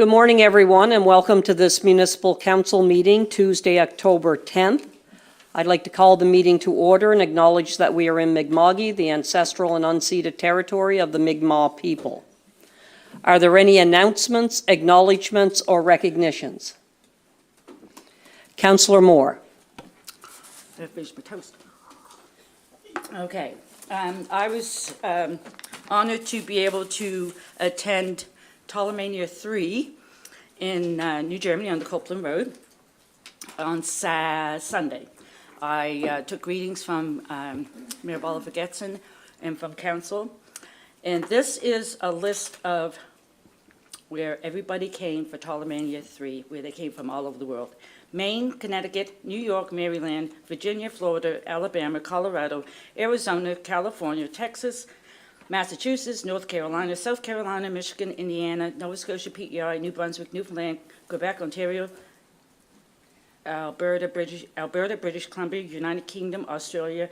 Good morning, everyone, and welcome to this Municipal Council meeting, Tuesday, October 10th. I'd like to call the meeting to order and acknowledge that we are in Mi'kma'ki, the ancestral and unceded territory of the Mi'kmaq people. Are there any announcements, acknowledgements, or recognitions? Councillor Moore. Finish my toast. Okay, I was honored to be able to attend Ptolemaia 3 in New Germany on the Copeland Road on Sunday. I took greetings from Mayor Bolivar Getson and from council. And this is a list of where everybody came for Ptolemaia 3, where they came from all over the world. Maine, Connecticut, New York, Maryland, Virginia, Florida, Alabama, Colorado, Arizona, California, Texas, Massachusetts, North Carolina, South Carolina, Michigan, Indiana, Nova Scotia, PEI, New Brunswick, Newfoundland, Quebec, Ontario, Alberta, British Columbia, United Kingdom, Australia,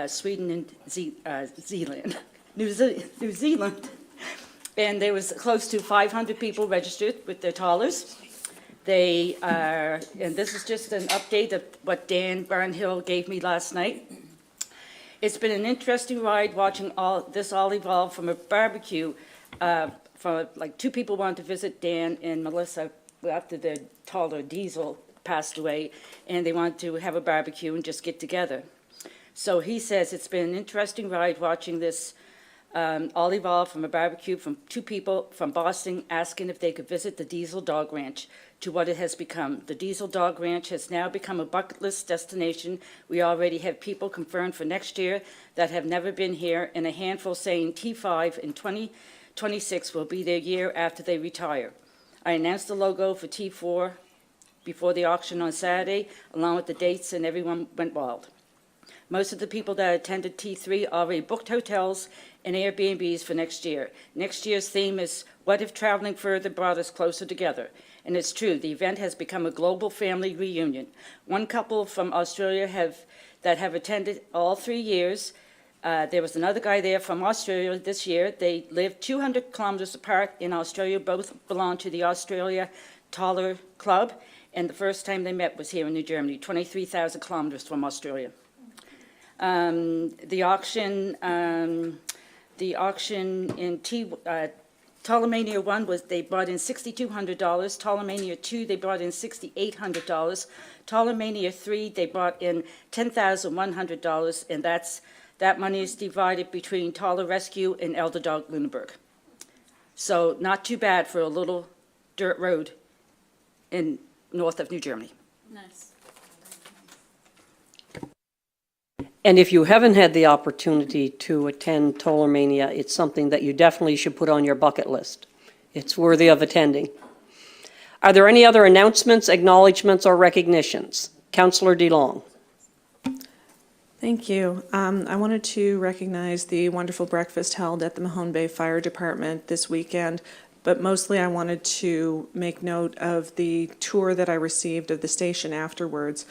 Sweden, and Zealand, New Zealand. And there was close to 500 people registered with their tollers. They are, and this is just an update of what Dan Barnhill gave me last night. It's been an interesting ride watching this all evolve from a barbecue. From like two people wanted to visit Dan and Melissa after their taller Diesel passed away, and they wanted to have a barbecue and just get together. So he says it's been an interesting ride watching this all evolved from a barbecue from two people from Boston asking if they could visit the Diesel Dog Ranch to what it has become. The Diesel Dog Ranch has now become a bucket list destination. We already have people confirmed for next year that have never been here, and a handful saying T5 in 2026 will be their year after they retire. I announced the logo for T4 before the auction on Saturday, along with the dates, and everyone went wild. Most of the people that attended T3 already booked hotels and Airbnbs for next year. Next year's theme is, what if traveling further brought us closer together? And it's true, the event has become a global family reunion. One couple from Australia that have attended all 3 years. There was another guy there from Australia this year. They live 200 kilometers apart in Australia. Both belong to the Australia Taller Club. And the first time they met was here in New Germany, 23,000 kilometers from Australia. The auction in Ptolemaia 1 was, they brought in $6,200. Ptolemaia 2, they brought in $6,800. Ptolemaia 3, they brought in $10,100, and that money is divided between Taller Rescue and Elder Dog Lunenburg. So not too bad for a little dirt road in north of New Germany. Nice. And if you haven't had the opportunity to attend Ptolemaia, it's something that you definitely should put on your bucket list. It's worthy of attending. Are there any other announcements, acknowledgements, or recognitions? Councillor DeLong. Thank you. I wanted to recognize the wonderful breakfast held at the Mahone Bay Fire Department this weekend, but mostly I wanted to make note of the tour that I received of the station afterwards.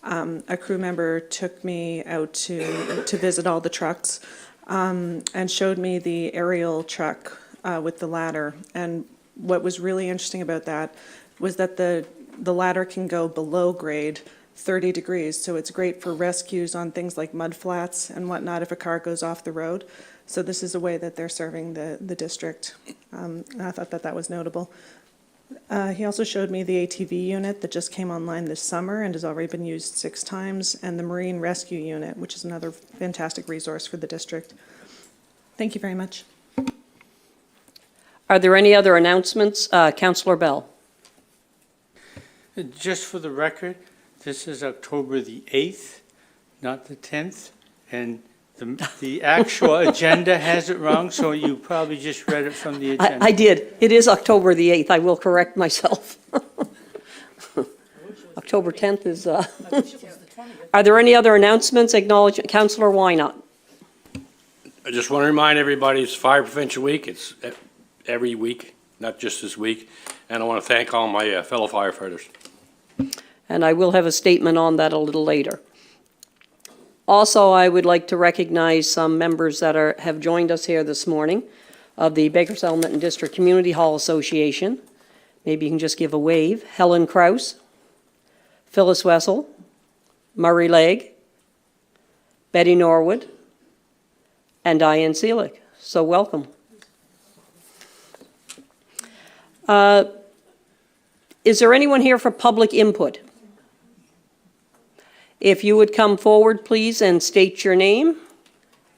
A crew member took me out to visit all the trucks and showed me the aerial truck with the ladder. And what was really interesting about that was that the ladder can go below grade 30 degrees. So it's great for rescues on things like mud flats and whatnot if a car goes off the road. So this is a way that they're serving the district. And I thought that was notable. He also showed me the ATV unit that just came online this summer and has already been used 6 times, and the Marine Rescue Unit, which is another fantastic resource for the district. Thank you very much. Are there any other announcements? Councillor Bell. Just for the record, this is October the 8th, not the 10th, and the actual agenda has it wrong, so you probably just read it from the agenda. I did. It is October the 8th. I will correct myself. October 10th is... Are there any other announcements, acknowledgements? Councillor Wynot. I just want to remind everybody it's Fire Prevention Week. It's every week, not just this week. And I want to thank all my fellow firefighters. And I will have a statement on that a little later. Also, I would like to recognize some members that have joined us here this morning of the Baker Settlement and District Community Hall Association. maybe you can just give a wave, Helen Kraus, Phyllis Wessel, Murray Legg, Betty Norwood, and Diane Seelig. So welcome. Is there anyone here for public input? If you would come forward, please, and state your name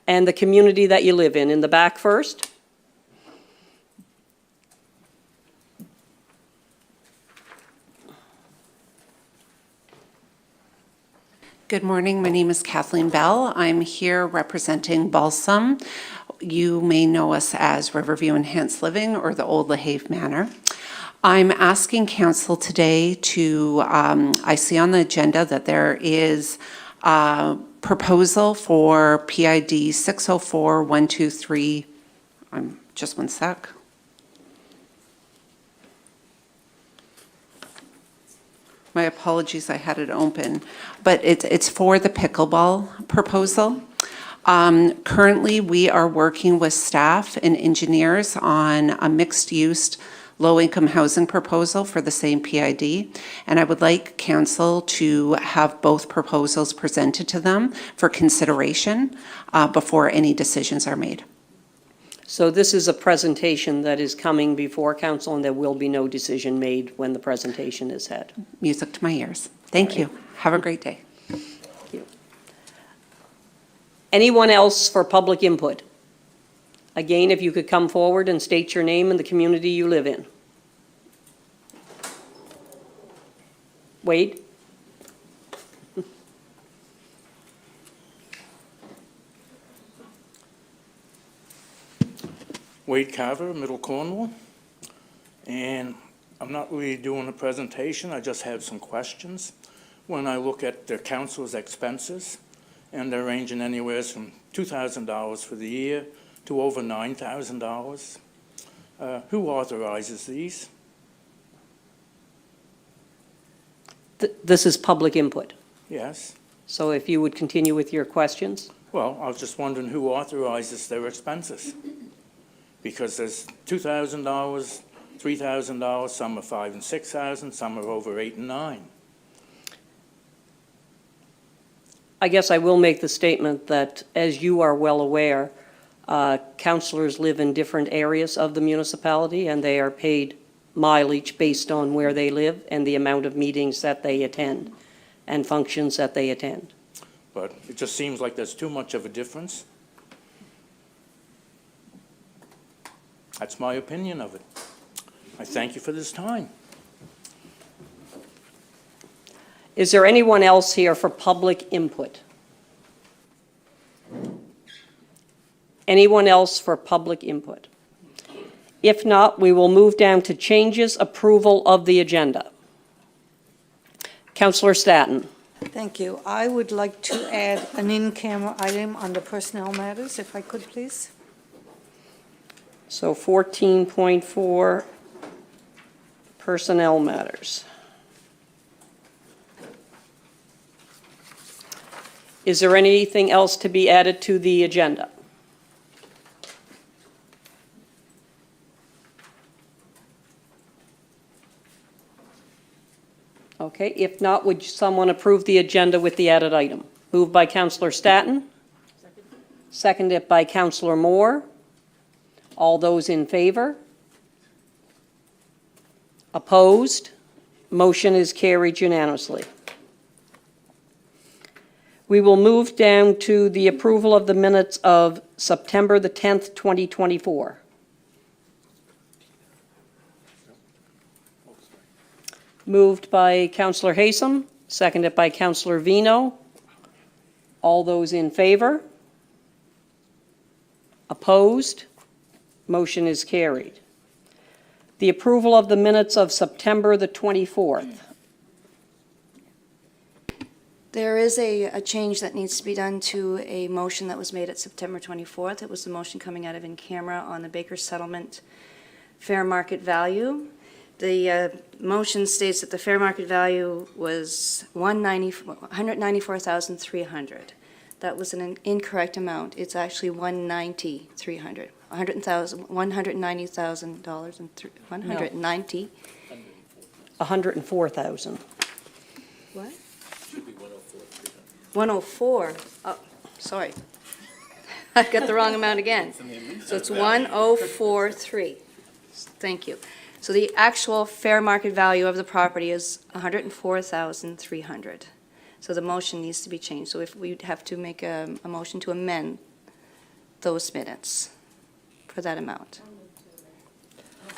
and the community that you live in the back first. Good morning. My name is Kathleen Bell. I'm here representing Balsam. You may know us as Riverview Enhanced Living or the Old LaHave Manor. I'm asking council today to, I see on the agenda that there is a proposal for PID 604123. Just one sec. My apologies, I had it open, but it's for the pickleball proposal. Currently, we are working with staff and engineers on a mixed-use, low-income housing proposal for the same PID, and I would like council to have both proposals presented to them for consideration before any decisions are made. So this is a presentation that is coming before council, and there will be no decision made when the presentation is had. Music to my ears. Thank you. Have a great day. Thank you. Anyone else for public input? Again, if you could come forward and state your name and the community you live in. Wade? Wade Carver, Middle Cornwall, and I'm not really doing a presentation, I just have some questions. When I look at the council's expenses, and they're ranging anywhere from $2,000 for the year to over $9,000, who authorizes these? This is public input. Yes. So if you would continue with your questions. Well, I was just wondering who authorizes their expenses? Because there's $2,000, $3,000, some are $5,000 and $6,000, some are over $8,000 and $9,000. I guess I will make the statement that, as you are well aware, councilors live in different areas of the municipality, and they are paid mileage based on where they live and the amount of meetings that they attend and functions that they attend. But it just seems like there's too much of a difference. That's my opinion of it. I thank you for this time. Is there anyone else here for public input? Anyone else for public input? If not, we will move down to changes, approval of the agenda. Councillor Staton. Thank you. I would like to add an in-camera item under personnel matters, if I could, please. So 14.4, personnel matters. Is there anything else to be added to the agenda? Okay, if not, would someone approve the agenda with the added item? Moved by Councillor Staton. Seconded by Councillor Moore. All those in favor? Opposed? Motion is carried unanimously. We will move down to the approval of the minutes of September the 10th, 2024. Moved by Councillor Haysom, seconded by Councillor Vino. All those in favor? Opposed? Motion is carried. The approval of the minutes of September the 24th. There is a change that needs to be done to a motion that was made at September 24th. It was the motion coming out of in camera on the Baker Settlement fair market value. The motion states that the fair market value was $194,300. That was an incorrect amount. It's actually $190,300. $190,000 and 190. 104,000. What? 104. Oh, sorry. I got the wrong amount again. So it's 1043. Thank you. So the actual fair market value of the property is 104,300. So the motion needs to be changed. So if we'd have to make a motion to amend those minutes for that amount.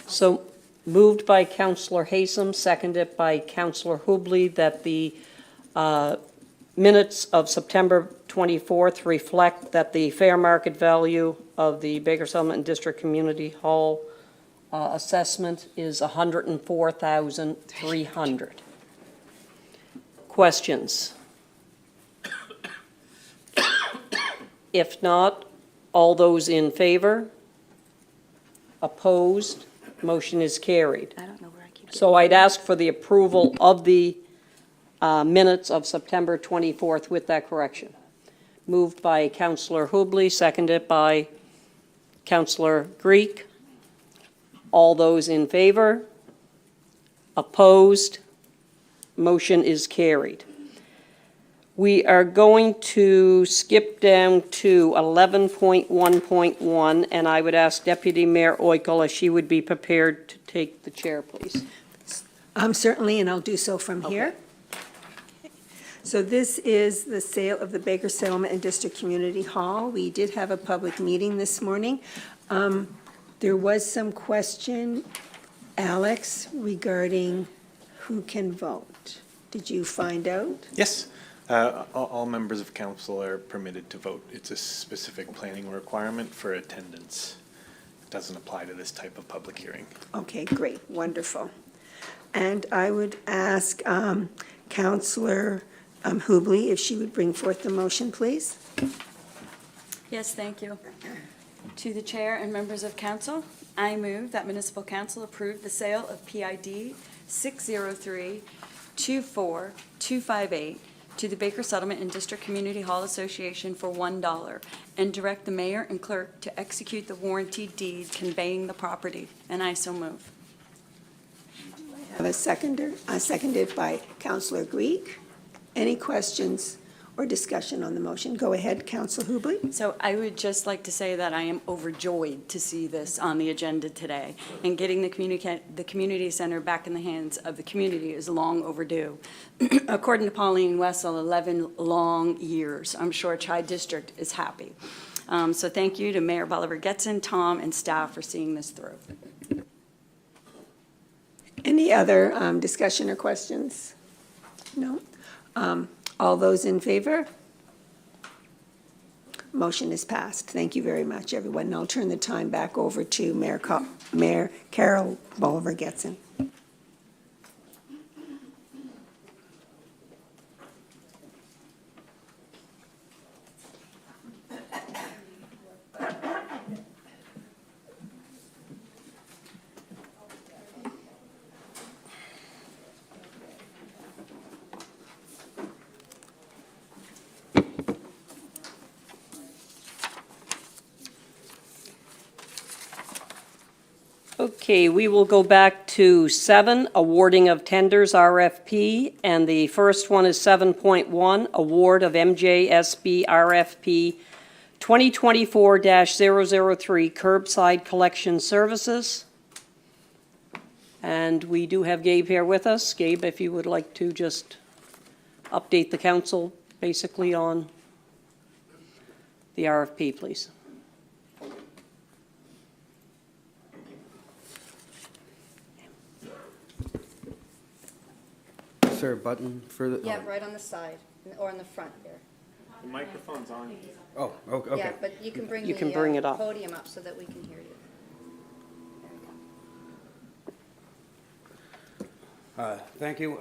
So moved by Councillor Haysom, seconded by Councillor Hubley, that the minutes of September 24th reflect that the fair market value of the Baker Settlement and District Community Hall assessment is 104,300. Questions? If not, all those in favor? Opposed? Motion is carried. I don't know where I keep So I'd ask for the approval of the minutes of September 24th with that correction. Moved by Councillor Hubley, seconded by Councillor Greek. All those in favor? Opposed? Motion is carried. We are going to skip down to 11.1.1, and I would ask Deputy Mayor Oikel if she would be prepared to take the chair, please. Certainly, and I'll do so from here. So this is the sale of the Baker Settlement and District Community Hall. We did have a public meeting this morning. There was some question, Alex, regarding who can vote. Did you find out? Yes. All members of council are permitted to vote. It's a specific planning requirement for attendance. It doesn't apply to this type of public hearing. Okay, great, wonderful. And I would ask Councillor Hubley if she would bring forth the motion, please. Yes, thank you. To the chair and members of council, I move that municipal council approve the sale of PID 603-24258 to the Baker Settlement and District Community Hall Association for $1 and direct the mayor and clerk to execute the warranty deed conveying the property. And I so move. I have a seconder, seconded by Councillor Greek. Any questions or discussion on the motion? Go ahead, Councillor Hubley. So I would just like to say that I am overjoyed to see this on the agenda today. And getting the community center back in the hands of the community is long overdue. According to Pauline Wessel, 11 long years. I'm sure Chi District is happy. So thank you to Mayor Bolivar Getson, Tom, and staff for seeing this through. Any other discussion or questions? No? All those in favor? Motion is passed. Thank you very much, everyone. And I'll turn the time back over to Mayor Carol Bolivar Getson. Okay, we will go back to 7, awarding of tenders, RFP, and the first one is 7.1, award of MJSB RFP 2024-003 curbside collection services. And we do have Gabe here with us. Gabe, if you would like to just update the council basically on the RFP, please. Is there a button for the? Yeah, right on the side, or on the front here. The microphone's on. Oh, okay. Yeah, but you can bring You can bring it the up. podium up so that we can hear you. Thank you.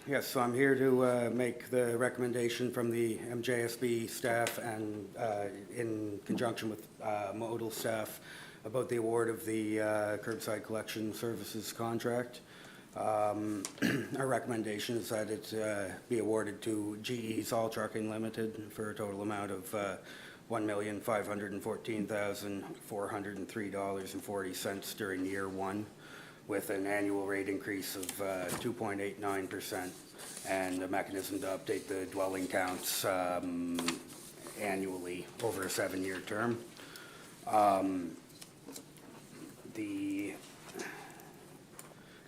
Yes, so I'm here to make the recommendation from the MJSB staff and in conjunction with modal staff about the award of the curbside collection services contract. Our recommendation is that it be awarded to GE All Trucking Limited for a total amount of $1,514,403.40 during year one, with an annual rate increase of 2.89% and a mechanism to update the dwelling counts annually over a 7-year term. The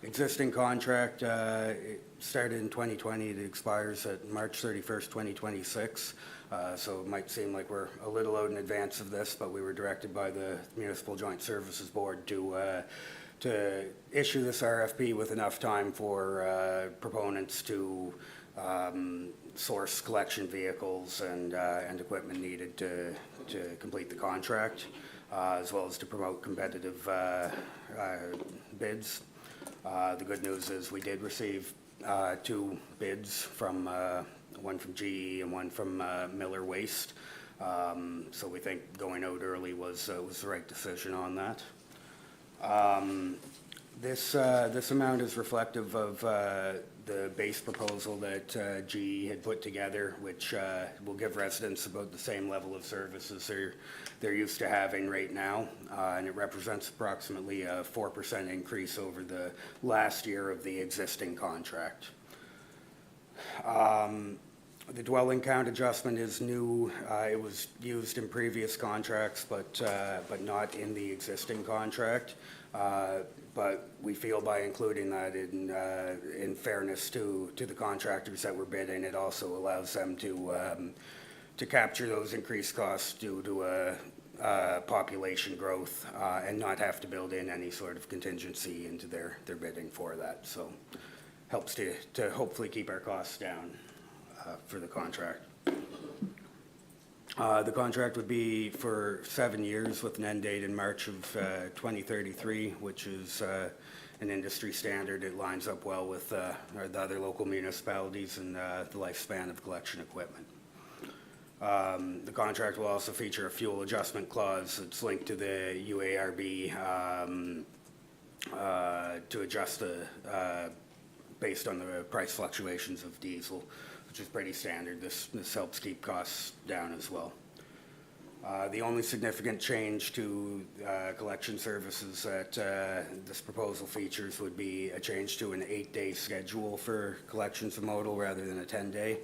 existing contract, it started in 2020, it expires at March 31st, 2026. So it might seem like we're a little out in advance of this, but we were directed by the Municipal Joint Services Board to issue this RFP with enough time for proponents to source collection vehicles and equipment needed to complete the contract, as well as to promote competitive bids. The good news is we did receive 2 bids from one from GE and one from Miller Waste. So we think going out early was the right decision on that. This amount is reflective of the base proposal that GE had put together, which will give residents about the same level of services they're used to having right now, and it represents approximately a 4% increase over the last year of the existing contract. The dwelling count adjustment is new. It was used in previous contracts, but not in the existing contract. But we feel by including that in fairness to the contractors that were bidding, it also allows them to capture those increased costs due to population growth and not have to build in any sort of contingency into their bidding for that. So helps to hopefully keep our costs down for the contract. The contract would be for 7 years with an end date in March of 2033, which is an industry standard. It lines up well with the other local municipalities and the lifespan of collection equipment. The contract will also feature a fuel adjustment clause that's linked to the UARB to adjust based on the price fluctuations of diesel, which is pretty standard. This helps keep costs down as well. The only significant change to collection services that this proposal features would be a change to an 8-day schedule for collections of modal rather than a 10-day.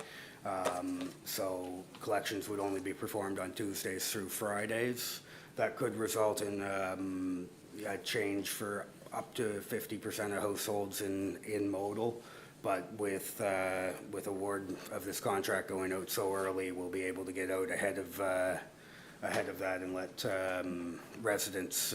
So collections would only be performed on Tuesdays through Fridays. That could result in a change for up to 50% of households in modal. But with award of this contract going out so early, we'll be able to get out ahead of that and let residents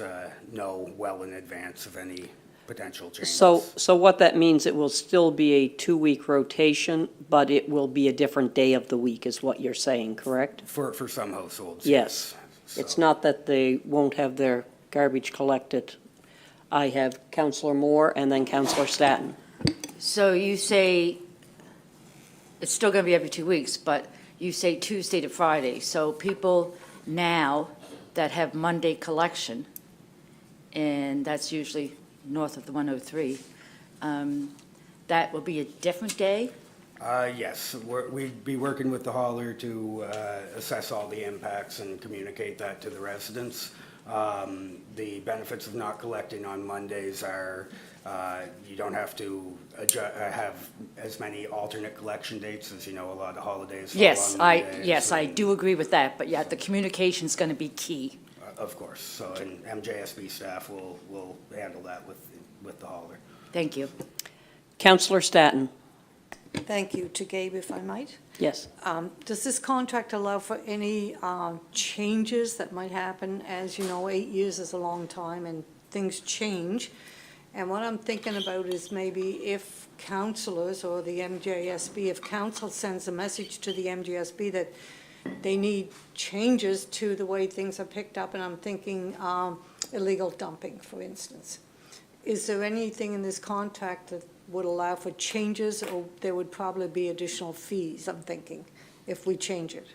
know well in advance of any potential changes. So what that means, it will still be a 2-week rotation, but it will be a different day of the week, is what you're saying, correct? For some households, Yes. So- It's not that they won't have their garbage collected. I have Councillor Moore and then Councillor Staton. So you say it's still going to be every 2 weeks, but you say Tuesday to Friday. So people now that have Monday collection, and that's usually north of the 103, that will be a different day? Yes, we'd be working with the hauler to assess all the impacts and communicate that to the residents. The benefits of not collecting on Mondays are you don't have to have as many alternate collection dates. As you know, a lot of holidays fall Yes, on Mondays. yes, I do agree with that, but yeah, the communication's going to be key. Of course, so and MJSB staff will handle that with the hauler. Thank you. Councillor Staton. Thank you. To Gabe, if I might. Yes. Does this contract allow for any changes that might happen? As you know, 8 years is a long time and things change. And what I'm thinking about is maybe if councillors or the MJSB, if council sends a message to the MJSB that they need changes to the way things are picked up, and I'm thinking illegal dumping, for instance. Is there anything in this contract that would allow for changes, or there would probably be additional fees, I'm thinking, if we change it?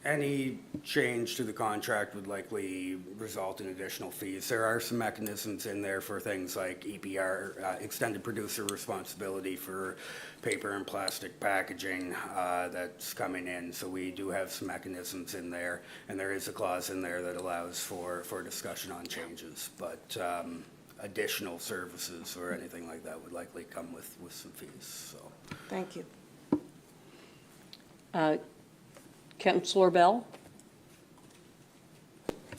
Any change to the contract would likely result in additional fees. There are some mechanisms in there for things like EPR, extended producer responsibility for paper and plastic packaging that's coming in. So we do have some mechanisms in there, and there is a clause in there that allows for discussion on changes. But additional services or anything like that would likely come with some fees, so. Thank you. Councillor Bell?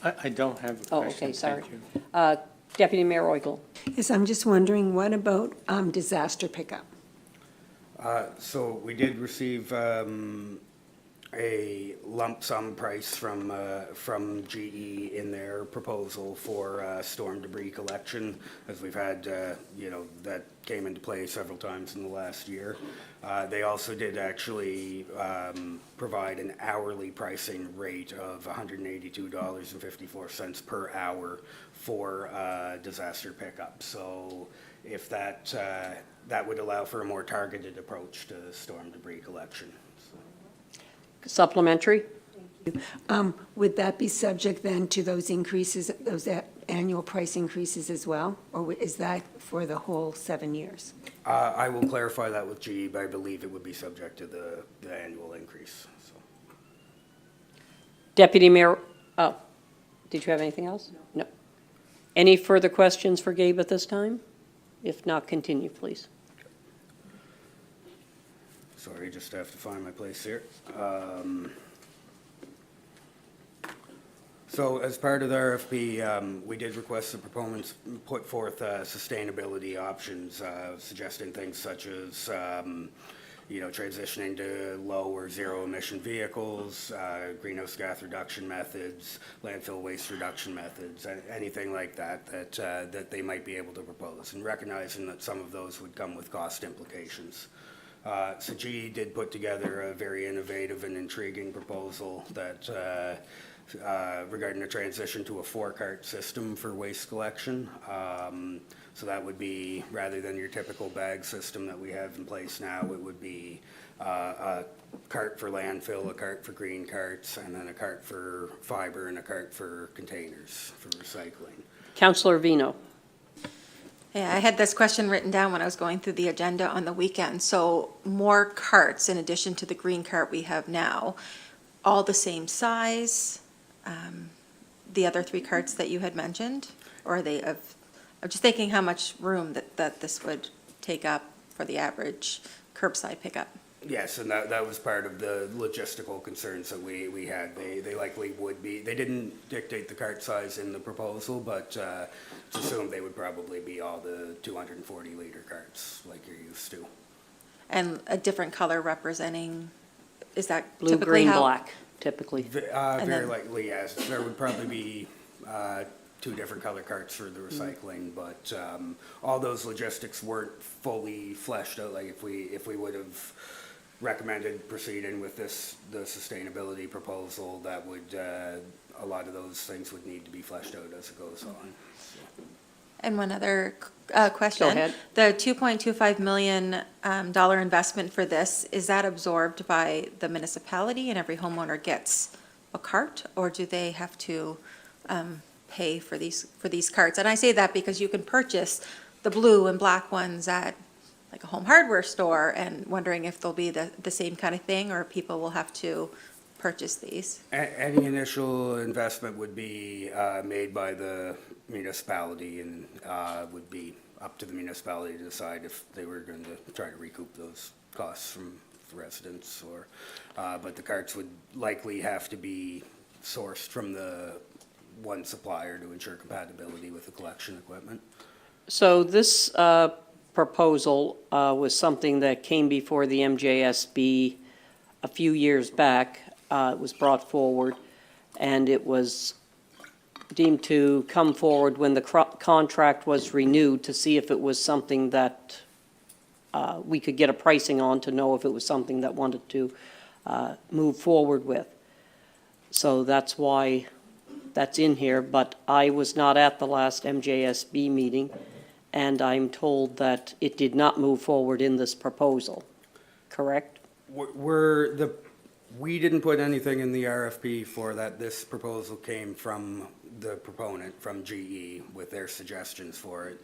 I don't have a Oh, question. okay, sorry. Thank you. Deputy Mayor Oigel? Yes, I'm just wondering, what about disaster pickup? So we did receive a lump sum price from GE in their proposal for storm debris collection, as we've had, that came into play several times in the last year. They also did actually provide an hourly pricing rate of $182.54 per hour for disaster pickup. So if that would allow for a more targeted approach to storm debris collection. Supplementary? Would that be subject then to those increases, those annual price increases as well? Or is that for the whole 7 years? I will clarify that with GE, but I believe it would be subject to the annual increase, so. Deputy Mayor, oh, did you have anything else? No. Any further questions for Gabe at this time? If not, continue, please. Sorry, just have to find my place here. So as part of the RFP, we did request the proponents put forth sustainability options, suggesting things such as, transitioning to low or zero emission vehicles, greenhouse gas reduction methods, landfill waste reduction methods, anything like that that they might be able to propose, and recognizing that some of those would come with cost implications. So GE did put together a very innovative and intriguing proposal that regarding the transition to a 4-cart system for waste collection. So that would be, rather than your typical bag system that we have in place now, it would be a cart for landfill, a cart for green carts, and then a cart for fiber and a cart for containers for recycling. Councillor Vino? Yeah, I had this question written down when I was going through the agenda on the weekend. So more carts in addition to the green cart we have now, all the same size, the other 3 carts that you had mentioned? Or are they I'm just thinking how much room that this would take up for the average curbside pickup. Yes, and that was part of the logistical concerns that we had. They likely would be, they didn't dictate the cart size in the proposal, but it's assumed they would probably be all the 240-liter carts like you're used to. And a different color representing, is that Blue, typically green, how? black, typically. Very then- likely, yes. There would probably be 2 different color carts for the recycling, but all those logistics weren't fully fleshed out. Like if we would have recommended proceeding with the sustainability proposal, that would, a lot of those things would need to be fleshed out as it goes on. And one other question. Go ahead. The $2.25 million dollar investment for this, is that absorbed by the municipality and every homeowner gets a cart? Or do they have to pay for these carts? And I say that because you can purchase the blue and black ones at like a home hardware store, and wondering if they'll be the same kind of thing, or people will have to purchase these. Any initial investment would be made by the municipality, and would be up to the municipality to decide if they were going to try to recoup those costs from the residents, or, but the carts would likely have to be sourced from the one supplier to ensure compatibility with the collection equipment. So this proposal was something that came before the MJSB a few years back. It was brought forward, and it was deemed to come forward when the contract was renewed to see if it was something that we could get a pricing on, to know if it was something that wanted to move forward with. So that's why that's in here, but I was not at the last MJSB meeting, and I'm told that it did not move forward in this proposal, correct? We didn't put anything in the RFP for that. This proposal came from the proponent, from GE, with their suggestions for it.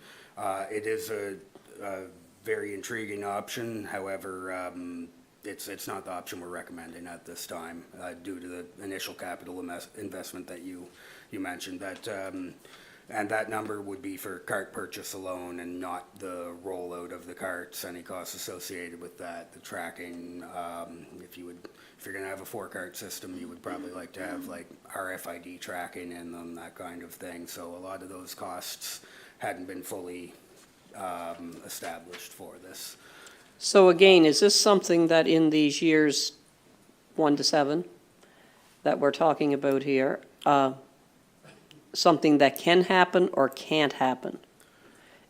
It is a very intriguing option, however, it's not the option we're recommending at this time, due to the initial capital investment that you mentioned. And that number would be for cart purchase alone and not the rollout of the carts, any costs associated with that, the tracking. If you're gonna have a 4-cart system, you would probably like to have like RFID tracking in them, that kind of thing. So a lot of those costs hadn't been fully established for this. So again, is this something that in these years 1 to 7 that we're talking about here, something that can happen or can't happen?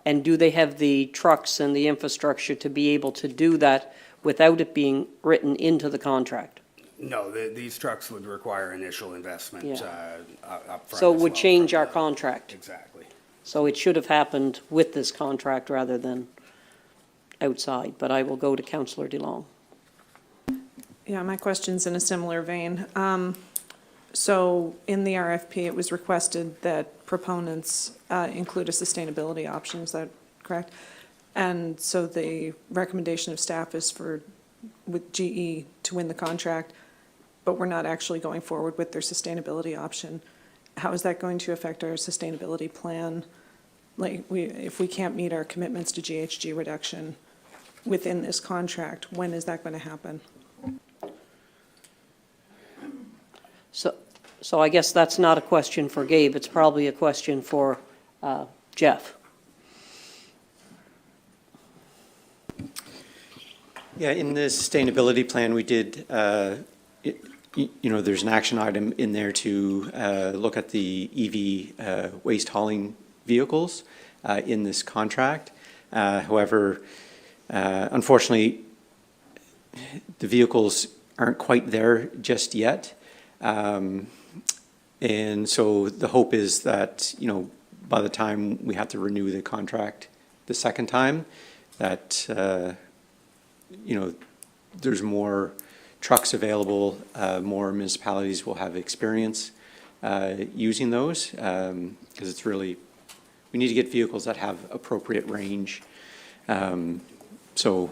And do they have the trucks and the infrastructure to be able to do that without it being written into the contract? No, these trucks would require initial investment Yeah. upfront. So it as would well change from our the- contract. Exactly. So it should have happened with this contract rather than outside, but I will go to Councillor DeLong. Yeah, my question's in a similar vein. So in the RFP, it was requested that proponents include a sustainability option, is that correct? And so the recommendation of staff is with GE to win the contract, but we're not actually going forward with their sustainability option. How is that going to affect our sustainability plan? Like, if we can't meet our commitments to GHG reduction within this contract, when is that going to happen? So I guess that's not a question for Gabe, it's probably a question for Jeff. Yeah, in the sustainability plan, we did, there's an action item in there to look at the EV waste hauling vehicles in this contract. However, unfortunately, the vehicles aren't quite there just yet. And so the hope is that, by the time we have to renew the contract the second time, that, there's more trucks available, more municipalities will have experience using those, because it's really, we need to get vehicles that have appropriate range. So,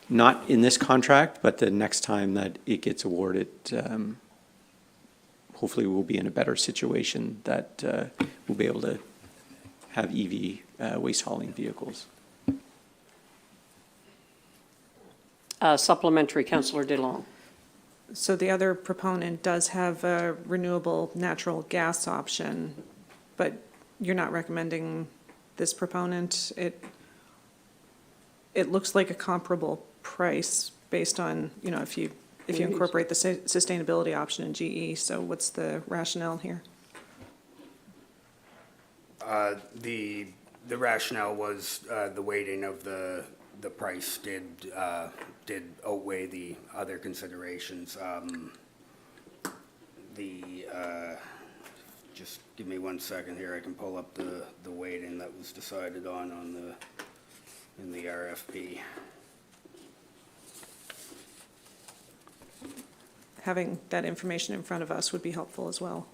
not in this contract, but the next time that it gets awarded, hopefully we'll be in a better situation that we'll be able to have EV waste hauling vehicles. Supplementary, Councillor DeLong. So the other proponent does have a renewable natural gas option, but you're not recommending this proponent. It looks like a comparable price based on, if you incorporate the sustainability option in GE. So what's the rationale here? The rationale was the weighting of the price did outweigh the other considerations. Just give me 1 second here, I can pull up the weighting that was decided on in the RFP. Having that information in front of us would be helpful as well.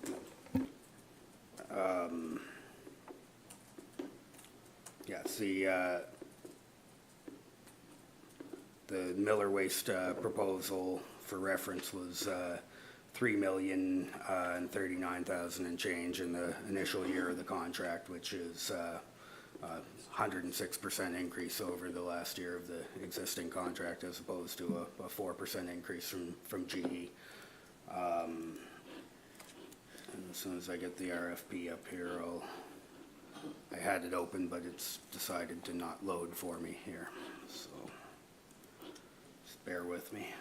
Yes, the Miller Waste proposal for reference was $3,039,000 and change in the initial year of the contract, which is 106% increase over the last year of the existing contract, as opposed to a 4% increase from GE. And as soon as I get the RFP up here, I had it open, but it's decided to not load for me here, so just bear with me.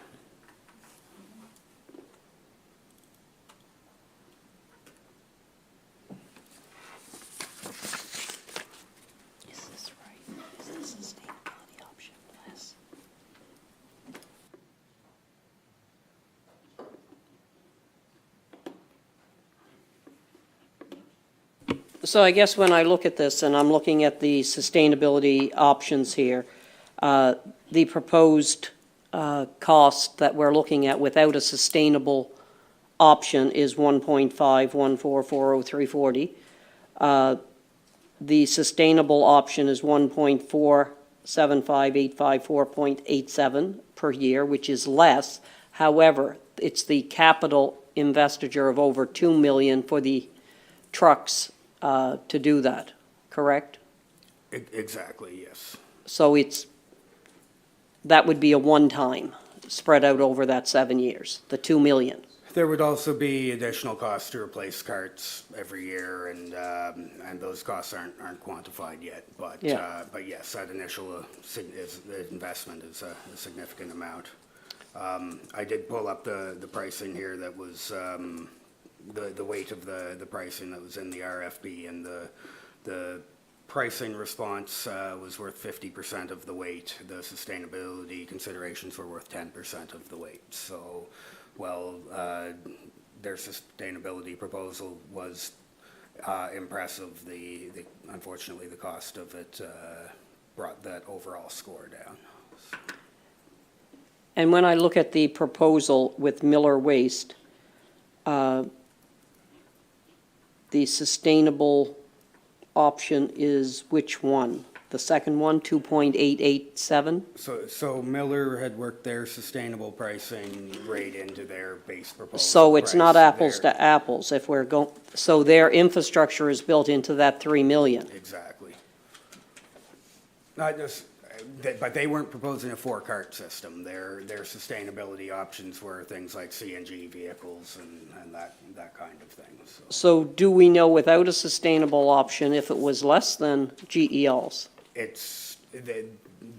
Is this right? Is the sustainability option less? So I guess when I look at this, and I'm looking at the sustainability options here, the proposed cost that we're looking at without a sustainable option is 1.51440340. The sustainable option is 1.475854.87 per year, which is less. However, it's the capital investiture of over 2 million for the trucks to do that, correct? Exactly, yes. So that would be a one-time, spread out over that 7 years, the 2 million. There would also be additional costs to replace carts every year, and those costs aren't quantified yet. But Yeah. but yes, that initial investment is a significant amount. I did pull up the pricing here that was the weight of the pricing that was in the RFP, and the pricing response was worth 50% of the weight. The sustainability considerations were worth 10% of the weight. So, well, their sustainability proposal was impressive. Unfortunately, the cost of it brought that overall score down. And when I look at the proposal with Miller Waste, the sustainable option is which one? The second one, 2.887? So Miller had worked their sustainable pricing rate into their base proposal. So it's not price apples there. to apples if we're going, so their infrastructure is built into that 3 million. Exactly. Not just, but they weren't proposing a four-cart system. Their sustainability options were things like CNG vehicles and that kind of thing, so. So do we know without a sustainable option if it was less than GEL's? It's,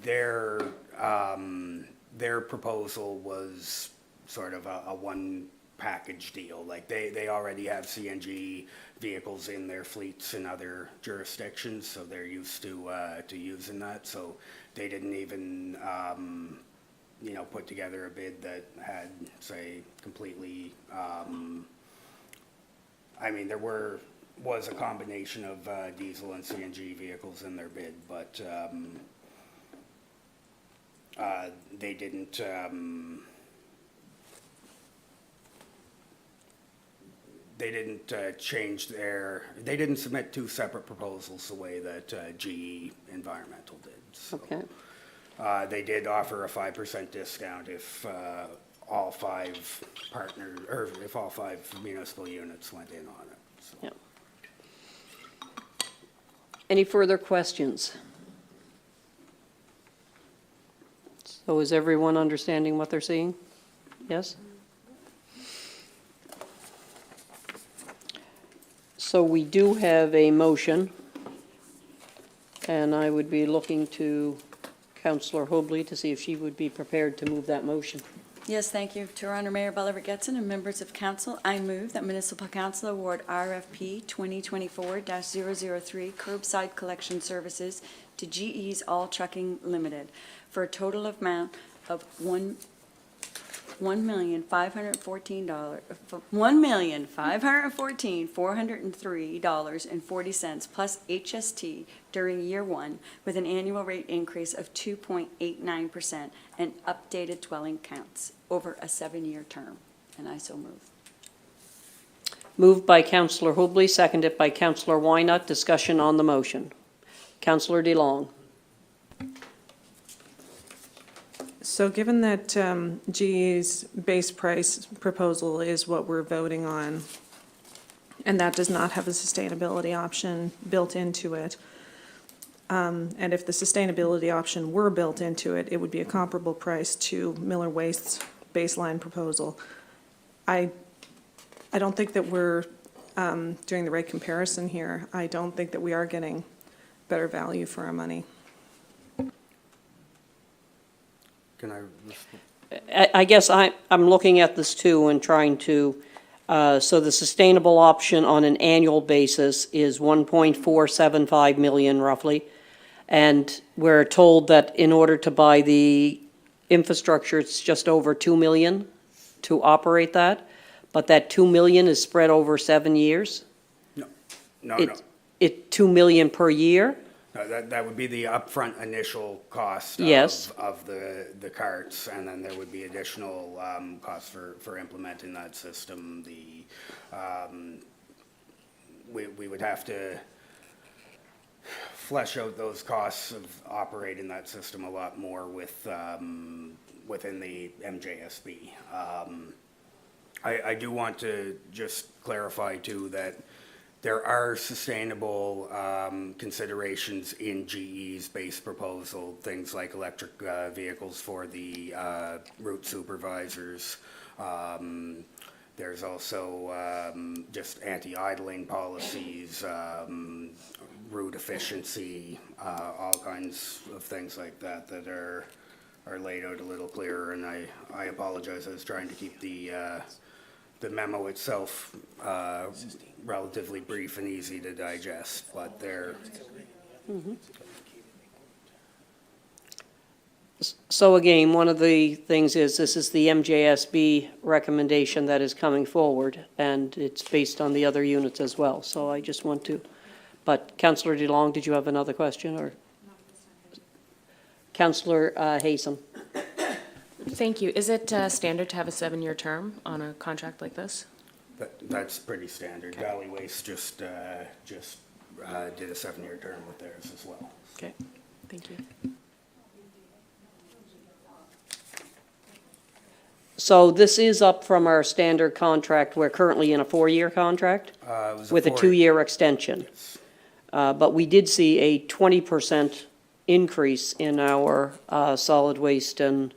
their proposal was sort of a one package deal. Like they already have CNG vehicles in their fleets in other jurisdictions, so they're used to using that. So they didn't even, put together a bid that had, say, completely, there was a combination of diesel and CNG vehicles in their bid, but they didn't they didn't submit two separate proposals the way that GE Environmental did. So, Okay. they did offer a 5% discount if all five if all five municipal units went in on it. So. Yep. Any further questions? So is everyone understanding what they're seeing? Yes? So we do have a motion, and I would be looking to Councillor Hobley to see if she would be prepared to move that motion. Yes, thank you. To our Honor Mayor Bella Getson and members of council, I move that Municipal Council award RFP 2024-003 curbside collection services to GE's All Trucking Limited for a total amount of $1,514,403.40 plus HST during year one, with an annual rate increase of 2.89% and updated dwelling counts over a 7-year term. And I so move. Moved by Councillor Hobley, seconded by Councillor Wynot. Discussion on the motion. Councillor DeLong. So given that GE's base price proposal is what we're voting on, and that does not have a sustainability option built into it, and if the sustainability option were built into it, it would be a comparable price to Miller Waste's baseline proposal. I don't think that we're doing the right comparison here. I don't think that we are getting better value for our money. Can I? I guess I'm looking at this too and trying to, so the sustainable option on an annual basis is 1.475 million roughly. And we're told that in order to buy the infrastructure, it's just over 2 million to operate that. But that 2 million is spread over 7 years? No. It 2 million per year? No, that would be the upfront initial cost Yes. of the carts, and then there would be additional costs for implementing that system. We would have to flesh out those costs of operating that system a lot more within the MJSB. I do want to just clarify too that there are sustainable considerations in GE's base proposal, things like electric vehicles for the route supervisors. There's also just anti-idling policies, route efficiency, all kinds of things like that that are laid out a little clearer. And I apologize, I was trying to keep the memo itself relatively brief and easy to digest, but they're. So again, one of the things is, this is the MJSB recommendation that is coming forward, and it's based on the other units as well, so I just want to, but Councillor DeLong, did you have another question, or? Councillor Haysom. Thank you. Is it standard to have a 7-year term on a contract like this? That's pretty standard. Valley Waste just did a 7-year term with theirs as well. Okay, thank you. So this is up from our standard contract. We're currently in a 4-year contract It was with a 2-year extension. But we did see a 20% increase in our solid waste and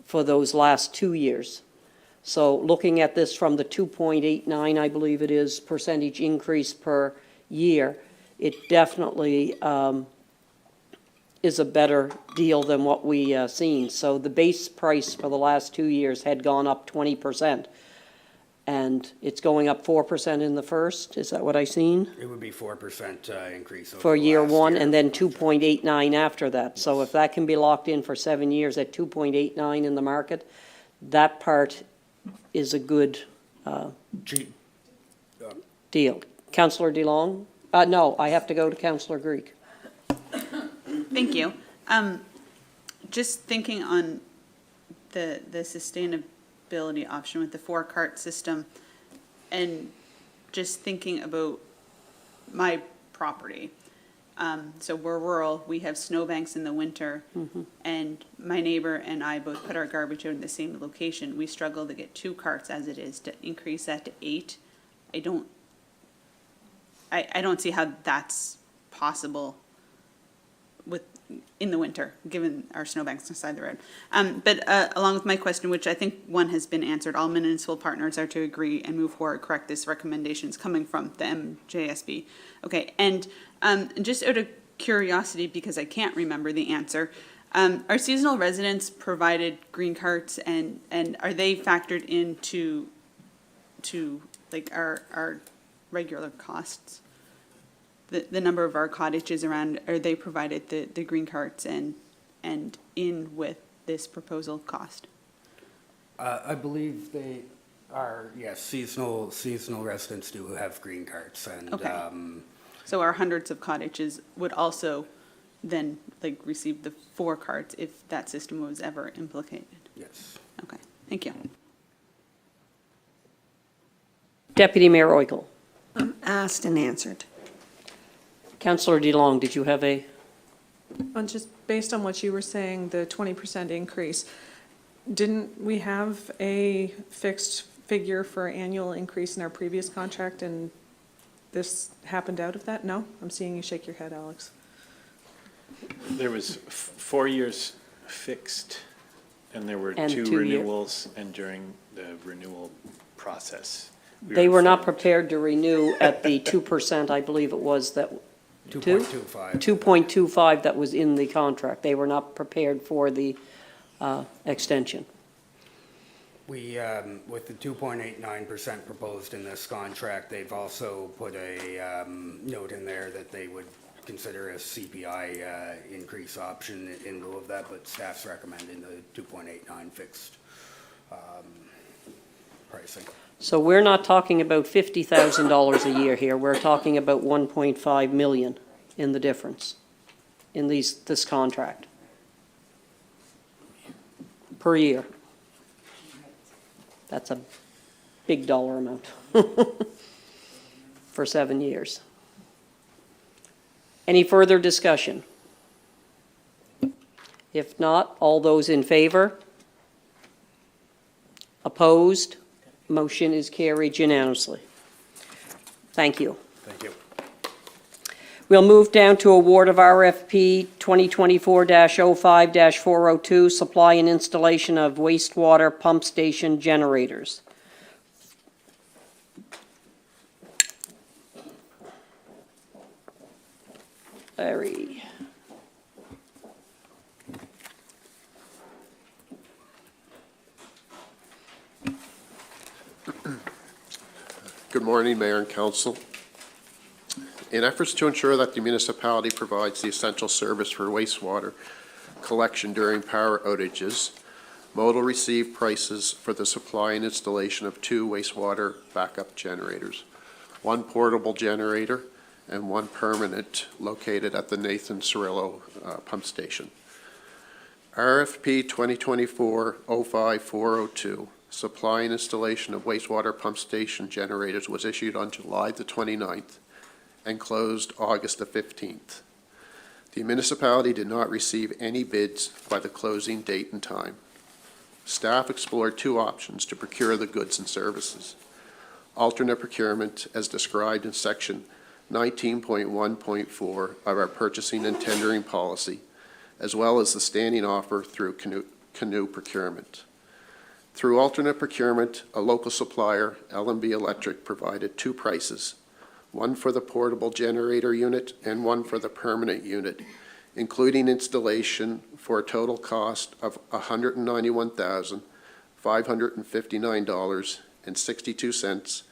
for those last 2 years. So looking at this from the 2.89, I believe it is, percentage increase per year, it definitely is a better deal than what we seen. So the base price for the last 2 years had gone up 20%. And it's going up 4% in the first, is that what I seen? It would be 4% increase over For the year last one, year. and then 2.89 after that. So if that can be locked in for 7 years at 2.89 in the market, that part is a good deal. Councillor DeLong? No, I have to go to Councillor Greek. Thank you. Just thinking on the sustainability option with the 4-cart system, and just thinking about my property. So we're rural, we have snowbanks in the winter, and my neighbor and I both put our garbage out in the same location. We struggle to get 2 carts as it is. To increase that to 8, I don't see how that's possible in the winter, given our snowbanks beside the road. But along with my question, which I think one has been answered, all municipal partners are to agree and move forward, correct this recommendations coming from the MJSB. Okay, and just out of curiosity, because I can't remember the answer, are seasonal residents provided green carts, and are they factored into like our regular costs? The number of our cottages around, are they provided the green carts and in with this proposal cost? I believe they are, yes, seasonal residents do have green carts, and Okay. So our hundreds of cottages would also then like receive the 4 carts if that system was ever implicated? yes. Okay, thank you. Deputy Mayor Oikel. Asked and answered. Councillor DeLong, did you have a? Just based on what you were saying, the 20% increase, didn't we have a fixed figure for annual increase in our previous contract, and this happened out of that? No? I'm seeing you shake your head, Alex. There was 4 years fixed, and there were And 2 2 year. renewals, and during the renewal process. They were not informed. prepared to renew at the 2%, I believe it was, that. 2.25. 2.25 that was in the contract. They were not prepared for the extension. We, with the 2.89% proposed in this contract, they've also put a note in there that they would consider a CPI increase option in lieu of that, but staff's recommending the 2.89 fixed pricing. So we're not talking about $50,000 a year here. We're talking about 1.5 million in the difference. in this contract? Per year? That's a big dollar amount for 7 years. Any further discussion? If not, all those in favor? Opposed? Motion is carried unanimously. Thank you. Thank you. We'll move down to award of RFP 2024-05-402, supply and installation of wastewater pump station generators. Larry. Good morning, Mayor and Council. In efforts to ensure that the municipality provides the essential service for wastewater collection during power outages, Modal received prices for the supply and installation of 2 wastewater backup generators, 1 portable generator and 1 permanent located at the Nathan Cirillo pump station. RFP 2024-05-402, supply and installation of wastewater pump station generators, was issued on July the 29th and closed August the 15th. The municipality did not receive any bids by the closing date and time. Staff explored 2 options to procure the goods and services: alternate procurement as described in section 19.1.4 of our purchasing and tendering policy, as well as the standing offer through canoe procurement. Through alternate procurement, a local supplier, LMB Electric, provided 2 prices, one for the portable generator unit and one for the permanent unit, including installation for a total cost of $191,559.62,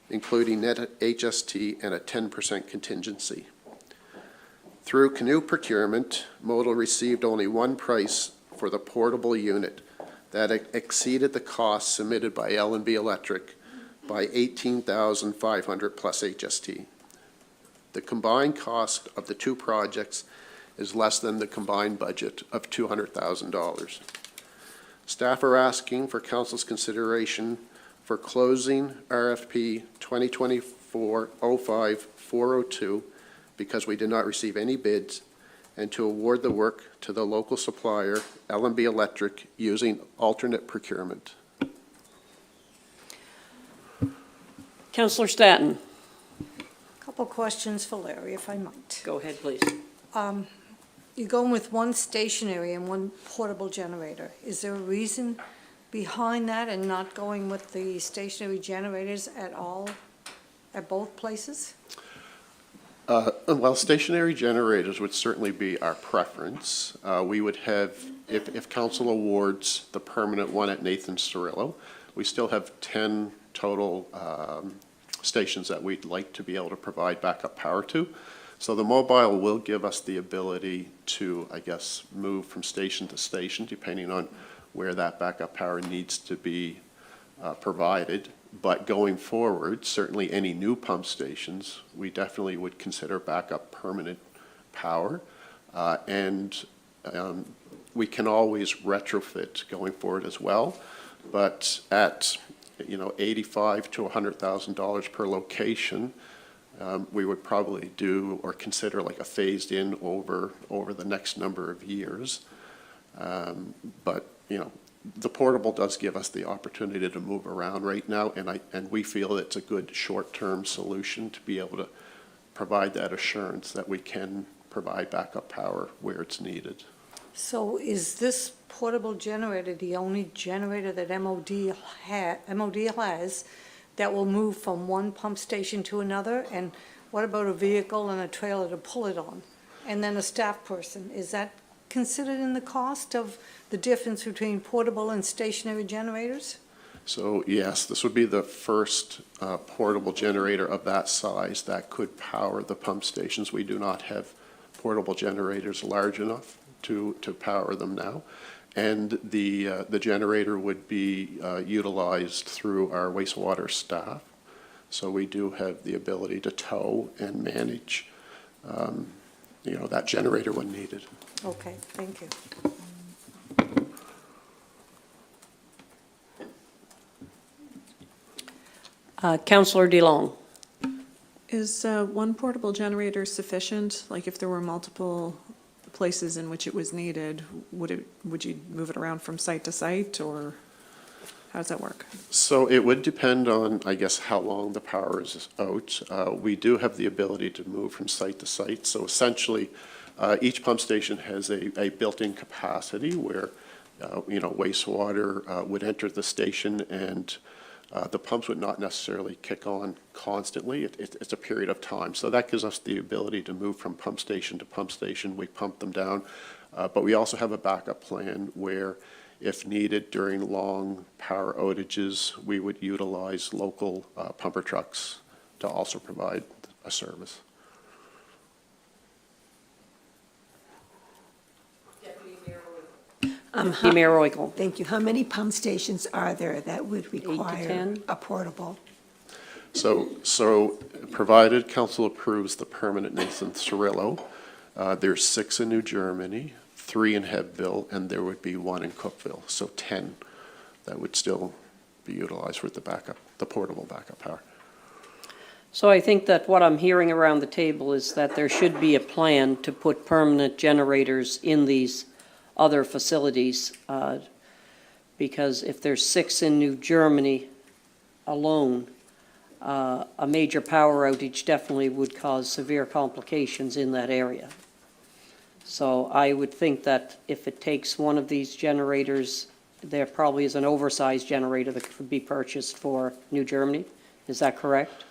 including net HST and a 10% contingency. Through canoe procurement, Modal received only 1 price for the portable unit that exceeded the cost submitted by L&B Electric by $18,500 plus HST. The combined cost of the 2 projects is less than the combined budget of $200,000. Staff are asking for council's consideration for closing RFP 2024-05-402 because we did not receive any bids, and to award the work to the local supplier, L&B Electric, using alternate procurement. Councillor Stanton. Couple questions for Larry, if I might. Go ahead, please. You're going with 1 stationary and 1 portable generator. Is there a reason behind that and not going with the stationary generators at all, at both places? Well, stationary generators would certainly be our preference. We would have, if council awards the permanent one at Nathan Cirillo, we still have 10 total stations that we'd like to be able to provide backup power to. So the mobile will give us the ability to, I guess, move from station to station, depending on where that backup power needs to be provided. But going forward, certainly any new pump stations, we definitely would consider backup permanent power. We can always retrofit going forward as well. But at, $85,000 to $100,000 per location, we would probably do or consider like a phased in over the next number of years. But the portable does give us the opportunity to move around right now, and we feel it's a good short-term solution to be able to provide that assurance that we can provide backup power where it's needed. So is this portable generator the only generator that MOD has that will move from one pump station to another? And what about a vehicle and a trailer to pull it on? And then a staff person, is that considered in the cost of the difference between portable and stationary generators? So yes, this would be the first portable generator of that size that could power the pump stations. We do not have portable generators large enough to power them now. And the generator would be utilized through our wastewater staff. So we do have the ability to tow and manage that generator when needed. Okay, thank you. Councillor DeLong. Is one portable generator sufficient? Like if there were multiple places in which it was needed, would you move it around from site to site, or how does that work? So it would depend on, I guess, how long the power is out. We do have the ability to move from site to site. So essentially, each pump station has a built-in capacity where, wastewater would enter the station, and the pumps would not necessarily kick on constantly. It's a period of time. So that gives us the ability to move from pump station to pump station. We pump them down. But we also have a backup plan where, if needed during long power outages, we would utilize local pumper trucks to also provide a service. Deputy Mayor Royko. Thank you. How many pump stations are there that would 10? require a portable? So provided council approves the permanent Nathan Cirillo, there's 6 in New Germany, 3 in Hebville, and there would be 1 in Cookville, so 10 that would still be utilized with the portable backup power. So I think that what I'm hearing around the table is that there should be a plan to put permanent generators in these other facilities, because if there's 6 in New Germany alone, a major power outage definitely would cause severe complications in that area. So I would think that if it takes one of these generators, there probably is an oversized generator that could be purchased for New Germany. Is that correct?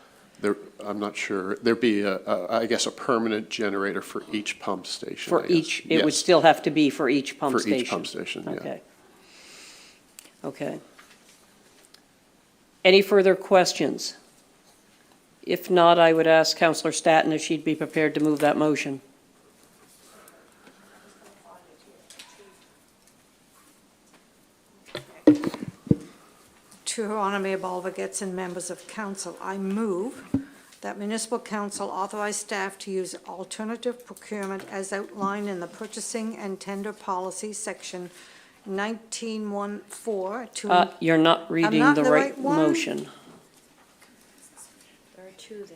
I'm not sure. There'd be, I guess, a permanent generator for each pump station. For each, it would still have to be for each pump station? For each pump station, yeah. Okay. Okay. Any further questions? If not, I would ask Councillor Staton if she'd be prepared to move that motion. To Her Honor Mayor Bolliger and members of council, I move that municipal council authorize staff to use alternative procurement as outlined in the purchasing and tender policy, section 1914 to... You're not reading not the the right right one? motion. There are 2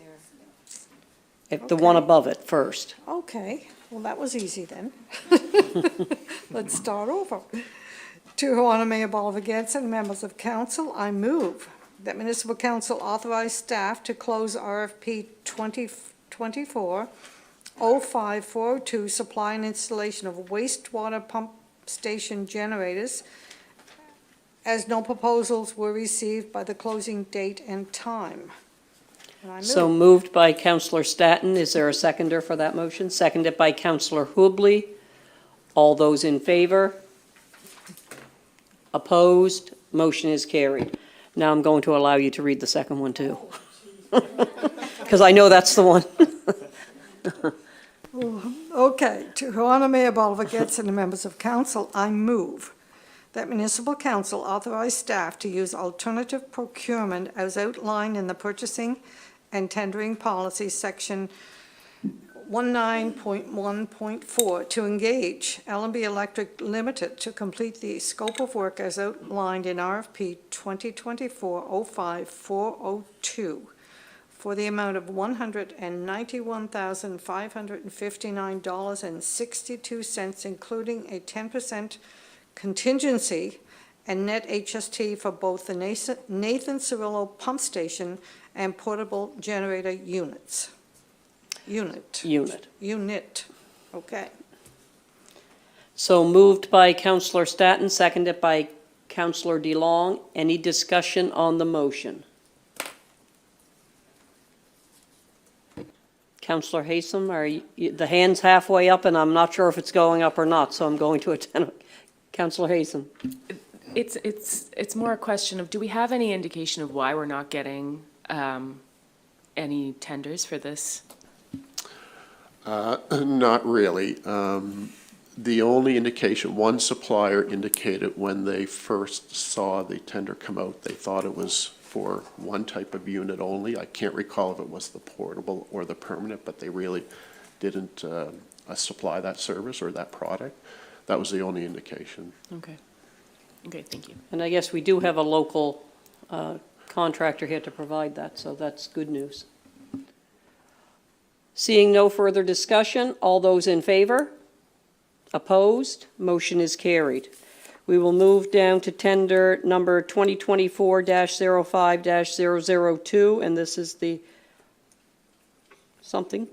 there. The one above it first. Okay, well, that was easy then. Let's start over. To Her Honor Mayor Bolliger and members of council, I move that municipal council authorize staff to close RFP 2024-05402, supply and installation of wastewater pump station generators, as no proposals were received by the closing date and time. And I So move. moved by Councillor Staton. Is there a seconder for that motion? Seconded by Councillor Hubley. All those in favor? Opposed? Motion is carried. Now I'm going to allow you to read the second one, too. Because I know that's the one. Okay, to Her Honor Mayor Bolliger and the members of council, I move that municipal council authorize staff to use alternative procurement as outlined in the purchasing and tendering policy, section 19.1.4, to engage Allenby Electric Limited to complete the scope of work as outlined in RFP 2024-05402 for the amount of $191,559.62, including a 10% contingency and net HST for both the Nathan Cirillo Pump Station and portable generator units. Unit, okay. So moved by Councillor Staton, seconded by Councillor DeLong. Any discussion on the motion? Councillor Haysom, the hand's halfway up, and I'm not sure if it's going up or not, so I'm going to attend. Councillor Haysom. It's more a question of, do we have any indication of why we're not getting any tenders for this? Not really. The only indication, one supplier indicated when they first saw the tender come out, they thought it was for one type of unit only. I can't recall if it was the portable or the permanent, but they really didn't supply that service or that product. That was the only indication. Okay. Okay, thank you. And I guess we do have a local contractor here to provide that, so that's good news. Seeing no further discussion, all those in favor? Opposed? Motion is carried. We will move down to tender number 2024-05-002, and this is the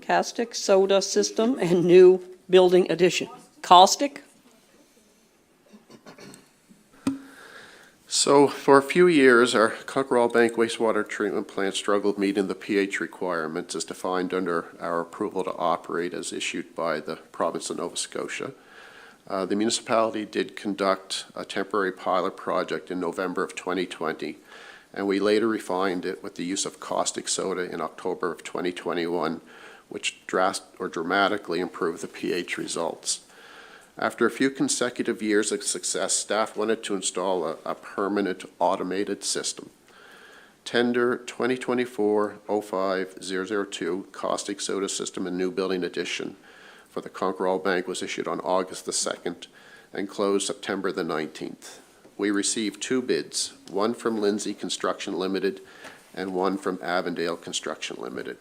caustic soda system and new building addition. Caustic? So for a few years, our Cockerell Bank wastewater treatment plant struggled meeting the pH requirements as defined under our approval to operate as issued by the province of Nova Scotia. The municipality did conduct a temporary pilot project in November of 2020, and we later refined it with the use of caustic soda in October of 2021, which dramatically improved the pH results. After a few consecutive years of success, staff wanted to install a permanent automated system. Tender 2024-05-002 caustic soda system and new building addition for the Cockerell Bank was issued on August the 2nd and closed September the 19th. We received 2 bids, one from Lindsay Construction Limited and one from Avondale Construction Limited.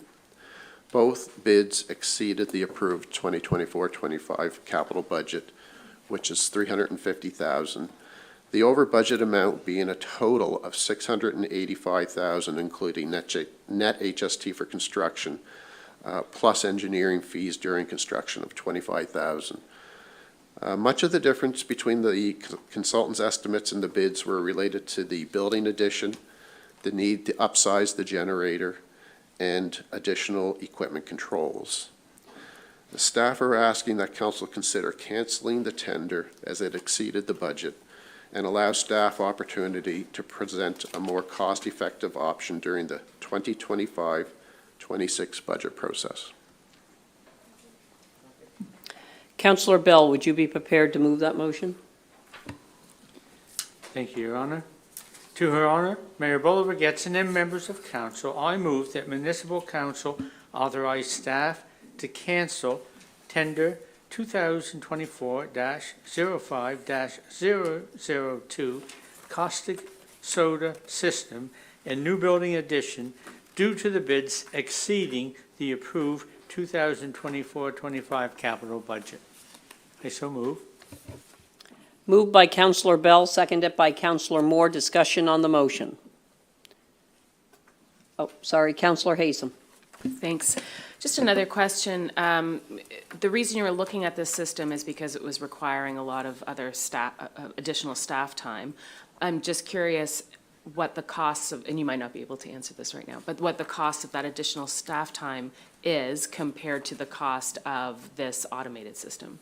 Both bids exceeded the approved 2024-25 capital budget, which is $350,000. The over budget amount being a total of $685,000, including net HST for construction, plus engineering fees during construction of $25,000. Much of the difference between the consultant's estimates and the bids were related to the building addition, the need to upsize the generator, and additional equipment controls. The staff are asking that council consider canceling the tender as it exceeded the budget and allow staff opportunity to present a more cost-effective option during the 2025-26 budget process. Councillor Bell, would you be prepared to move that motion? Thank you, Your Honor. To Her Honor, Mayor Bolivar-Getson and members of council, I move that municipal council authorize staff to cancel tender 2024-05-002 caustic soda system and new building addition due to the bids exceeding the approved 2024-25 capital budget. I so move. Moved by Councillor Bell, seconded by Councillor Moore. Discussion on the motion. Oh, sorry, Councillor Haysom. Thanks. Just another question. The reason you were looking at this system is because it was requiring a lot of other staff, additional staff time. I'm just curious what the costs of, and you might not be able to answer this right now, but what the cost of that additional staff time is compared to the cost of this automated system.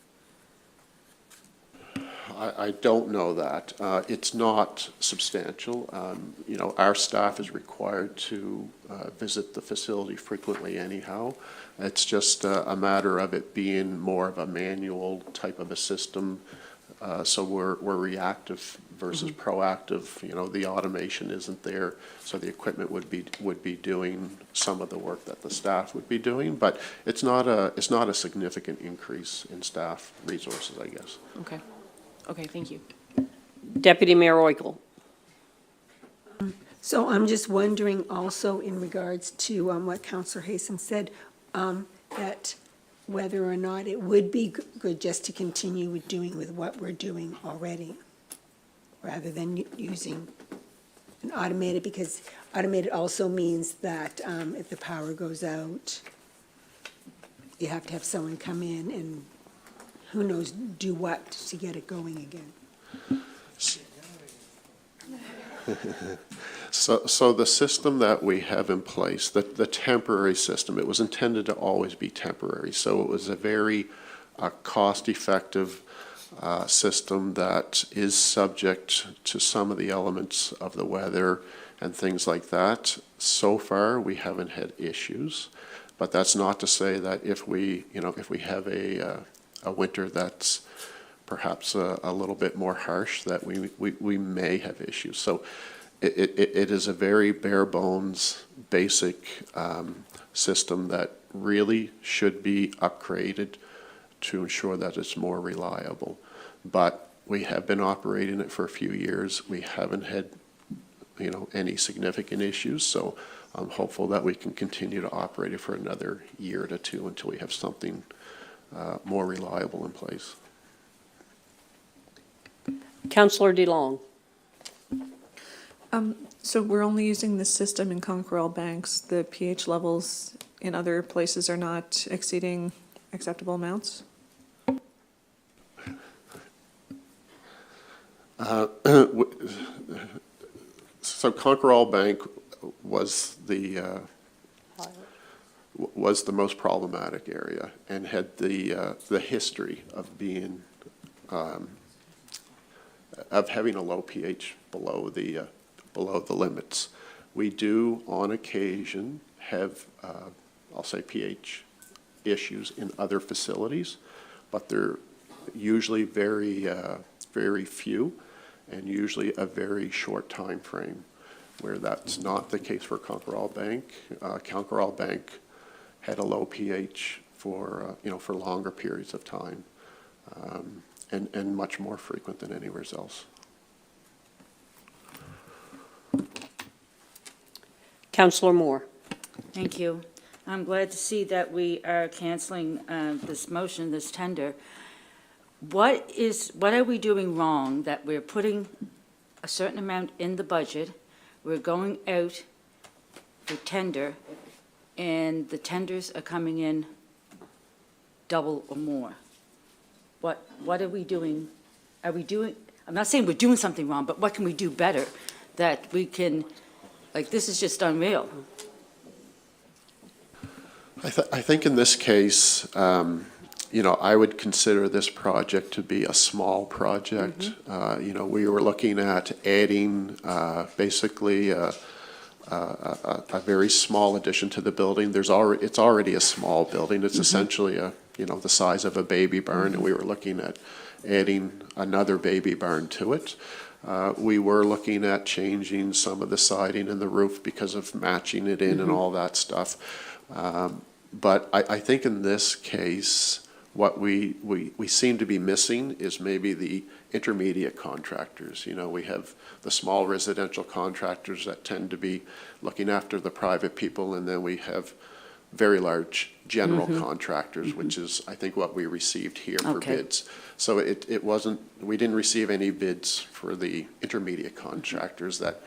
I don't know that. It's not substantial. You know, our staff is required to visit the facility frequently anyhow. It's just a matter of it being more of a manual type of a system. So we're reactive versus proactive. You know, the automation isn't there, so the equipment would be doing some of the work that the staff would be doing. But it's not a significant increase in staff resources, I guess. Okay. Okay, thank you. Deputy Mayor Oikel. So I'm just wondering also in regards to what Councillor Haysom said, that whether or not it would be good just to continue with what we're doing already, rather than using an automated, because automated also means that if the power goes out, you have to have someone come in and who knows, do what to get it going again. So the system that we have in place, the temporary system, it was intended to always be temporary. So it was a very cost-effective system that is subject to some of the elements of the weather and things like that. So far, we haven't had issues, but that's not to say that if we have a winter that's perhaps a little bit more harsh, that we may have issues. So it is a very bare bones, basic system that really should be upgraded to ensure that it's more reliable. But we have been operating it for a few years. We haven't had, any significant issues, so I'm hopeful that we can continue to operate it for another year to two until we have something more reliable in place. Councillor DeLong. So we're only using this system in Conquerall Banks. The pH levels in other places are not exceeding acceptable amounts? So Conquerall Bank was the most problematic area and had the history of being of having a low pH below the limits. We do on occasion have I'll say pH issues in other facilities, but they're usually very few and usually a very short time frame, where that's not the case for Conquerall Bank. Conquerall Bank had a low pH for longer periods of time, and much more frequent than anywhere else. Councillor Moore. Thank you. I'm glad to see that we are canceling this motion, this tender. What are we doing wrong that we're putting a certain amount in the budget, we're going out for tender, and the tenders are coming in double or more? What are we doing? I'm not saying we're doing something wrong, but what can we do better that we can, this is just unreal. I think in this case, I would consider this project to be a small project. We were looking at adding basically a very small addition to the building. It's already a small building. It's essentially the size of a baby barn, and we were looking at adding another baby barn to it. We were looking at changing some of the siding and the roof because of matching it in and all that stuff. But I think in this case, what we seem to be missing is maybe the intermediate contractors. We have the small residential contractors that tend to be looking after the private people, and then we have very large general contractors, which is, I think, what we received here for bids. So it wasn't, we didn't receive any bids for the intermediate contractors that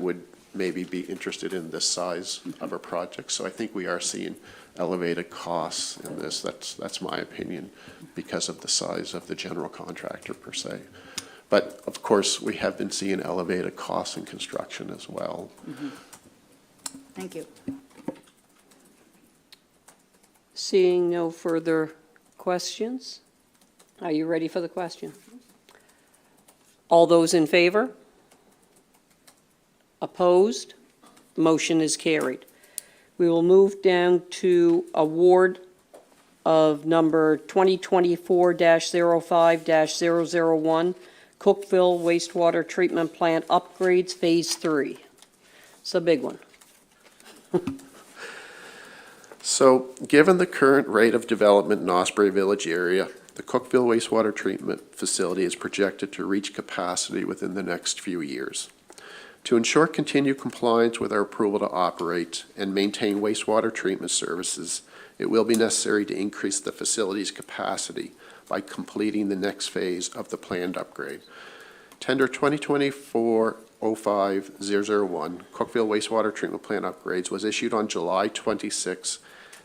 would maybe be interested in this size of a project. So I think we are seeing elevated costs in this. That's my opinion, because of the size of the general contractor per se. But of course, we have been seeing elevated costs in construction as well. Thank you. Seeing no further questions, are you ready for the question? All those in favor? Opposed? Motion is carried. We will move down to award of number 2024-05-001, Cookville Wastewater Treatment Plant Upgrades Phase 3. It's a big one. So, given the current rate of development in Osprey Village area, the Cookville Wastewater Treatment Facility is projected to reach capacity within the next few years. To ensure continued compliance with our approval to operate and maintain wastewater treatment services, it will be necessary to increase the facility's capacity by completing the next phase of the planned upgrade. Tender 2024-05-001, Cookville Wastewater Treatment Plant Upgrades, was issued on July 26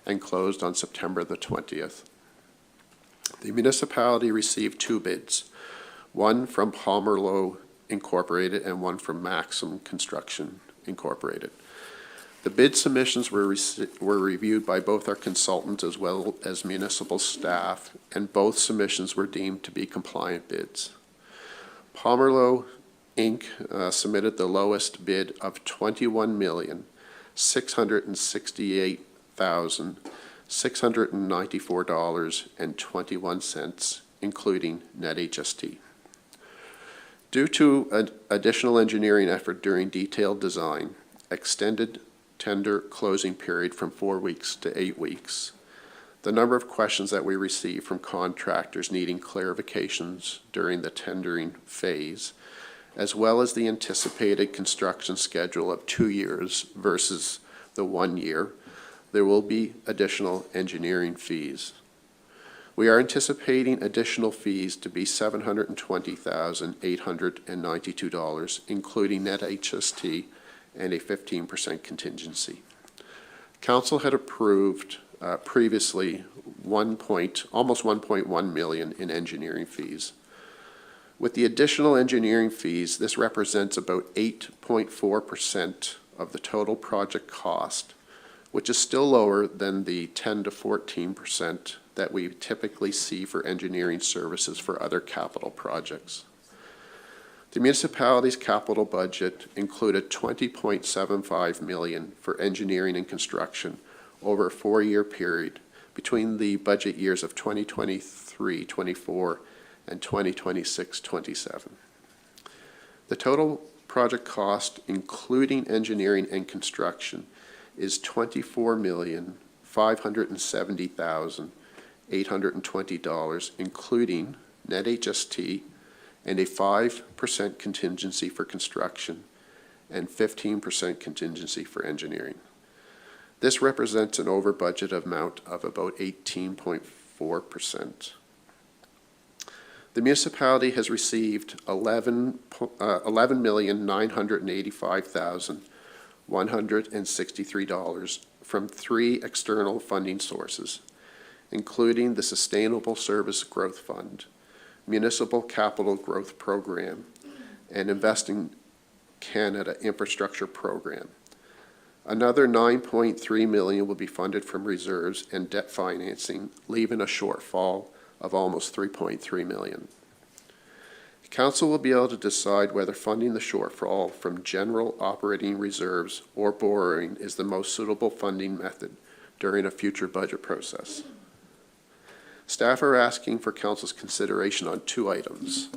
and closed on September the 20th. The municipality received two bids, one from Palmer Lowe Incorporated and one from Maxim Construction Incorporated. The bid submissions were reviewed by both our consultants as well as municipal staff, and both submissions were deemed to be compliant bids. Palmer Lowe Inc. Submitted the lowest bid of $21,668,694.21, including net HST. Due to an additional engineering effort during detailed design, extended tender closing period from 4 weeks to 8 weeks, the number of questions that we receive from contractors needing clarifications during the tendering phase, as well as the anticipated construction schedule of 2 years versus the 1 year, there will be additional engineering fees. We are anticipating additional fees to be $720,892, including net HST and a 15% contingency. Council had approved previously almost 1.1 million in engineering fees. With the additional engineering fees, this represents about 8.4% of the total project cost, which is still lower than the 10 to 14% that we typically see for engineering services for other capital projects. The municipality's capital budget included $20.75 million for engineering and construction over a 4-year period between the budget years of 2023-24 and 2026-27. The total project cost, including engineering and construction, is $24,570,820, including net HST and a 5% contingency for construction and 15% contingency for engineering. This represents an over budget amount of about 18.4%. The municipality has received $11,985,163 from 3 external funding sources, including the Sustainable Service Growth Fund, Municipal Capital Growth Program, and Investing Canada Infrastructure Program. Another $9.3 million will be funded from reserves and debt financing, leaving a shortfall of almost $3.3 million. Council will be able to decide whether funding the shortfall from general operating reserves or borrowing is the most suitable funding method during a future budget process. Staff are asking for Council's consideration on 2 items.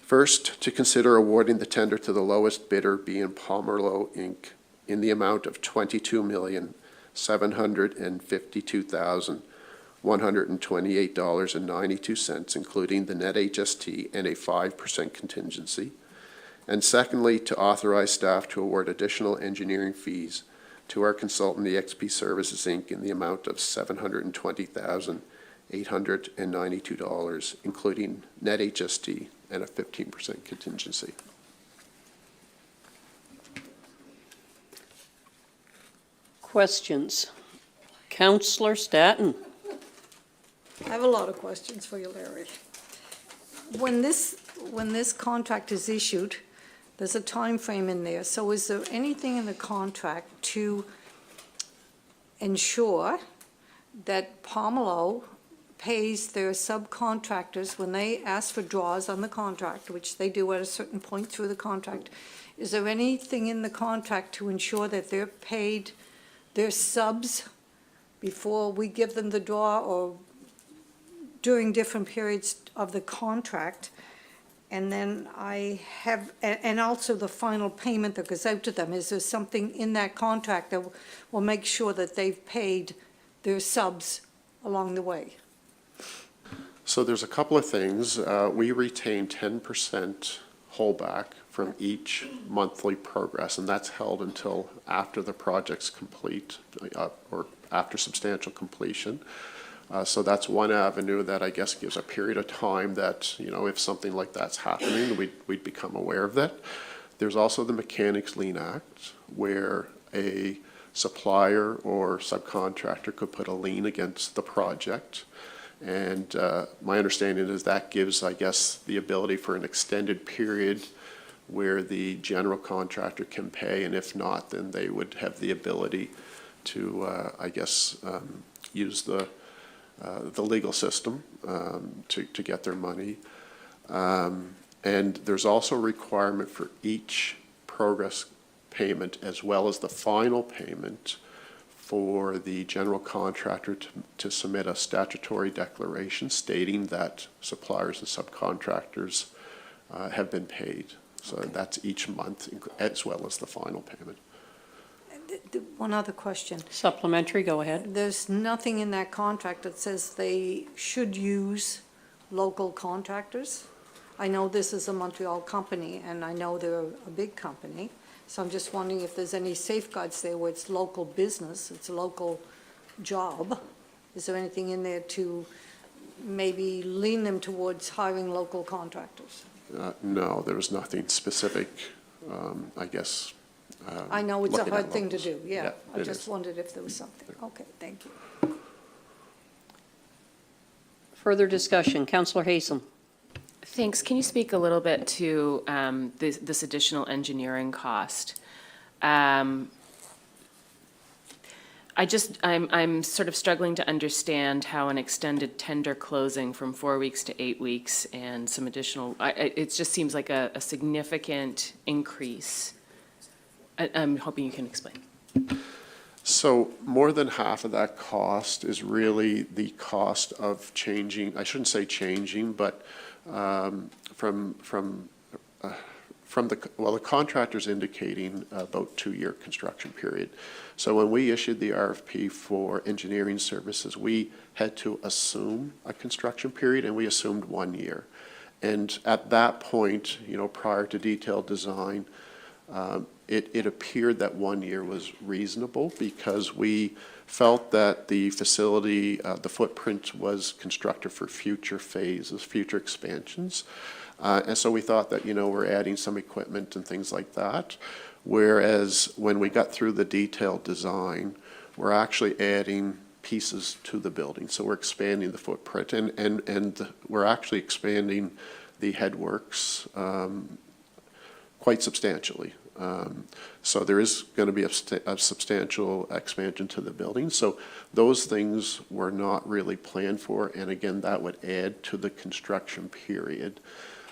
First, to consider awarding the tender to the lowest bidder, being Pomerleau Inc., in the amount of $22,752,128.92, including the net HST and a 5% contingency. And secondly, to authorize staff to award additional engineering fees to our consultant, EXP Services Inc., in the amount of $720,892, including net HST and a 15% contingency. Questions? Councillor Staton. I have a lot of questions for you, Larry. When this contract is issued, there's a time frame in there. So is there anything in the contract to ensure that Pomerleau pays their subcontractors when they ask for draws on the contract, which they do at a certain point through the contract? Is there anything in the contract to ensure that they're paid their subs before we give them the draw or during different periods of the contract? And then and also the final payment that goes out to them. Is there something in that contract that will make sure that they've paid their subs along the way? So there's a couple of things. We retain 10% holdback from each monthly progress, and that's held until after the project's complete or after substantial completion. So that's one avenue that I guess gives a period of time that, you know, if something like that's happening, we'd become aware of that. There's also the Mechanics Lien Act, where a supplier or subcontractor could put a lien against the project. And my understanding is that gives, I guess, the ability for an extended period where the general contractor can pay, and if not, then they would have the ability to, use the legal system to get their money. And there's also a requirement for each progress payment as well as the final payment for the general contractor to submit a statutory declaration stating that suppliers and subcontractors have been paid. So that's each month as well as the final payment. One other question. Supplementary, go ahead. There's nothing in that contract that says they should use local contractors. I know this is a Montreal company, and I know they're a big company, so I'm just wondering if there's any safeguards there where it's local business, it's a local job. Is there anything in there to maybe lean them towards hiring local contractors? No, there was nothing specific, I guess. I know it's a looking at hard thing to locals. do, yeah. I it just is. wondered if there was something. Okay, thank you. Further discussion, Councillor Haysom. Thanks. Can you speak a little bit to this additional engineering cost? I'm sort of struggling to understand how an extended tender closing from 4 weeks to 8 weeks and some additional, it just seems like a significant increase. I'm hoping you can explain. So more than half of that cost is really the cost of changing, I shouldn't say changing, but from the contractor's indicating about 2-year construction period. So when we issued the RFP for engineering services, we had to assume a construction period, and we assumed 1 year. And at that point, prior to detailed design, it appeared that 1 year was reasonable because we felt that the facility, the footprint was constructed for future phases, future expansions. And so we thought that, we're adding some equipment and things like that. Whereas when we got through the detailed design, we're actually adding pieces to the building. So we're expanding the footprint and we're actually expanding the headworks quite substantially. So there is going to be a substantial expansion to the building. So those things were not really planned for, and again, that would add to the construction period.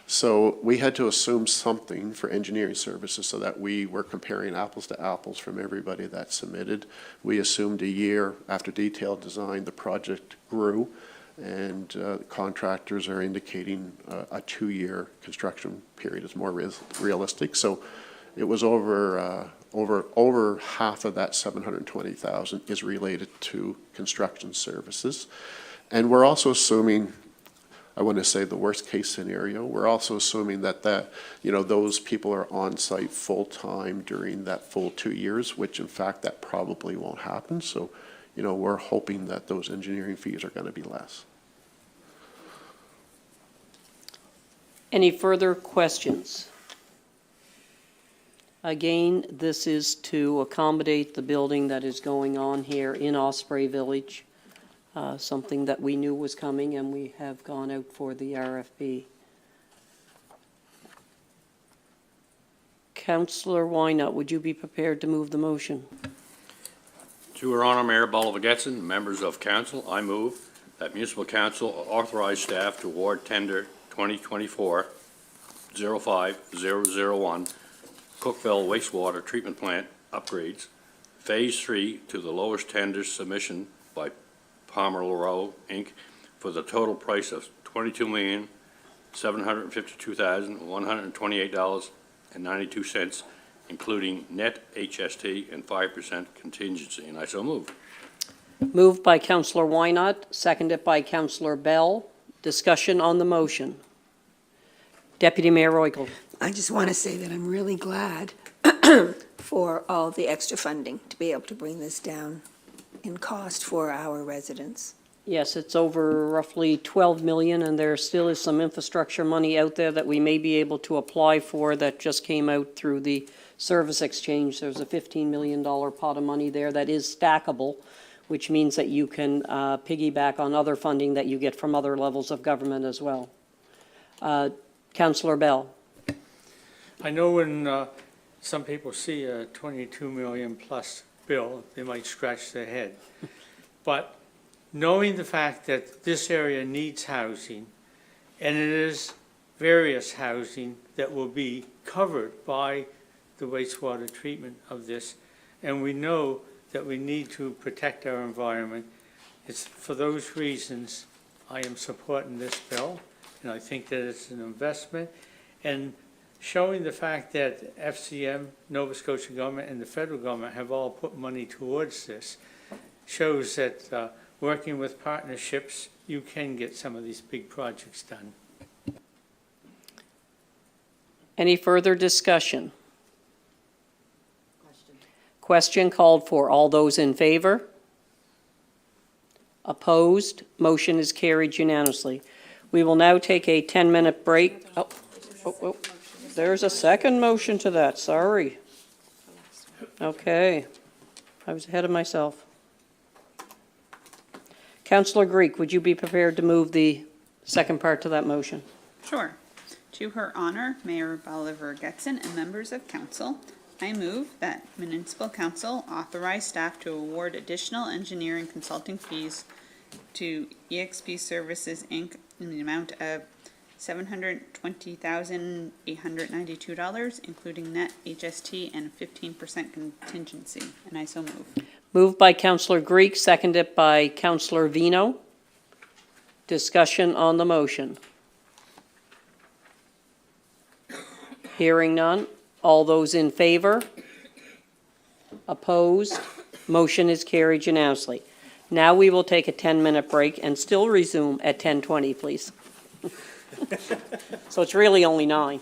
So we had to assume something for engineering services so that we were comparing apples to apples from everybody that submitted. We assumed a year after detailed design. The project grew, and contractors are indicating a 2-year construction period is more realistic. So it was over half of that 720,000 is related to construction services. And we're also assuming, I want to say the worst case scenario, we're also assuming that those people are on site full time during that full 2 years, which in fact that probably won't happen. So, we're hoping that those engineering fees are going to be less. Any further questions? Again, this is to accommodate the building that is going on here in Osprey Village, something that we knew was coming, and we have gone out for the RFP. Councillor Wynot, would you be prepared to move the motion? To Her Honor, Mayor Bollava-Getson, members of council, I move that municipal council authorize staff to award tender 2024-05001 Cookville wastewater treatment plant upgrades, Phase 3 to the lowest tender submission by Palmer LaRoe, Inc., for the total price of $22,752,128.92, including net HST and 5% contingency, and I so move. Moved by Councillor Wynot, seconded by Councillor Bell. Discussion on the motion. Deputy Mayor Royko. I just want to say that I'm really glad for all the extra funding to be able to bring this down in cost for our residents. Yes, it's over roughly 12 million, and there still is some infrastructure money out there that we may be able to apply for that just came out through the service exchange. There's a $15 million pot of money there that is stackable, which means that you can piggyback on other funding that you get from other levels of government as well. Councillor Bell. I know when some people see a 22 million plus bill, they might scratch their head. But knowing the fact that this area needs housing, and it is various housing that will be covered by the wastewater treatment of this, and we know that we need to protect our environment, it's for those reasons I am supporting this bill, and I think that it's an investment. And showing the fact that FCM, Nova Scotia government, and the federal government have all put money towards this shows that working with partnerships, you can get some of these big projects done. Any further discussion? Question called for. All those in favor? Opposed? Motion is carried unanimously. We will now take a 10-minute break. Oh, there's a second motion to that, sorry. Okay, I was ahead of myself. Councillor Greek, would you be prepared to move the second part to that motion? Sure. To Her Honor, Mayor Bolivar Getson and members of council, I move that municipal council authorize staff to award additional engineering consulting fees to EXP Services, Inc. in the amount of $720,892, including net HST and 15% contingency, and I so move. Moved by Councillor Greek, seconded by Councillor Vino. Discussion on the motion. Hearing none. All those in favor? Opposed? Motion is carried unanimously. Now we will take a 10-minute break and still resume at 10:20, please. So it's really only 9.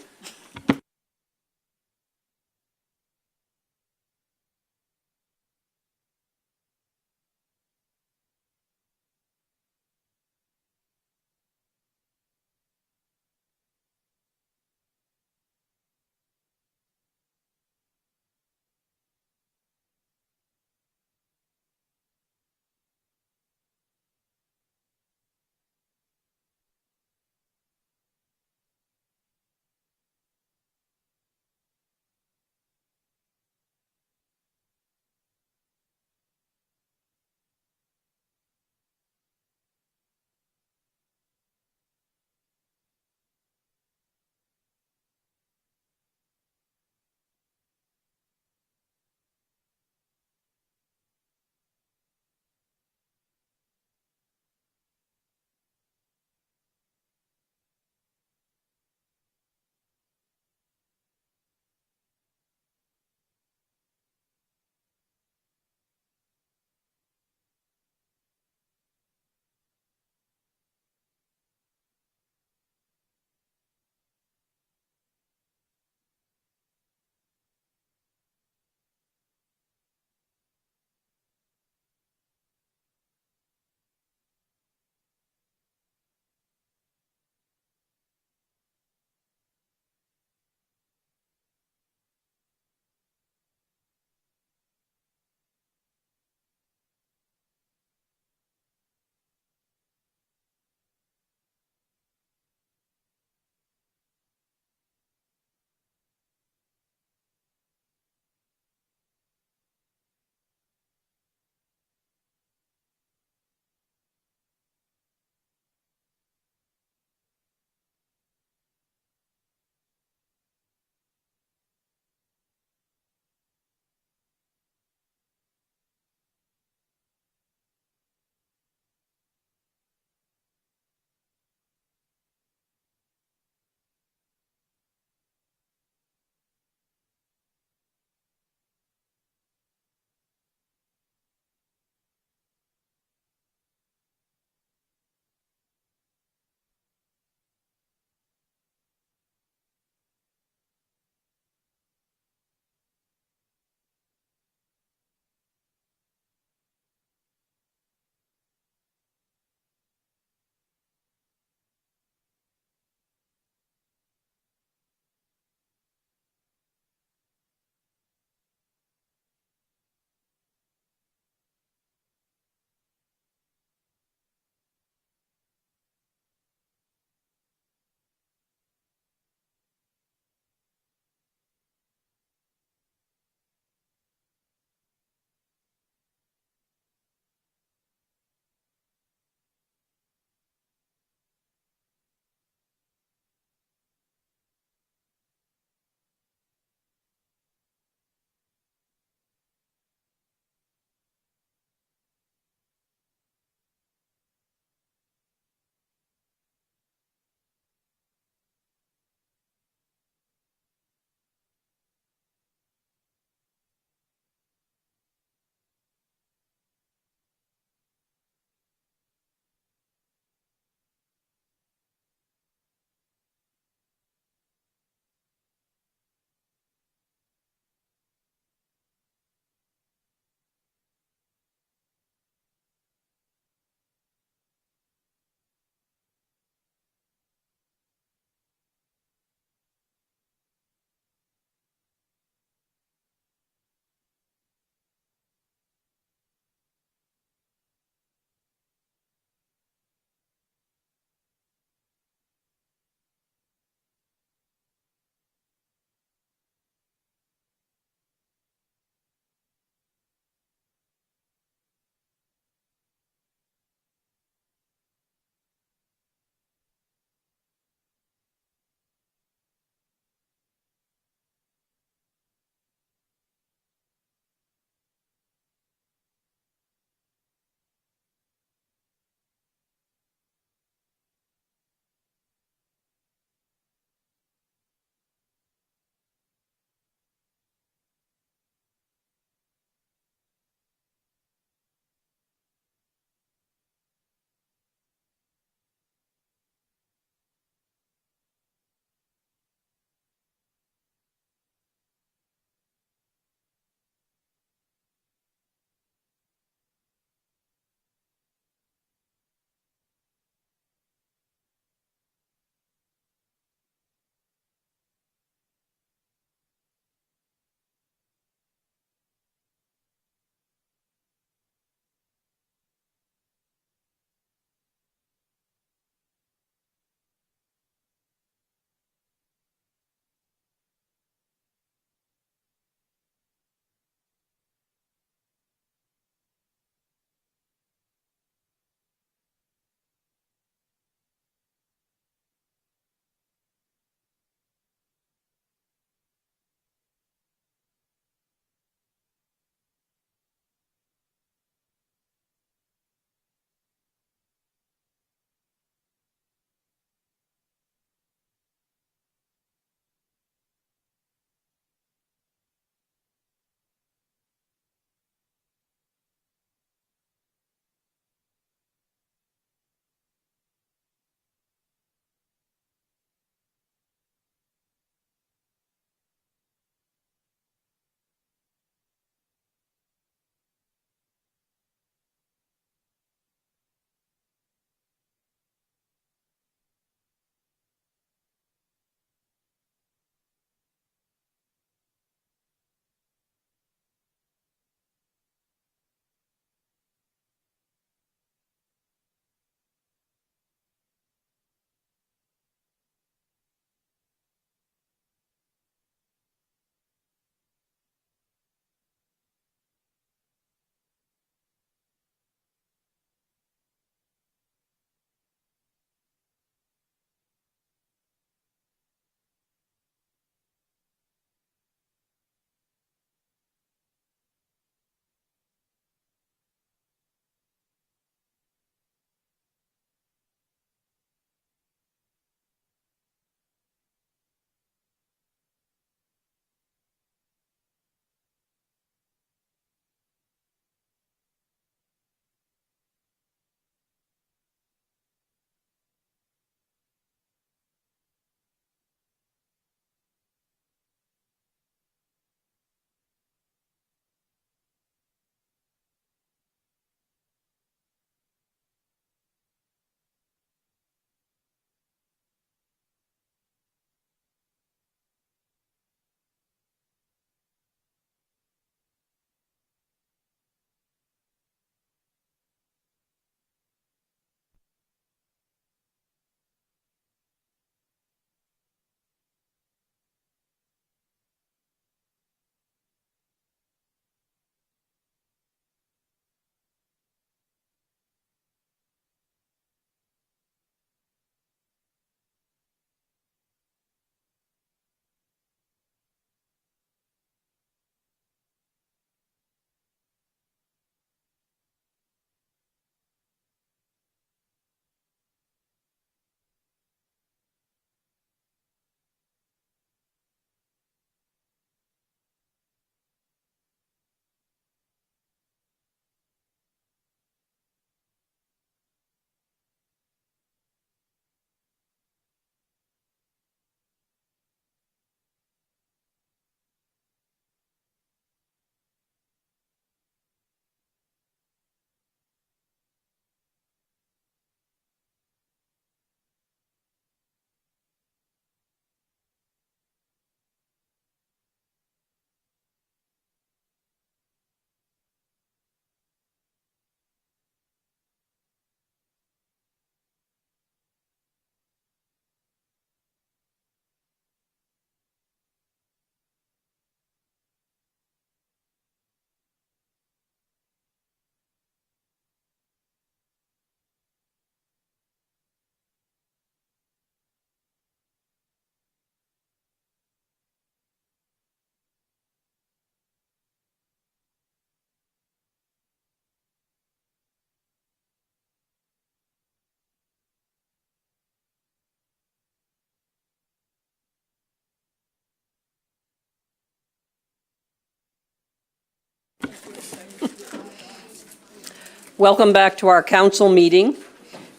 Welcome back to our council meeting.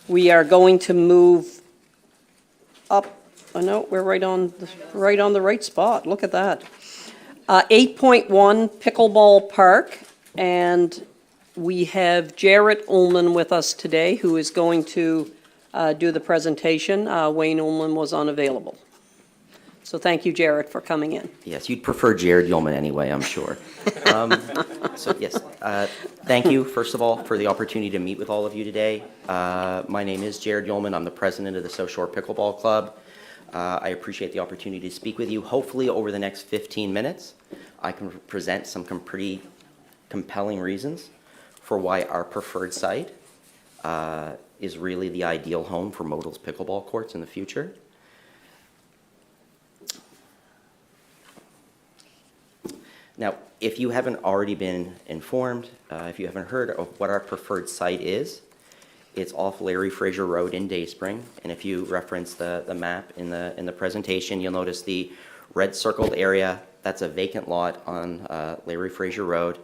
We are going to move up, oh no, we're right on the right spot, look at that. 8.1 Pickleball Park, and we have Jarrett Ullman with us today, who is going to do the presentation. Wayne Ullman was unavailable. So thank you, Jarrett, for coming in. Yes, you'd prefer Jared Yeoman anyway, I'm sure. So yes, thank you, first of all, for the opportunity to meet with all of you today. My name is Jared Yeoman. I'm the president of the South Shore Pickleball Club. I appreciate the opportunity to speak with you. Hopefully, over the next 15 minutes, I can present some pretty compelling reasons for why our preferred site is really the ideal home for Modal's pickleball courts in the future. Now, if you haven't already been informed, if you haven't heard of what our preferred site is, it's off Larry Fraser Road in Dayspring. And if you reference the map in the presentation, you'll notice the red circled area. That's a vacant lot on Larry Fraser Road.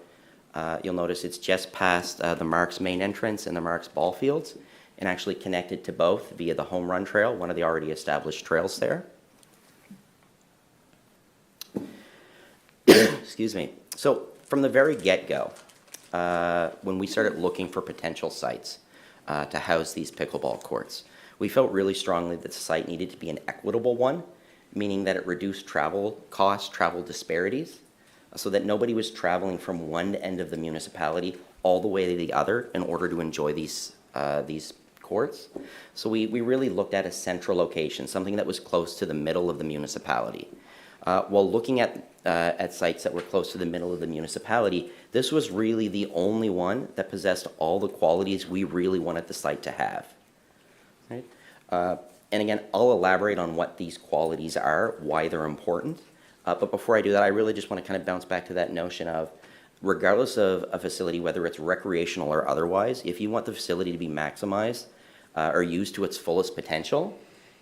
You'll notice it's just past the Marks main entrance and the Marks ball fields, and actually connected to both via the Home Run Trail, one of the already established trails there. Excuse me. So from the very get-go, when we started looking for potential sites to house these pickleball courts, we felt really strongly that the site needed to be an equitable one, meaning that it reduced travel costs, travel disparities, so that nobody was traveling from one end of the municipality all the way to the other in order to enjoy these courts. So we really looked at a central location, something that was close to the middle of the municipality. While looking at sites that were close to the middle of the municipality, this was really the only one that possessed all the qualities we really wanted the site to have. Right? And again, I'll elaborate on what these qualities are, why they're important. But before I do that, I really just want to kind of bounce back to that notion of, regardless of a facility, whether it's recreational or otherwise, if you want the facility to be maximized or used to its fullest potential,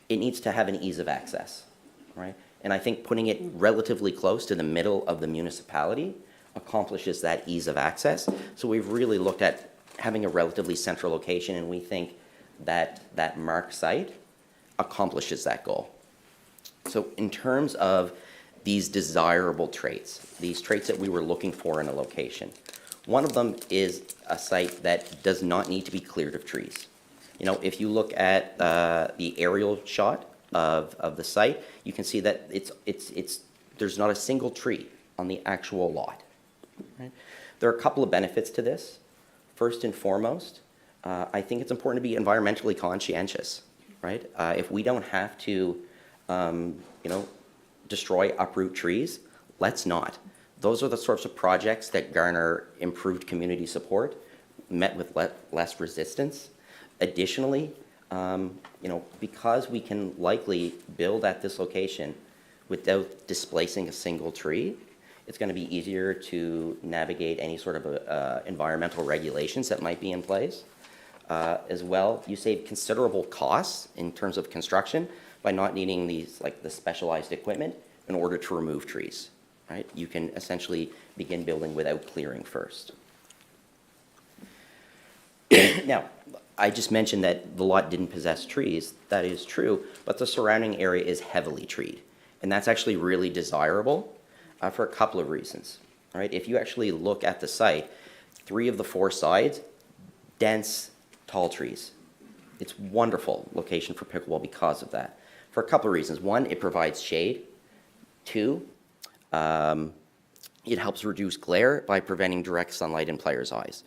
it needs to have an ease of access, right? And I think putting it relatively close to the middle of the municipality accomplishes that ease of access. So we've really looked at having a relatively central location, and we think that that Mark site accomplishes that goal. So in terms of these desirable traits, these traits that we were looking for in a location, one of them is a site that does not need to be cleared of trees. You know, if you look at the aerial shot of the site, you can see that there's not a single tree on the actual lot. Right? There are a couple of benefits to this. First and foremost, I think it's important to be environmentally conscientious, right? If we don't have to, destroy, uproot trees, let's not. Those are the sorts of projects that garner improved community support, met with less resistance. Additionally, because we can likely build at this location without displacing a single tree, it's going to be easier to navigate any sort of environmental regulations that might be in place. As well, you save considerable costs in terms of construction by not needing the specialized equipment in order to remove trees, right? You can essentially begin building without clearing first. Now, I just mentioned that the lot didn't possess trees. That is true, but the surrounding area is heavily treed. And that's actually really desirable for a couple of reasons, right? If you actually look at the site, 3 of the 4 sides, dense, tall trees. It's wonderful location for pickleball because of that. For a couple of reasons. 1, it provides shade. 2, it helps reduce glare by preventing direct sunlight in players' eyes.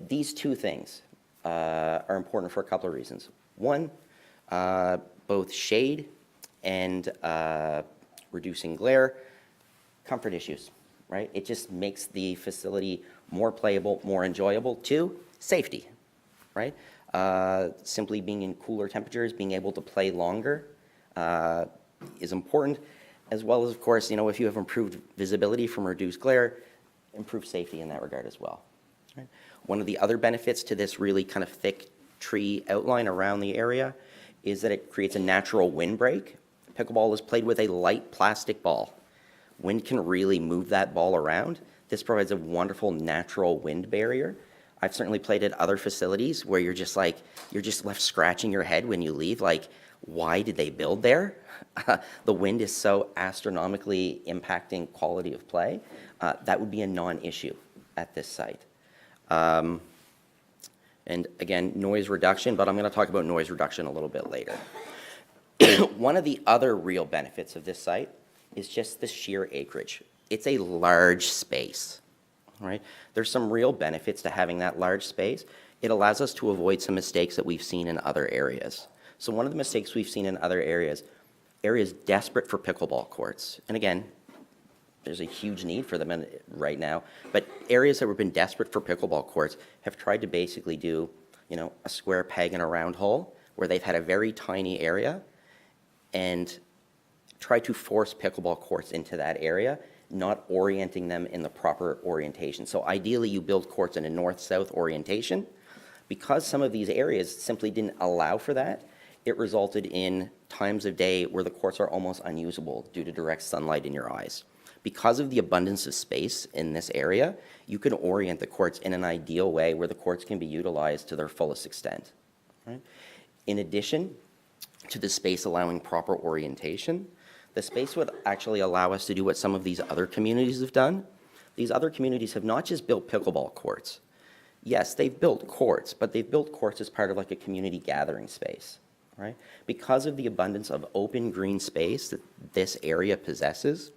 These 2 things are important for a couple of reasons. 1, both shade and reducing glare, comfort issues, right? It just makes the facility more playable, more enjoyable. 2, safety, right? Simply being in cooler temperatures, being able to play longer is important, as well as, of course, if you have improved visibility from reduced glare, improved safety in that regard as well. Right? One of the other benefits to this really kind of thick tree outline around the area is that it creates a natural windbreak. Pickleball is played with a light plastic ball. Wind can really move that ball around. This provides a wonderful natural wind barrier I've certainly played at other facilities where you're just left scratching your head when you leave, like, why did they build there? The wind is so astronomically impacting quality of play. That would be a non-issue at this site. And again, noise reduction, but I'm going to talk about noise reduction a little bit later. One of the other real benefits of this site is just the sheer acreage. It's a large space, right? There's some real benefits to having that large space. It allows us to avoid some mistakes that we've seen in other areas. So one of the mistakes we've seen in other areas desperate for pickleball courts. And again, there's a huge need for them right now, but areas that have been desperate for pickleball courts have tried to basically do, a square peg in a round hole, where they've had a very tiny area and try to force pickleball courts into that area, not orienting them in the proper orientation. So ideally, you build courts in a north-south orientation. Because some of these areas simply didn't allow for that, it resulted in times of day where the courts are almost unusable due to direct sunlight in your eyes. Because of the abundance of space in this area, you can orient the courts in an ideal way where the courts can be utilized to their fullest extent. Right? In addition to the space allowing proper orientation, the space would actually allow us to do what some of these other communities have done. These other communities have not just built pickleball courts. Yes, they've built courts, but they've built courts as part of like a community gathering space. Right? Because of the abundance of open green space that this area possesses,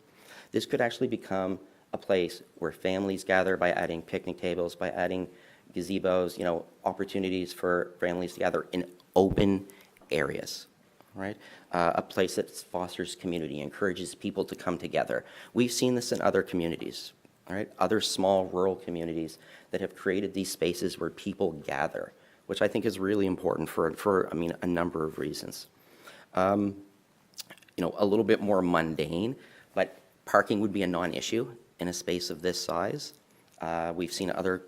this could actually become a place where families gather by adding picnic tables, by adding gazebos, opportunities for families to gather in open areas, right? A place that fosters community, encourages people to come together. We've seen this in other communities, right? Other small rural communities that have created these spaces where people gather, which I think is really important for a number of reasons. A little bit more mundane, but parking would be a non-issue in a space of this size. We've seen other,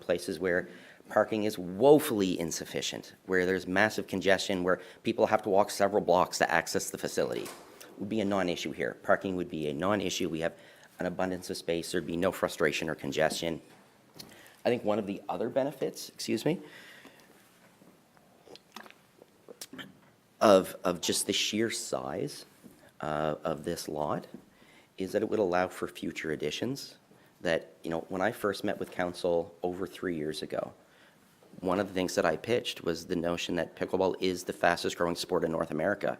places where parking is woefully insufficient, where there's massive congestion, where people have to walk several blocks to access the facility. Would be a non-issue here. Parking would be a non-issue. We have an abundance of space. There'd be no frustration or congestion. I think one of the other benefits, of just the sheer size of this lot is that it would allow for future additions. That, when I first met with council over 3 years ago, one of the things that I pitched was the notion that pickleball is the fastest growing sport in North America.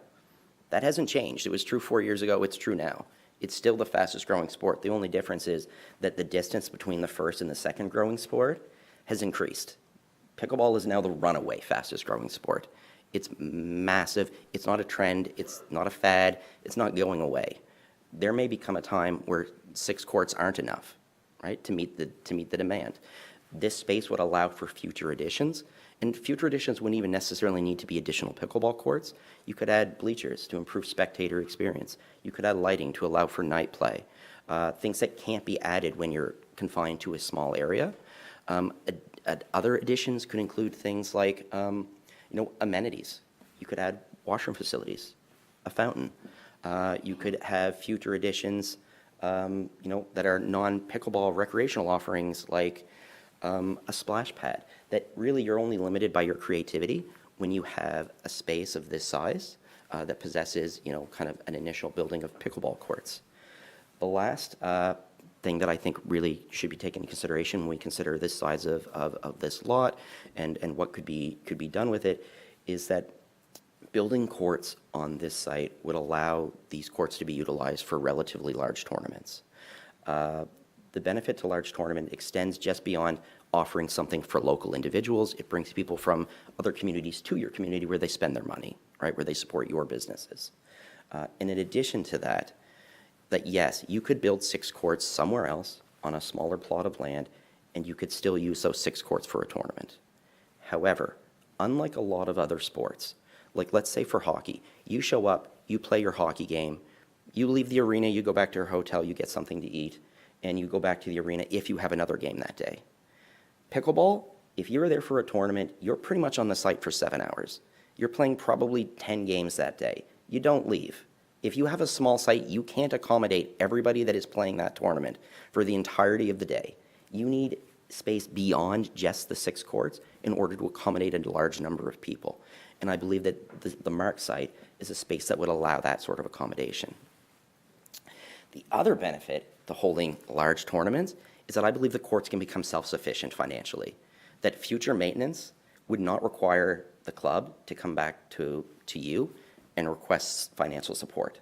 That hasn't changed. It was true 4 years ago, it's true now. It's still the fastest growing sport. The only difference is that the distance between the first and the second growing sport has increased. Pickleball is now the runaway fastest growing sport. It's massive, it's not a trend, it's not a fad, it's not going away. There may become a time where 6 courts aren't enough, right, to meet the demand. This space would allow for future additions, and future additions wouldn't even necessarily need to be additional pickleball courts. You could add bleachers to improve spectator experience. You could add lighting to allow for night play, things that can't be added when you're confined to a small area. Other additions could include things like, amenities. You could add washroom facilities, a fountain. You could have future additions, that are non-pickleball recreational offerings like a splash pad, that really you're only limited by your creativity when you have a space of this size that possesses, kind of an initial building of pickleball courts. The last thing that I think really should be taken into consideration when we consider this size of this lot and what could be done with it is that building courts on this site would allow these courts to be utilized for relatively large tournaments. The benefit to large tournament extends just beyond offering something for local individuals. It brings people from other communities to your community where they spend their money, right, where they support your businesses. And in addition to that, yes, you could build 6 courts somewhere else on a smaller plot of land, and you could still use those 6 courts for a tournament. However, unlike a lot of other sports, like let's say for hockey, you show up, you play your hockey game, you leave the arena, you go back to your hotel, you get something to eat, and you go back to the arena if you have another game that day. Pickleball, if you're there for a tournament, you're pretty much on the site for 7 hours. You're playing probably 10 games that day. You don't leave. If you have a small site, you can't accommodate everybody that is playing that tournament for the entirety of the day. You need space beyond just the 6 courts in order to accommodate a large number of people. And I believe that the Mark site is a space that would allow that sort of accommodation. The other benefit to holding large tournaments is that I believe the courts can become self-sufficient financially, that future maintenance would not require the club to come back to you and request financial support.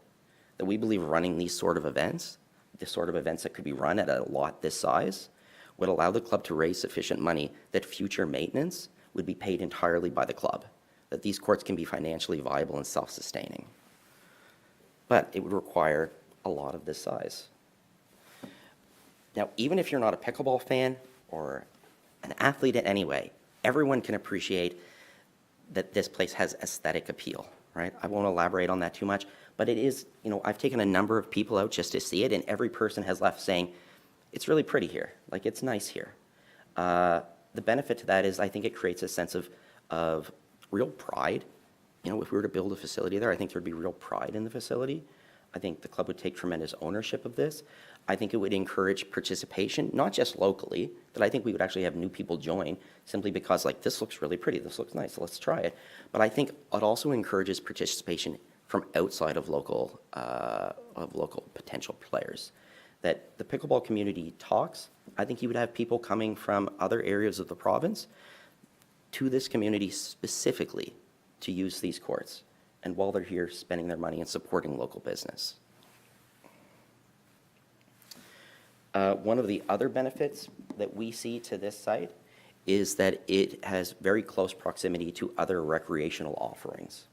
That we believe running these sort of events, the sort of events that could be run at a lot this size, would allow the club to raise sufficient money that future maintenance would be paid entirely by the club, that these courts can be financially viable and self-sustaining. But it would require a lot of this size. Now, even if you're not a pickleball fan or an athlete in any way, everyone can appreciate that this place has aesthetic appeal, right? I won't elaborate on that too much, but it is, I've taken a number of people out just to see it, and every person has left saying, it's really pretty here, like it's nice here. The benefit to that is I think it creates a sense of real pride. If we were to build a facility there, I think there'd be real pride in the facility. I think the club would take tremendous ownership of this. I think it would encourage participation, not just locally, but I think we would actually have new people join simply because, like, this looks really pretty, this looks nice, let's try it. But I think it also encourages participation from outside of local potential players. That the pickleball community talks. I think you would have people coming from other areas of the province to this community specifically to use these courts, and while they're here spending their money and supporting local business. One of the other benefits that we see to this site is that it has very close proximity to other recreational offerings.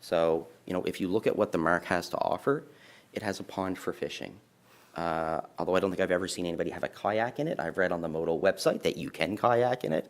So, if you look at what the Mark has to offer, it has a pond for fishing. Although I don't think I've ever seen anybody have a kayak in it. I've read on the Moto website that you can kayak in it.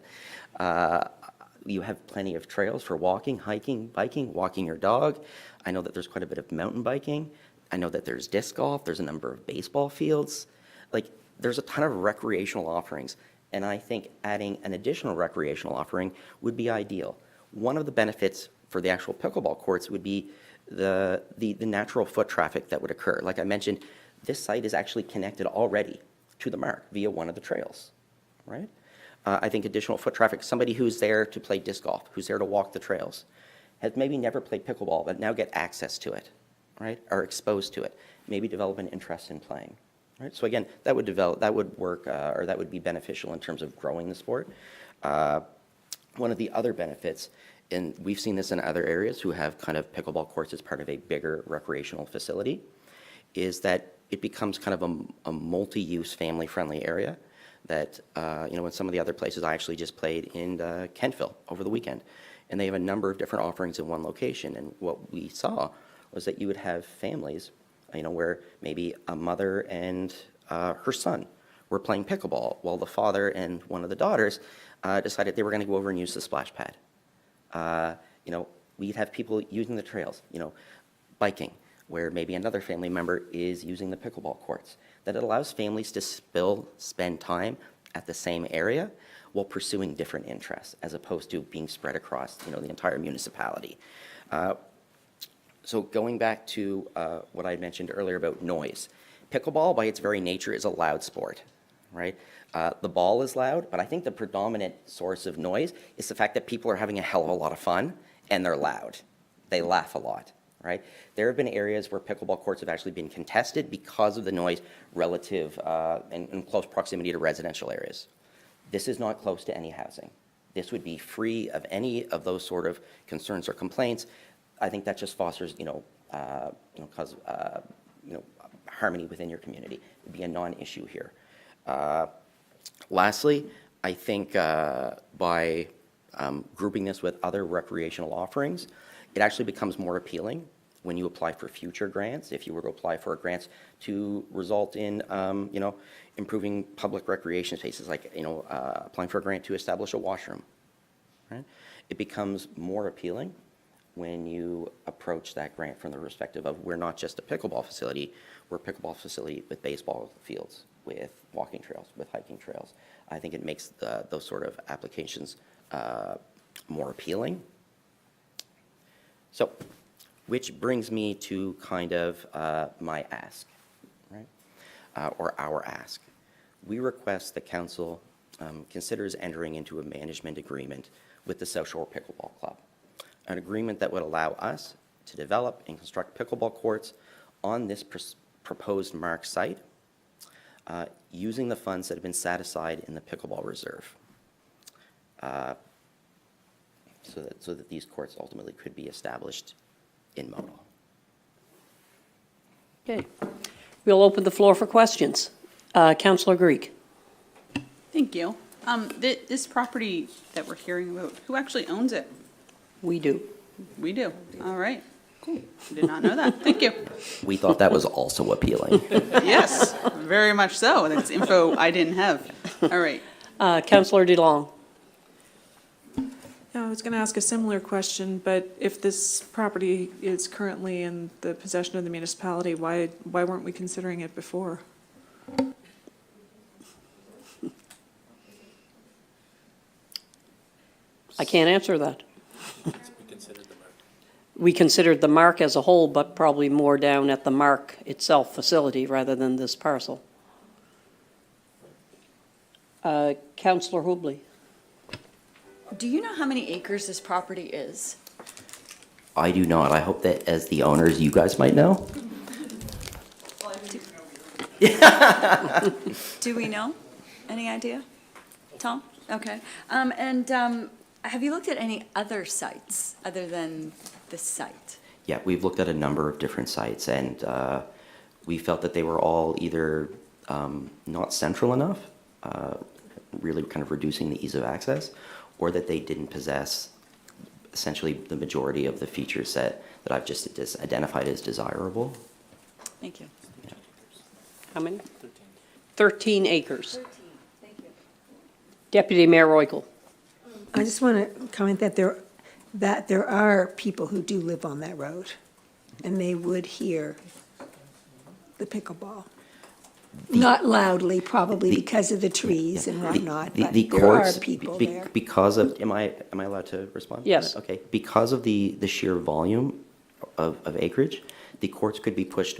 You have plenty of trails for walking, hiking, biking, walking your dog. I know that there's quite a bit of mountain biking. I know that there's disc golf. There's a number of baseball fields. Like, there's a ton of recreational offerings. And I think adding an additional recreational offering would be ideal. One of the benefits for the actual pickleball courts would be the natural foot traffic that would occur. Like I mentioned, this site is actually connected already to the Mark via one of the trails, right? I think additional foot traffic, somebody who's there to play disc golf, who's there to walk the trails, has maybe never played pickleball, but now get access to it, right? Or exposed to it, maybe develop an interest in playing, right? So again, that would work, or that would be beneficial in terms of growing the sport. One of the other benefits, and we've seen this in other areas who have kind of pickleball courts as part of a bigger recreational facility, is that it becomes kind of a multi-use, family-friendly area that, in some of the other places, I actually just played in Kentville over the weekend, and they have a number of different offerings in one location, and what we saw was that you would have families, where maybe a mother and her son were playing pickleball, while the father and one of the daughters decided they were going to go over and use the splash pad. We'd have people using the trails, biking, where maybe another family member is using the pickleball courts. That it allows families to still spend time at the same area while pursuing different interests, as opposed to being spread across, the entire municipality. So going back to what I mentioned earlier about noise, pickleball, by its very nature, is a loud sport, right? The ball is loud, but I think the predominant source of noise is the fact that people are having a hell of a lot of fun, and they're loud. They laugh a lot. Right? There have been areas where pickleball courts have actually been contested because of the noise relative and in close proximity to residential areas. This is not close to any housing. This would be free of any of those sort of concerns or complaints. I think that just fosters, harmony within your community. It would be a non-issue here. Lastly, I think by grouping this with other recreational offerings, it actually becomes more appealing when you apply for future grants. If you were to apply for grants to result in, improving public recreation spaces, like, applying for a grant to establish a washroom, right? It becomes more appealing when you approach that grant from the perspective of, we're not just a pickleball facility, we're a pickleball facility with baseball fields, with walking trails, with hiking trails. I think it makes those sort of applications more appealing. So, which brings me to kind of my ask, right? Or our ask. We request the council considers entering into a management agreement with the South Shore Pickleball Club, an agreement that would allow us to develop and construct pickleball courts on this proposed MARC site using the funds that have been set aside in the pickleball reserve, so that these courts ultimately could be established in Modal. Okay. We'll open the floor for questions. Councillor Greek. Thank you. This property that we're hearing about, who actually owns it? We do. We do. All right. Cool. Did not know that. Thank you. We thought that was also appealing. Yes, very much so. That's info I didn't have. All right. Councillor DeLong. Yeah, I was going to ask a similar question, but if this property is currently in the possession of the municipality, why weren't we considering it before? I can't answer that. We considered the MARC as a whole, but probably more down at the MARC itself facility rather than this parcel. Councillor Hubley. Do you know how many acres this property is? I do not. I hope that as the owners, you guys might know. Do we know? Any idea? Tom? Okay. Have you looked at any other sites other than this site? Yeah, we've looked at a number of different sites, and we felt that they were all either not central enough, really kind of reducing the ease of access, or that they didn't possess essentially the majority of the feature set that I've just identified as desirable. Thank you. How many? 13 acres. Thank you. Deputy Mayor Royko. I just want to comment that there are people who do live on that road, and they would hear the pickleball. Not loudly, probably because of the trees and whatnot, but there are people there. Because of, am I allowed to respond? Yes. Okay, because of the sheer volume of acreage, the courts could be pushed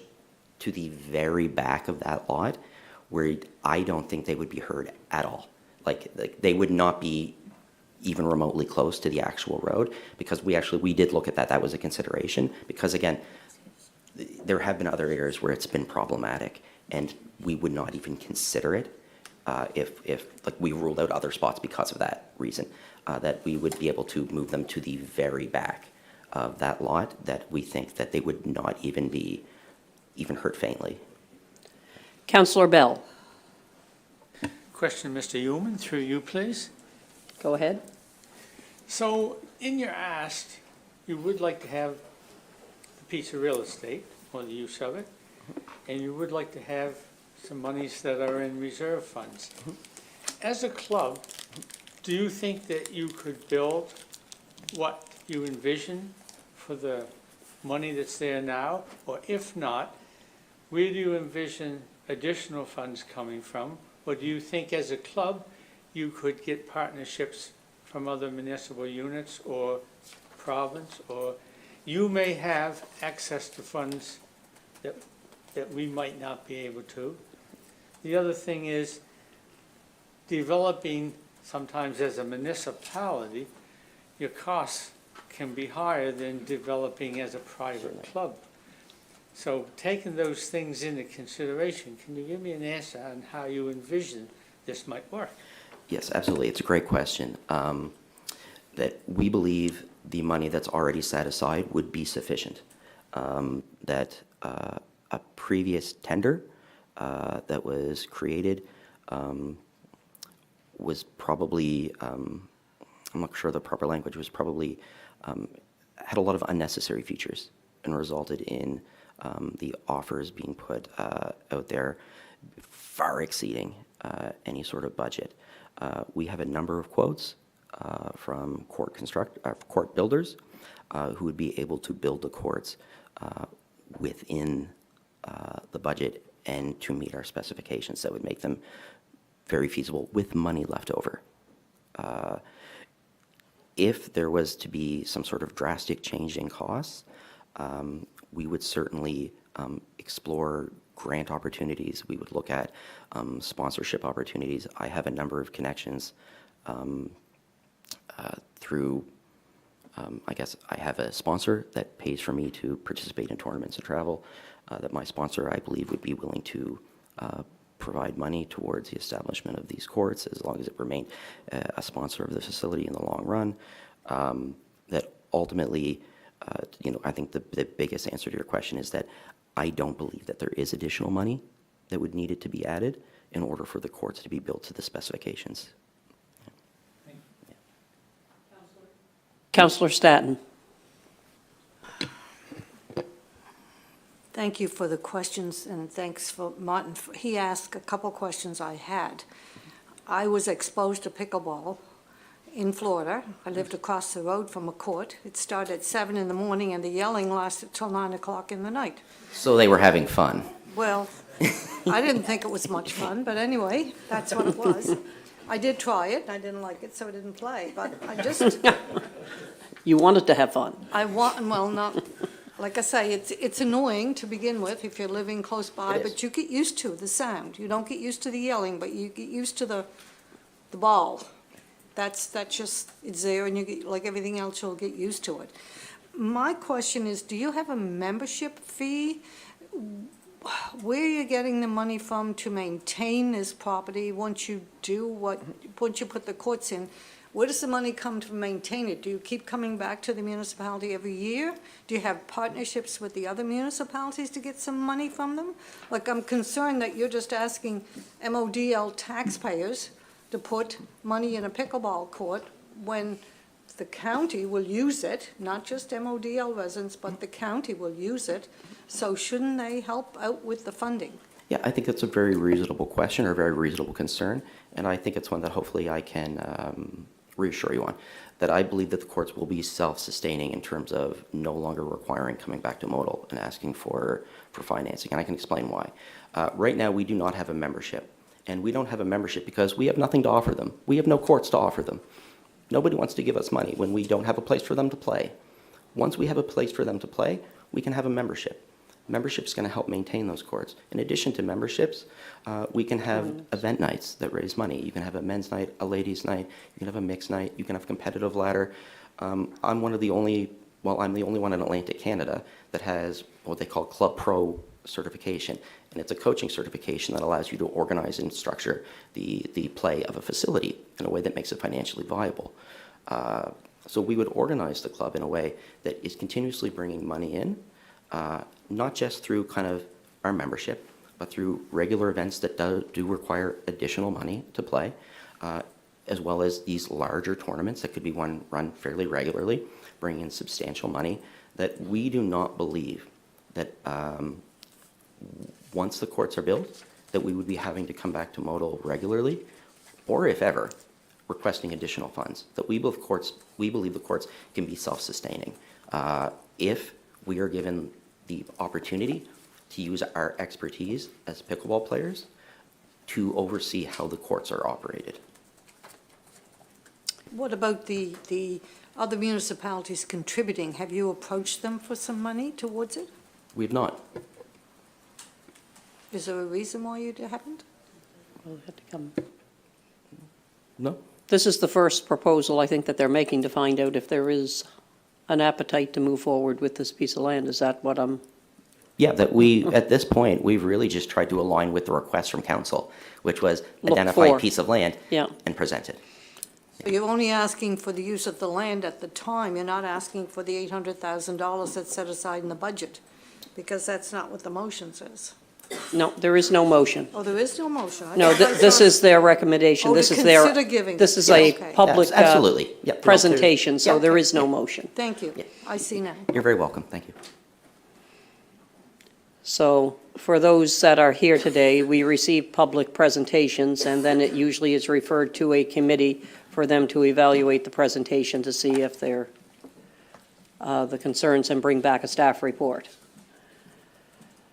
to the very back of that lot, where I don't think they would be heard at all. Like they would not be even remotely close to the actual road, because we did look at that. That was a consideration, because again, there have been other areas where it's been problematic, and we would not even consider it if like we ruled out other spots because of that reason, that we would be able to move them to the very back of that lot, that we think that they would not even be heard faintly. Councillor Bell. Question, Mr. Human, through you, please. Go ahead. So in your ask, you would like to have the piece of real estate or the use of it, and you would like to have some monies that are in reserve funds. As a club, do you think that you could build what you envision for the money that's there now? Or if not, where do you envision additional funds coming from? Or do you think as a club, you could get partnerships from other municipal units or province, or you may have access to funds that we might not be able to? The other thing is developing, sometimes as a municipality, your costs can be higher than developing as a private club. So taking those things into consideration, can you give me an answer on how you envision this might work? Yes, absolutely. It's a great question. That we believe the money that's already set aside would be sufficient. That a previous tender that was created was probably, I'm not sure the proper language, was probably, had a lot of unnecessary features and resulted in the offers being put out there far exceeding any sort of budget. We have a number of quotes from court builders who would be able to build the courts within the budget and to meet our specifications that would make them very feasible with money left over. If there was to be some sort of drastic change in costs, we would certainly explore grant opportunities. We would look at sponsorship opportunities. I have a number of connections through, I guess I have a sponsor that pays for me to participate in tournaments and travel, that my sponsor, I believe, would be willing to provide money towards the establishment of these courts as long as it remained a sponsor of the facility in the long run. That ultimately, I think the biggest answer to your question is that I don't believe that there is additional money that would need it to be added in order for the courts to be built to the specifications. Councillor Staton. Thank you for the questions, and thanks for Martin. He asked a couple questions I had. I was exposed to pickleball in Florida. I lived across the road from a court. It started at 7 in the morning, and the yelling lasted till 9 o'clock in the night. So they were having fun. Well, I didn't think it was much fun, but anyway, that's what it was. I did try it, and I didn't like it, so I didn't play, but I just, You wanted to have fun. well, not, like I say, it's annoying to begin with if you're living close by, but you get used to the sound. You don't get used to the yelling, but you get used to the ball. That's just, it's there, and you get, like everything else, you'll get used to it. My question is, do you have a membership fee? Where are you getting the money from to maintain this property once you once you put the courts in? Where does the money come to maintain it? Do you keep coming back to the municipality every year? Do you have partnerships with the other municipalities to get some money from them? Like, I'm concerned that you're just asking MODL taxpayers to put money in a pickleball court when the county will use it, not just MODL residents, but the county will use it. So shouldn't they help out with the funding? Yeah, I think that's a very reasonable question or a very reasonable concern, and I think it's one that hopefully I can reassure you on, that I believe that the courts will be self-sustaining in terms of no longer requiring coming back to modal and asking for financing, and I can explain why. Right now, we do not have a membership, and we don't have a membership because we have nothing to offer them. We have no courts to offer them. Nobody wants to give us money when we don't have a place for them to play. Once we have a place for them to play, we can have a membership. Membership's going to help maintain those courts. In addition to memberships, we can have event nights that raise money. You can have a men's night, a ladies' night, you can have a mixed night, you can have competitive ladder. I'm the only one in Atlantic Canada that has what they call Club Pro certification, and it's a coaching certification that allows you to organize and structure the play of a facility in a way that makes it financially viable. So we would organize the club in a way that is continuously bringing money in, not just through kind of our membership, but through regular events that do require additional money to play, as well as these larger tournaments that could be run fairly regularly, bring in substantial money, that we do not believe that once the courts are built, that we would be having to come back to modal regularly, or if ever, requesting additional funds. That we believe the courts can be self-sustaining if we are given the opportunity to use our expertise as pickleball players to oversee how the courts are operated. What about the other municipalities contributing? Have you approached them for some money towards it? We've not. Is there a reason why you haven't? Well, we had to come. No. This is the first proposal, I think, that they're making to find out if there is an appetite to move forward with this piece of land. Is that what I'm... Yeah, that we, at this point, we've really just tried to align with the request from council, which was identify a piece of land and present it. So you're only asking for the use of the land at the time. You're not asking for the $800,000 that's set aside in the budget, because that's not what the motion says. No, there is no motion. Oh, there is no motion? I No, thought I this saw- is their recommendation. Oh, to This is their... consider giving. This is Yeah, a okay. public Yes, absolutely. Yep. presentation, so Yeah. there is no motion. Thank you. I see now. You're very welcome. Thank you. So for those that are here today, we receive public presentations, and then it usually is referred to a committee for them to evaluate the presentation to see if they're the concerns and bring back a staff report.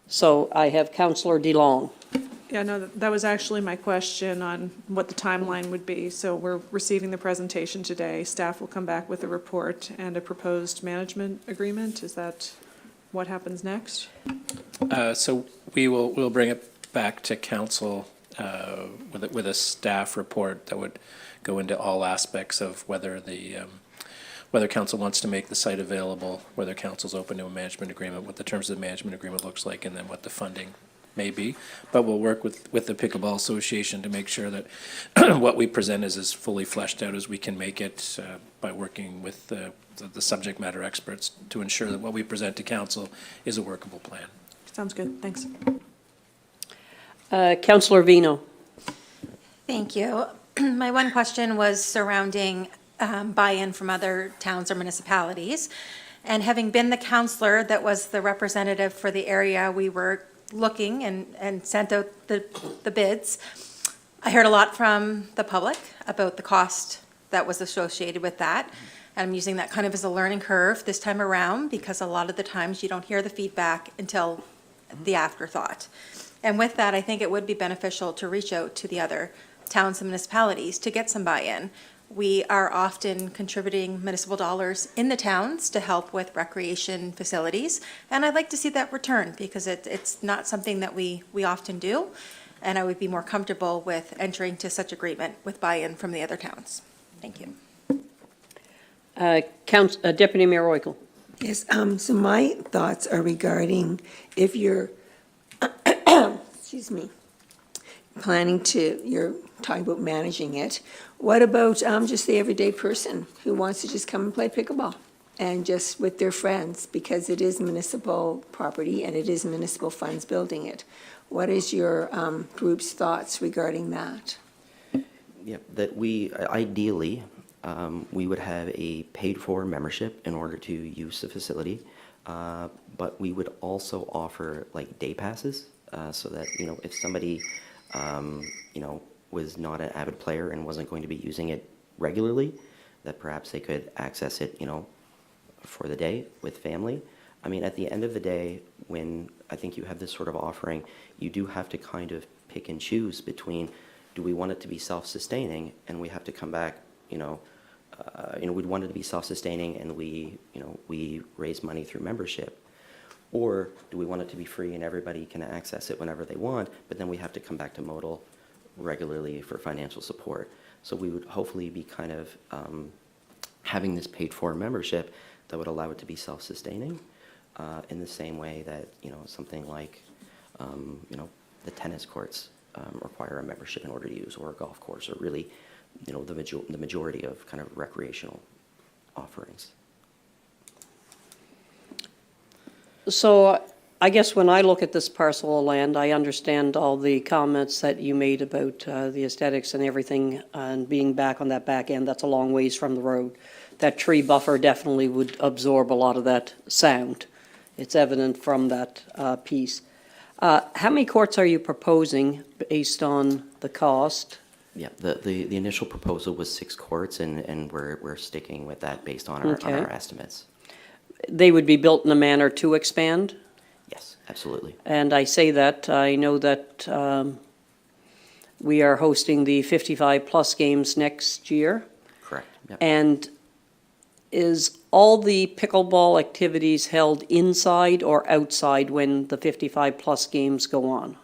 So I have Councillor DeLong. Yeah, no, that was actually my question on what the timeline would be. So we're receiving the presentation today. Staff will come back with a report and a proposed management agreement. Is that what happens next? So we'll bring it back to council with a staff report that would go into all aspects of whether whether council wants to make the site available, whether council's open to a management agreement, what the terms of the management agreement looks like, and then what the funding may be. But we'll work with the Pickleball Association to make sure that what we present is as fully fleshed out as we can make it by working with the subject matter experts to ensure that what we present to council is a workable plan. Sounds good, thanks. Councillor Vino. Thank you. My one question was surrounding buy-in from other towns or municipalities. And having been the counselor that was the representative for the area, we were looking and sent out the bids. I heard a lot from the public about the cost that was associated with that. And I'm using that kind of as a learning curve this time around, because a lot of the times you don't hear the feedback until the afterthought. And with that, I think it would be beneficial to reach out to the other towns and municipalities to get some buy-in. We are often contributing municipal dollars in the towns to help with recreation facilities, and I'd like to see that return, because it's not something that we often do, and I would be more comfortable with entering to such agreement with buy-in from the other towns. Thank you. Deputy Mayor Royko. Yes, so my thoughts are regarding if you're, excuse me, you're talking about managing it, what about just the everyday person who wants to just come and play pickleball and just with their friends, because it is municipal property and it is municipal funds building it? What is your group's thoughts regarding that? Yeah, that we, ideally, we would have a paid-for membership in order to use the facility, but we would also offer like day passes, so that, if somebody, was not an avid player and wasn't going to be using it regularly, that perhaps they could access it, for the day with family. I mean, at the end of the day, when I think you have this sort of offering, you do have to kind of pick and choose between, do we want it to be self-sustaining, and we have to come back, we'd want it to be self-sustaining and we raise money through membership, or do we want it to be free and everybody can access it whenever they want, but then we have to come back to Modal regularly for financial support. So we would hopefully be kind of having this paid-for membership that would allow it to be self-sustaining, in the same way that something like the tennis courts require a membership in order to use, or a golf course, or really the majority of kind of recreational offerings. So I guess when I look at this parcel of land, I understand all the comments that you made about the aesthetics and everything, and being back on that back end, that's a long ways from the road. That tree buffer definitely would absorb a lot of that sound. It's evident from that piece. How many courts are you proposing based on the cost? Yeah, the initial proposal was 6 courts, and we're sticking with that based on our estimates. They would be built in a manner to expand? Yes, absolutely. And I say that, I know that we are hosting the 55-plus games next year. Correct. Yep. And is all the pickleball activities held inside or outside when the 55-plus games go on?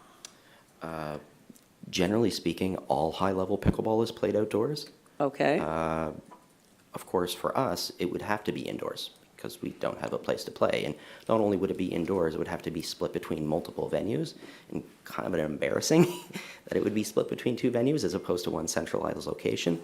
Generally speaking, all high-level pickleball is played outdoors. Okay. Of course, for us, it would have to be indoors, because we don't have a place to play. And not only would it be indoors, it would have to be split between multiple venues, and kind of embarrassing that it would be split between 2 venues as opposed to one centralized location.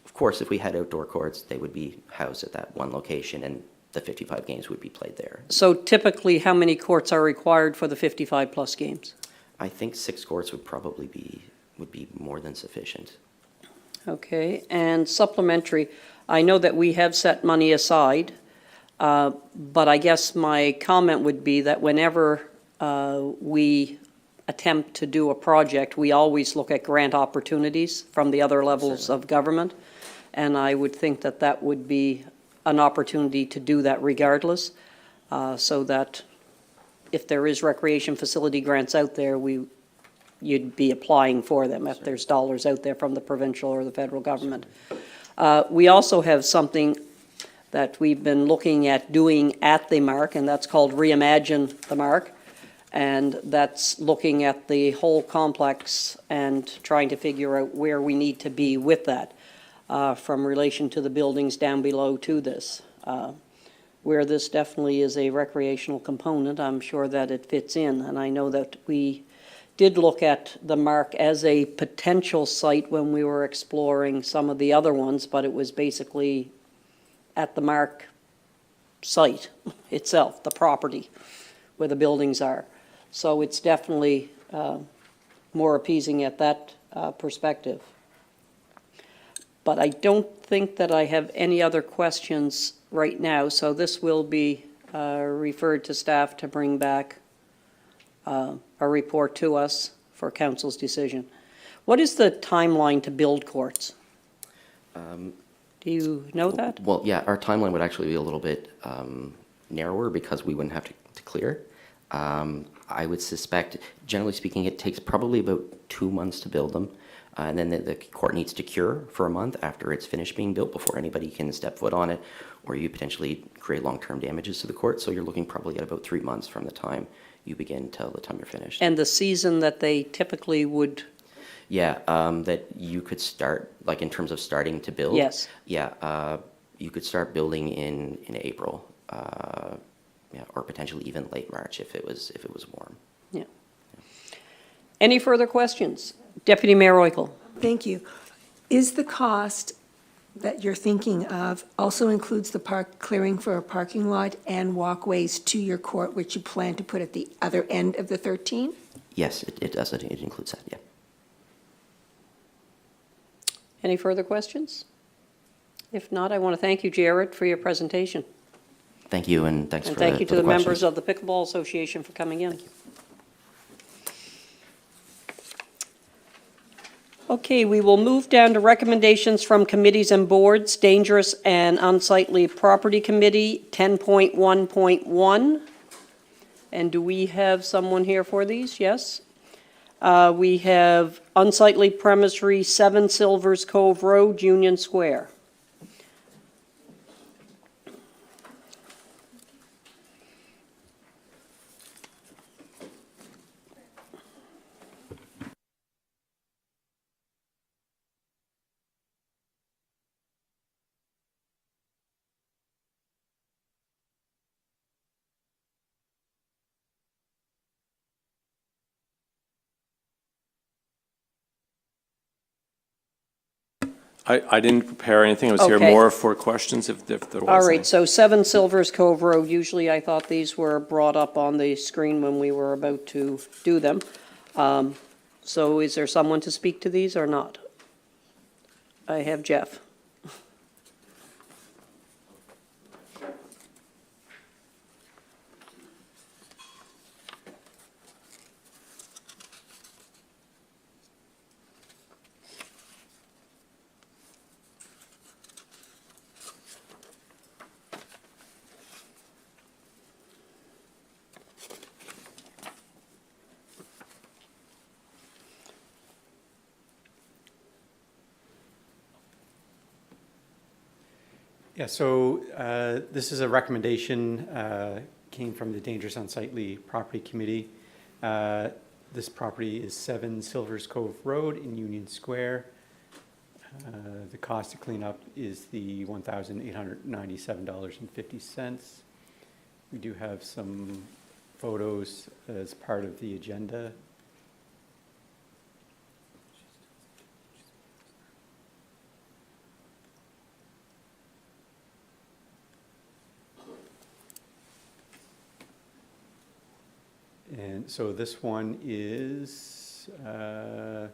Of course, if we had outdoor courts, they would be housed at that one location, and the 55 games would be played there. So typically, how many courts are required for the 55-plus games? I think 6 courts would probably be more than sufficient. Okay, and supplementary, I know that we have set money aside, but I guess my comment would be that whenever we attempt to do a project, we always look at grant opportunities from the other levels of government, and I would think that that would be an opportunity to do that regardless, so that if there is recreation facility grants out there, you'd be applying for them if there's dollars out there from the provincial or the federal government. We also have something that we've been looking at doing at the Mark, and that's called Reimagine the Mark. And that's looking at the whole complex and trying to figure out where we need to be with that, from relation to the buildings down below to this. Where this definitely is a recreational component, I'm sure that it fits in. And I know that we did look at the Mark as a potential site when we were exploring some of the other ones, but it was basically at the Mark site itself, the property where the buildings are. So it's definitely more appeasing at that perspective. But I don't think that I have any other questions right now, so this will be referred to staff to bring back a report to us for council's decision. What is the timeline to build courts? Do you know that? Well, yeah, our timeline would actually be a little bit narrower because we wouldn't have to clear. I would suspect, generally speaking, it takes probably about 2 months to build them. And then the court needs to cure for a month after it's finished being built before anybody can step foot on it, or you potentially create long-term damages to the court. So you're looking probably at about 3 months from the time you begin till the time you're finished. And the season that they typically would? Yeah, that you could start, like in terms of starting to build. Yes. Yeah, you could start building in April, yeah, or potentially even late March if it was warm. Yeah. Any further questions? Deputy Mayor Oykel. Thank you. Is the cost that you're thinking of also includes the park clearing for a parking lot and walkways to your court, which you plan to put at the other end of the 13? Yes, it does. It includes that, yeah. Any further questions? If not, I want to thank you, Jared, for your presentation. Thank you, and thanks And for thank you to the questions. members of the Pickleball Association for coming in. Okay, we will move down to recommendations from committees and boards. Dangerous and Unsightly Property Committee, 10.1.1. And do we have someone here for these? Yes. We have Unsightly Premisery, 7 Silvers Cove Road, Union Square. I didn't prepare anything. I was here Okay. more for questions if there was All right, any. so 7 Silvers Cove Road, usually I thought these were brought up on the screen when we were about to do them. So is there someone to speak to these or not? I have Jeff. Yeah, so this is a recommendation, came from the Dangerous Unsightly Property Committee. This property is 7 Silvers Cove Road in Union Square. The cost to clean up is the $1,897.50. We do have some photos as part of the agenda. And so this one is to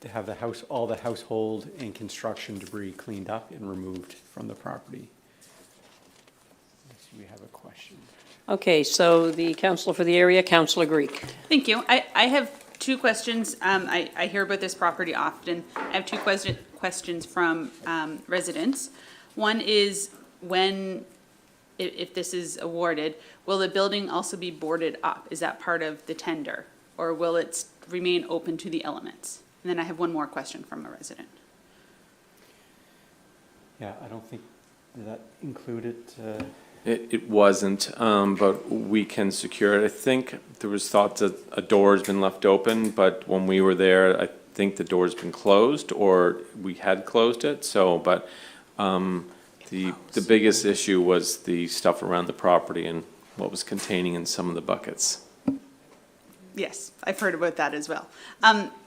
have the house, all the household and construction debris cleaned up and removed from the property. Let's see, we have a question. Okay, so the councillor for the area, Councillor Greek. Thank you. I have two questions. I hear about this property often. I have two questions from residents. One is when, if this is awarded, will the building also be boarded up? Is that part of the tender? Or will it remain open to the elements? And then I have one more question from a resident. Yeah, I don't think, did that included? It wasn't, but we can secure it. I think there was thought that a door has been left open, but when we were there, I think the door's been closed, or we had closed it, so, but the biggest issue was the stuff around the property and what was containing in some of the buckets. Yes, I've heard about that as well.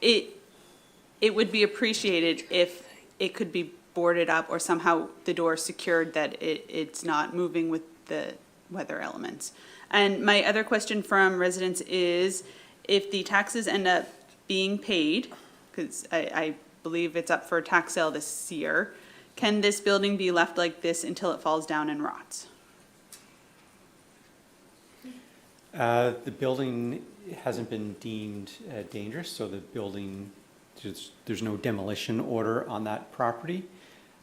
It would be appreciated if it could be boarded up or somehow the door secured that it's not moving with the weather elements. And my other question from residents is, if the taxes end up being paid, because I believe it's up for tax sale this year, can this building be left like this until it falls down and rots? The building hasn't been deemed dangerous, so the building, there's no demolition order on that property.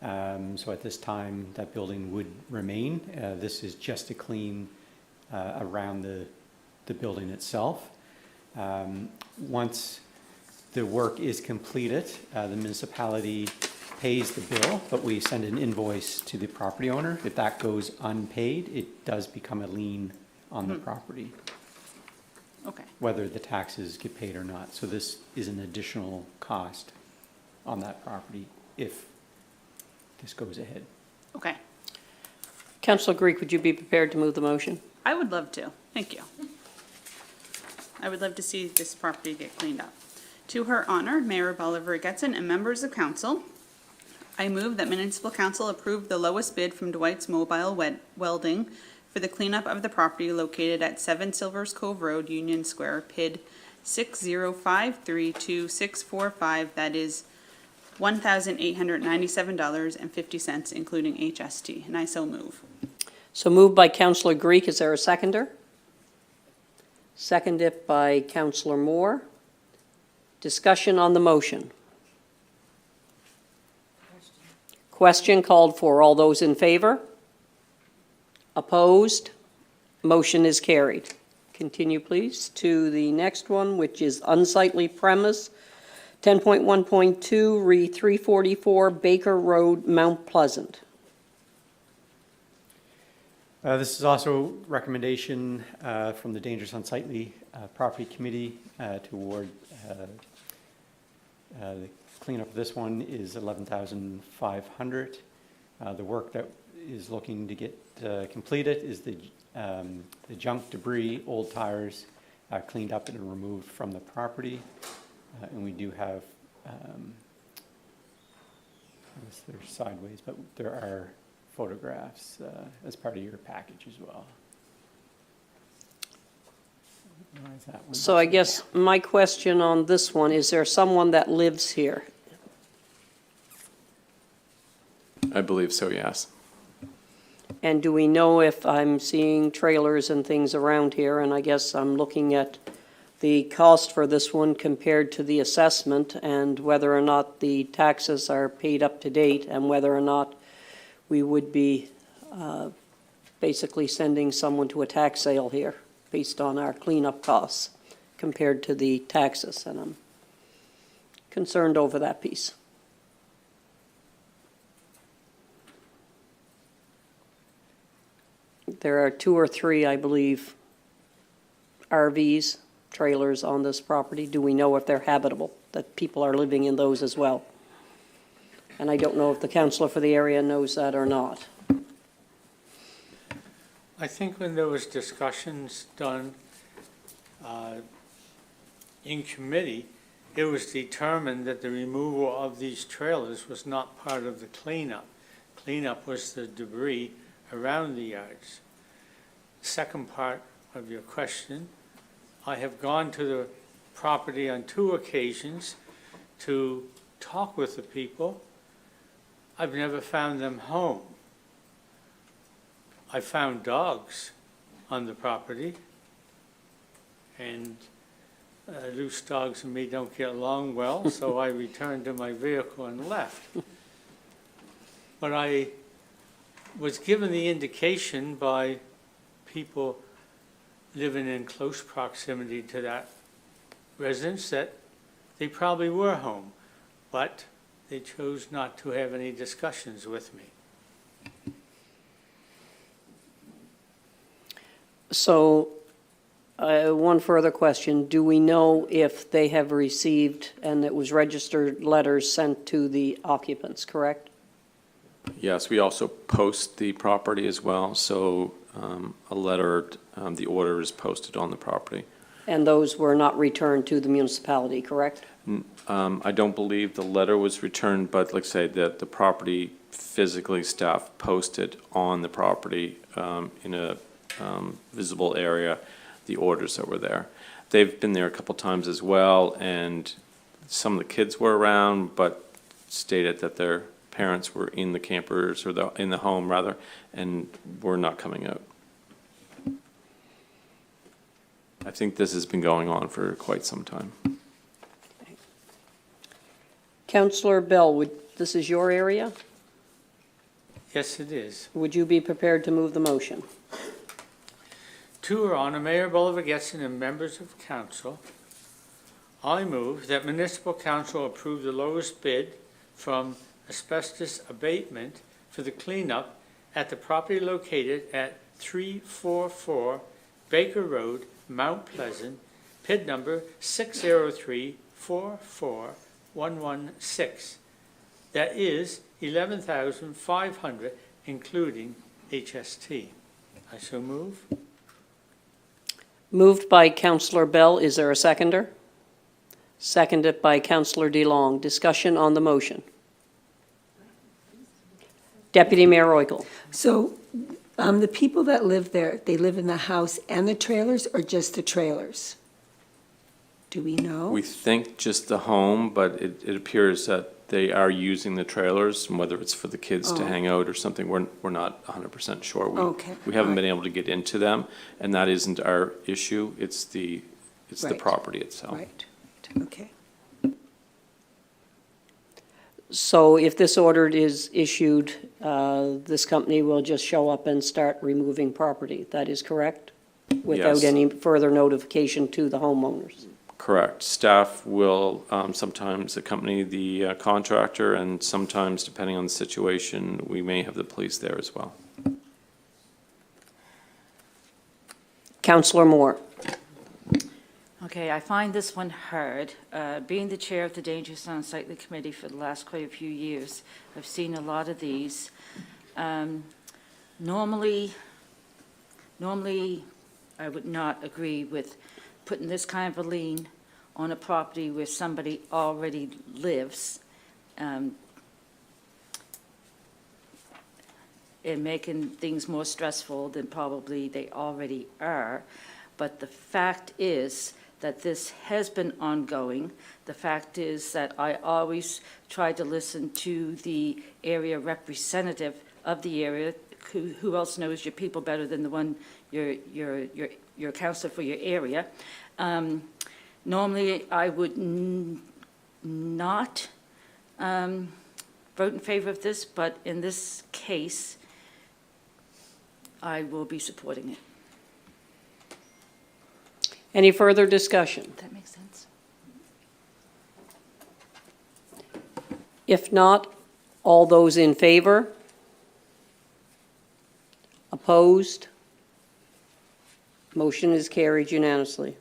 So at this time, that building would remain. This is just to clean around the building itself. Once the work is completed, the municipality pays the bill, but we send an invoice to the property owner. If that goes unpaid, it does become a lien on the property, Okay. whether the taxes get paid or not. So this is an additional cost on that property if this goes ahead. Okay. Councillor Greek, would you be prepared to move the motion? I would love to. Thank you. I would love to see this property get cleaned up. To her honor, Mayor Bolivar Getson and members of council, I move that municipal council approve the lowest bid from Dwight's Mobile Welding for the cleanup of the property located at 7 Silvers Cove Road, Union Square, PID 605324645. That is $1,897.50, including HST, and I so move. So moved by Councillor Greek. Is there a seconder? Seconded by Councillor Moore. Discussion on the motion. Question called for. All those in favor? Opposed? Motion is carried. Continue, please, to the next one, which is unsightly premise, 10.1.2, re 344 Baker Road, Mount Pleasant. This is also recommendation from the Dangerous Unsightly Property Committee to award the cleanup of this one is $11,500. The work that is looking to get completed is the junk debris, old tires cleaned up and removed from the property. And we do have, I guess they're sideways, but there are photographs as part of your package as well. Why is that one? So I guess my question on this one, is there someone that lives here? I believe so, yes. And do we know if I'm seeing trailers and things around here? And I guess I'm looking at the cost for this one compared to the assessment and whether or not the taxes are paid up to date and whether or not we would be basically sending someone to a tax sale here based on our cleanup costs compared to the taxes. And I'm concerned over that piece. There are 2 or 3, I believe, RVs, trailers on this property. Do we know if they're habitable, that people are living in those as well? And I don't know if the councillor for the area knows that or not. I think when there was discussions done in committee, it was determined that the removal of these trailers was not part of the cleanup. Cleanup was the debris around the yards. Second part of your question, I have gone to the property on 2 occasions to talk with the people. I've never found them home. I found dogs on the property, and loose dogs and me don't get along well, so I returned to my vehicle and left. But I was given the indication by people living in close proximity to that residence that they probably were home, but they chose not to have any discussions with me. So, one further question. Do we know if they have received, and it was registered letters sent to the occupants, correct? Yes, we also post the property as well, so a letter, the order is posted on the property. And those were not returned to the municipality, correct? I don't believe the letter was returned, but like I say, that the property physically staff posted on the property in a visible area, the orders that were there. They've been there a couple times as well, and some of the kids were around, but stated that their parents were in the campers, or in the home rather, and were not coming out. I think this has been going on for quite some time. Councillor Bell, this is your area? Yes, it is. Would you be prepared to move the motion? To or honor Mayor Bolivar Getson and members of council, I move that municipal council approve the lowest bid from asbestos abatement for the cleanup at the property located at 344 Baker Road, Mount Pleasant, PID number 603-44116. That is $11,500, including HST. I so move. Moved by Councillor Bell. Is there a seconder? Seconded by Councillor DeLong. Discussion on the motion. Deputy Mayor Royko. So the people that live there, they live in the house and the trailers, or just the trailers? Do we know? We think just the home, but it appears that they are using the trailers, and whether it's for the kids to Oh. hang out or something, we're not 100% sure. Okay, We haven't all been able to get into them, and that isn't our issue, it's the Right. property itself. Right, okay. So if this order is issued, this company will just show up and start removing property. That is correct? Without Yes. any further notification to the homeowners? Correct. Staff will sometimes accompany the contractor, and sometimes, depending on the situation, we may have the police there as well. Councillor Moore. Okay, I find this one hard. Being the chair of the Dangerous and Unsightly Committee for the last quite a few years, I've seen a lot of these. Normally, I would not agree with putting this kind of a lien on a property where somebody already lives, and making things more stressful than probably they already are. But the fact is that this has been ongoing. The fact is that I always try to listen to the area representative of the area. Who else knows your people better than the one, your counselor for your area? Normally, I would not vote in favor of this, but in this case, I will be supporting it. Any further discussion? That makes sense. If not, all those in favor? Opposed? Motion is carried unanimously.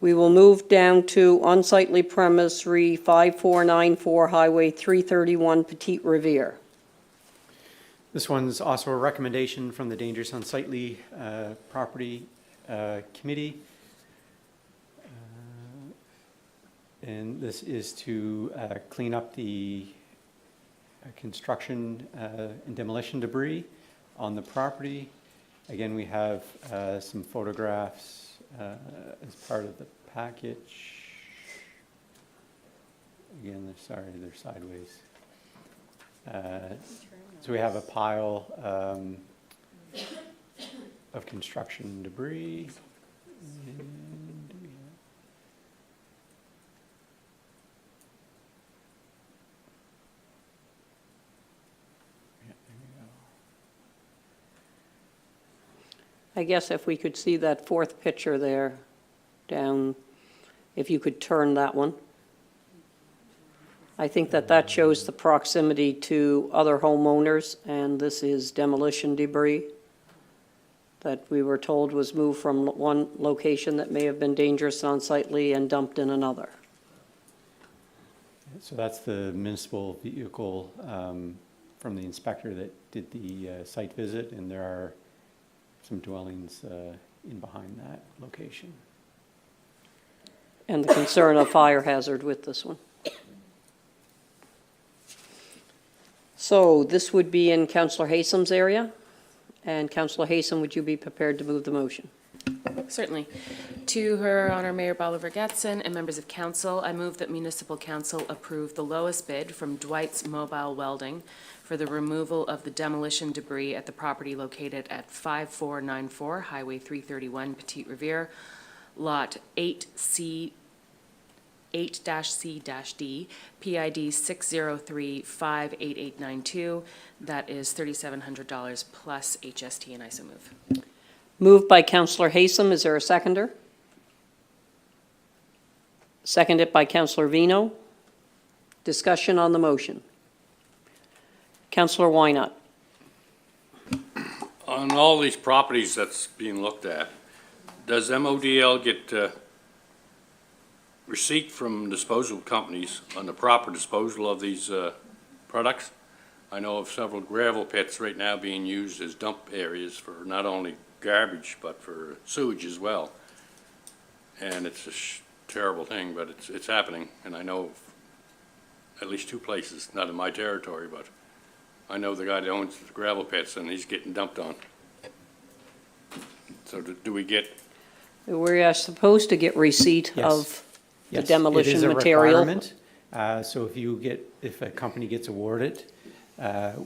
We will move down to unsightly premise re 5494 Highway 331 Petite Riviere. This one's also a recommendation from the Dangerous Unsightly Property Committee. And this is to clean up the construction and demolition debris on the property. Again, we have some photographs as part of the package. Again, they're sideways. So we have a pile of construction debris. And I guess if we could see that fourth picture there, down, if you could turn that one. I think that shows the proximity to other homeowners, and this is demolition debris. that we were told was moved from one location that may have been dangerous and unsightly and dumped in another. So that's the municipal vehicle from the inspector that did the site visit, and there are some dwellings in behind that location. And the concern of fire hazard with this one. So this would be in Councillor Hasem's area. And Councillor Hasem, would you be prepared to move the motion? Certainly. To Her Honor Mayor Bolivar Getson and members of council, I move that municipal council approve the lowest bid from Dwight's Mobile Welding for the removal of the demolition debris at the property located at 5494 Highway 331, Petite Riviere, Lot 8C, 8-C-D, PID 603-58892. That is $3,700 plus HST, and I so move. Moved by Councillor Hasem. Is there a seconder? Seconded by Councillor Vino. Discussion on the motion. Councillor Wynot. On all these properties that's being looked at, does MODL get receipt from disposal companies on the proper disposal of these products? I know of several gravel pits right now being used as dump areas for not only garbage, but for sewage as well. And it's a terrible thing, but it's happening. And I know of at least two places, not in my territory, but I know the guy that owns the gravel pits, and he's getting dumped on. So do we get? We are supposed to get receipt Yes. of the Yes, demolition it is a material. requirement. So if a company gets awarded,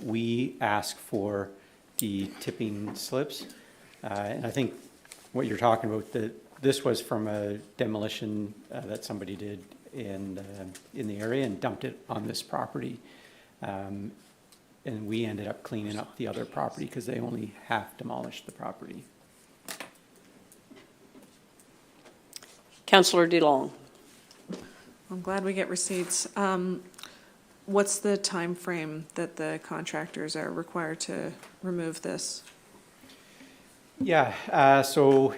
we ask for the tipping slips. And I think what you're talking about, this was from a demolition that somebody did in the area and dumped it on this property. And we ended up cleaning up the other property because they only half demolished the property. Councillor DeLong. I'm glad we get receipts. What's the time frame that the contractors are required to remove this? Yeah, so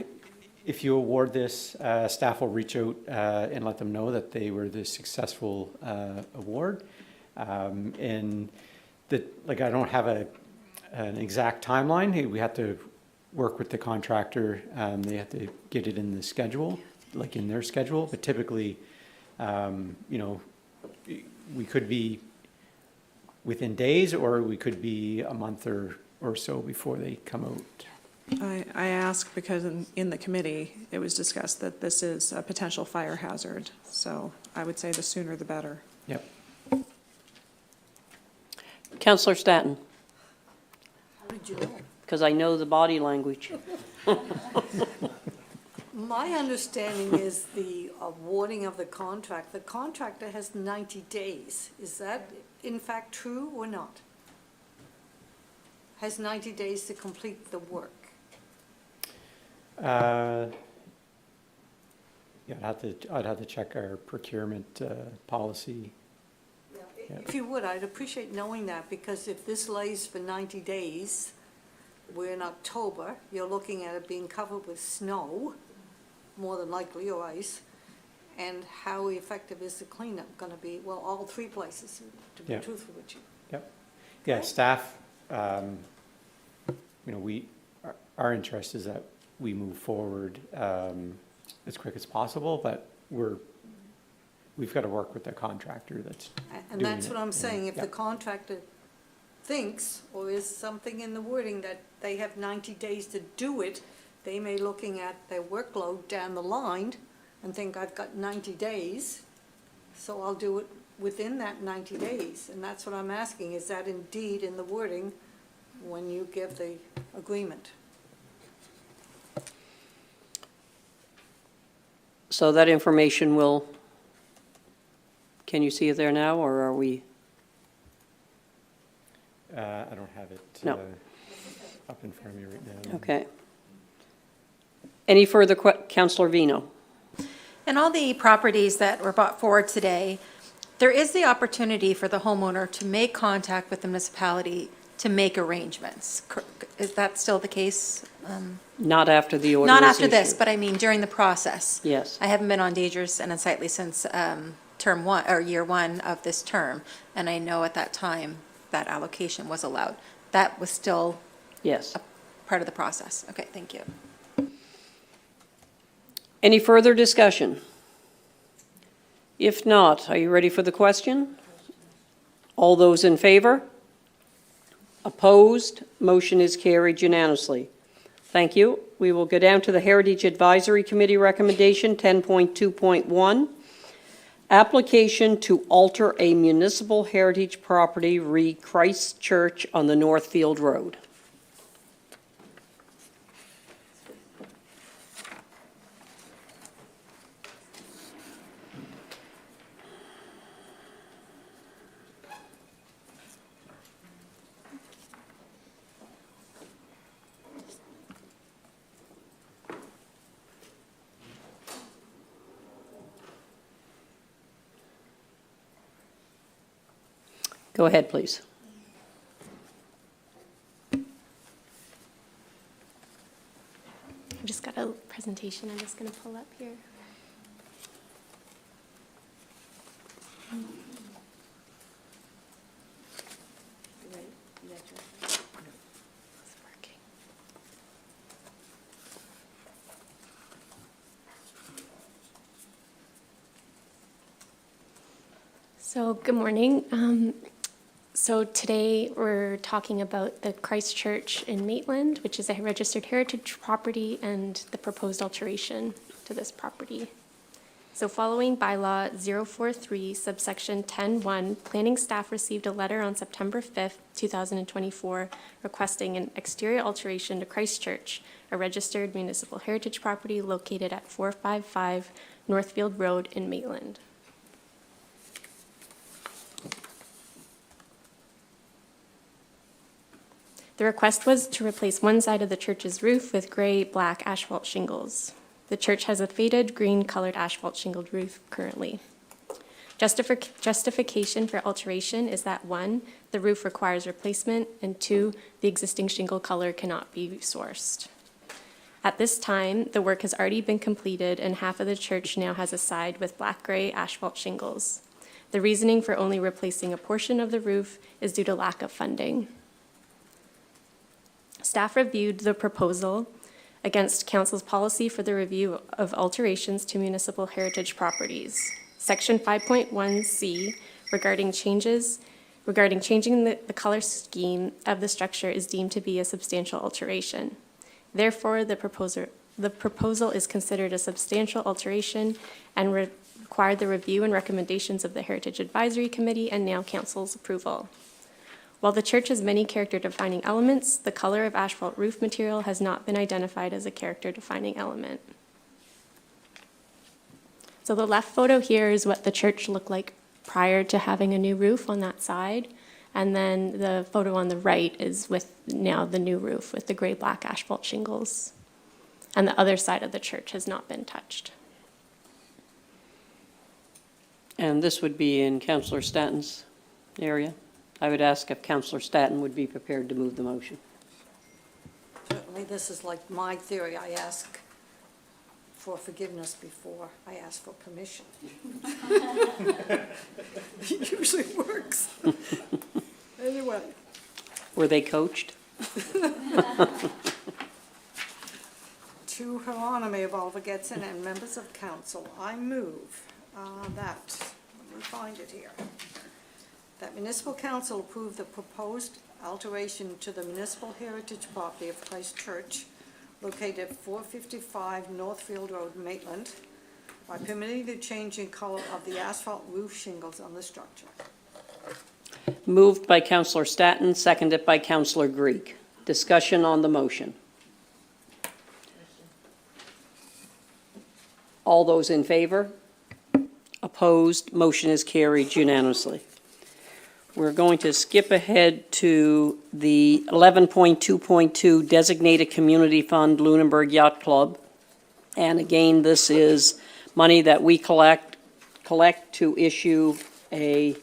if you award this, staff will reach out and let them know that they were the successful award. And that, I don't have an exact timeline. We have to work with the contractor. They have to get it in the schedule, like in their schedule. But typically, we could be within days, or we could be a month or so before they come out. I ask because in the committee, it was discussed that this is a potential fire hazard. So I would say the sooner the better. Yep. Councillor Stanton. How did you know? Because I know the body language. My understanding is the awarding of the contract, the contractor has 90 days. Is that in fact true or not? Has 90 days to complete the work? Yeah, I'd have to check our procurement policy. Yeah. If you would, I'd appreciate knowing that, because if this lays for 90 days, we're in October, you're looking at it being covered with snow, more than likely, or ice, and how effective is the cleanup gonna be? Well, all three places, to be Yeah. truthful with you. Yep. Yeah, staff, our interest is that we move forward as quick as possible, but we've got to work with the contractor that's And doing that's it. what I'm saying, if the Yep. contractor thinks, or is something in the wording that they have 90 days to do it, they may looking at their workload down the line and think, I've got 90 days, so I'll do it within that 90 days. And that's what I'm asking, is that indeed in the wording when you give the agreement? So that information will, can you see it there now, or are we? I don't have it No. up in front of me right now. Okay. Any further Councillor Vino? And all the properties that were brought forward today, there is the opportunity for the homeowner to make contact with the municipality to make arrangements. Is that still the case Not after the order Not is after this, issued. but I mean during the process. Yes. I haven't been on Dangerous and Unsightly since term one, or year one of this term, and I know at that time that allocation was allowed. That was still Yes. part of the process. Okay, thank you. Any further discussion? If not, are you ready for the question? All those in favor? Opposed? Motion is carried unanimously. Thank you. We will go down to the Heritage Advisory Committee recommendation, 10.2.1. Application to alter a municipal heritage property re Christ Church on the Northfield Road. Go ahead, please. I've just got a presentation I'm just going to pull up here. It's working. So, good morning. So today we're talking about the Christ Church in Maitland, which is a registered heritage property, and the proposed alteration to this property. So following bylaw 043 subsection 10.1, planning staff received a letter on September 5th, 2024, requesting an exterior alteration to Christ Church, a registered municipal heritage property located at 455 Northfield Road in Maitland. The request was to replace one side of the church's roof with gray-black asphalt shingles. The church has a faded green-colored asphalt shingled roof currently. Justification for alteration is that 1, the roof requires replacement, and 2, the existing shingle color cannot be sourced. At this time, the work has already been completed, and half of the church now has a side with black-gray asphalt shingles. The reasoning for only replacing a portion of the roof is due to lack of funding. Staff reviewed the proposal against council's policy for the review of alterations to municipal heritage properties. Section 5.1C regarding changing the color scheme of the structure is deemed to be a substantial alteration. Therefore, the proposal is considered a substantial alteration and required the review and recommendations of the Heritage Advisory Committee and now council's approval. While the church has many character-defining elements, the color of asphalt roof material has not been identified as a character-defining element. So the left photo here is what the church looked like prior to having a new roof on that side. And then the photo on the right is with now the new roof with the gray-black asphalt shingles. And the other side of the church has not been touched. And this would be in Councillor Stanton's area. I would ask if Councillor Stanton would be prepared to move the motion. Certainly, this is like my theory. I ask for forgiveness before I ask for permission. It usually works. Anyway. Were they coached? To Her Honor Mayor Volva Getson and members of council, I move that, let me find it here, that municipal council approve the proposed alteration to the municipal heritage property of Christ Church located at 455 Northfield Road, Maitland, by permitting the change in color of the asphalt roof shingles on the structure. Moved by Councillor Stanton, seconded by Councillor Greek. Discussion on the motion. All those in favor? Opposed? Motion is carried unanimously. We're going to skip ahead to the 11.2.2 Designated Community Fund Lunenburg Yacht Club. And again, this is money that we collect to issue a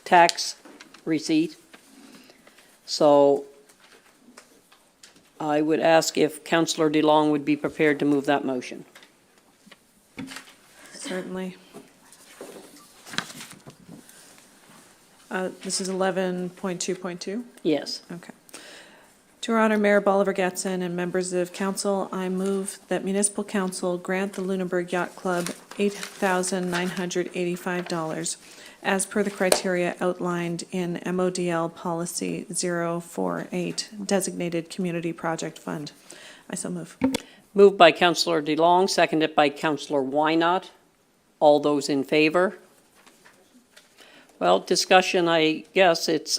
tax receipt. So I would ask if Councillor DeLong would be prepared to move that motion. Certainly. This is 11.2.2? Yes. Okay. To our honor, Mayor Bolivar Getson and members of council, I move that municipal council grant the Lunenburg Yacht Club $8,985 as per the criteria outlined in MODL Policy 048, Designated Community Project Fund. I so move. Moved by Councillor DeLong, seconded by Councillor Wynot. All those in favor? Well, discussion, I guess it's,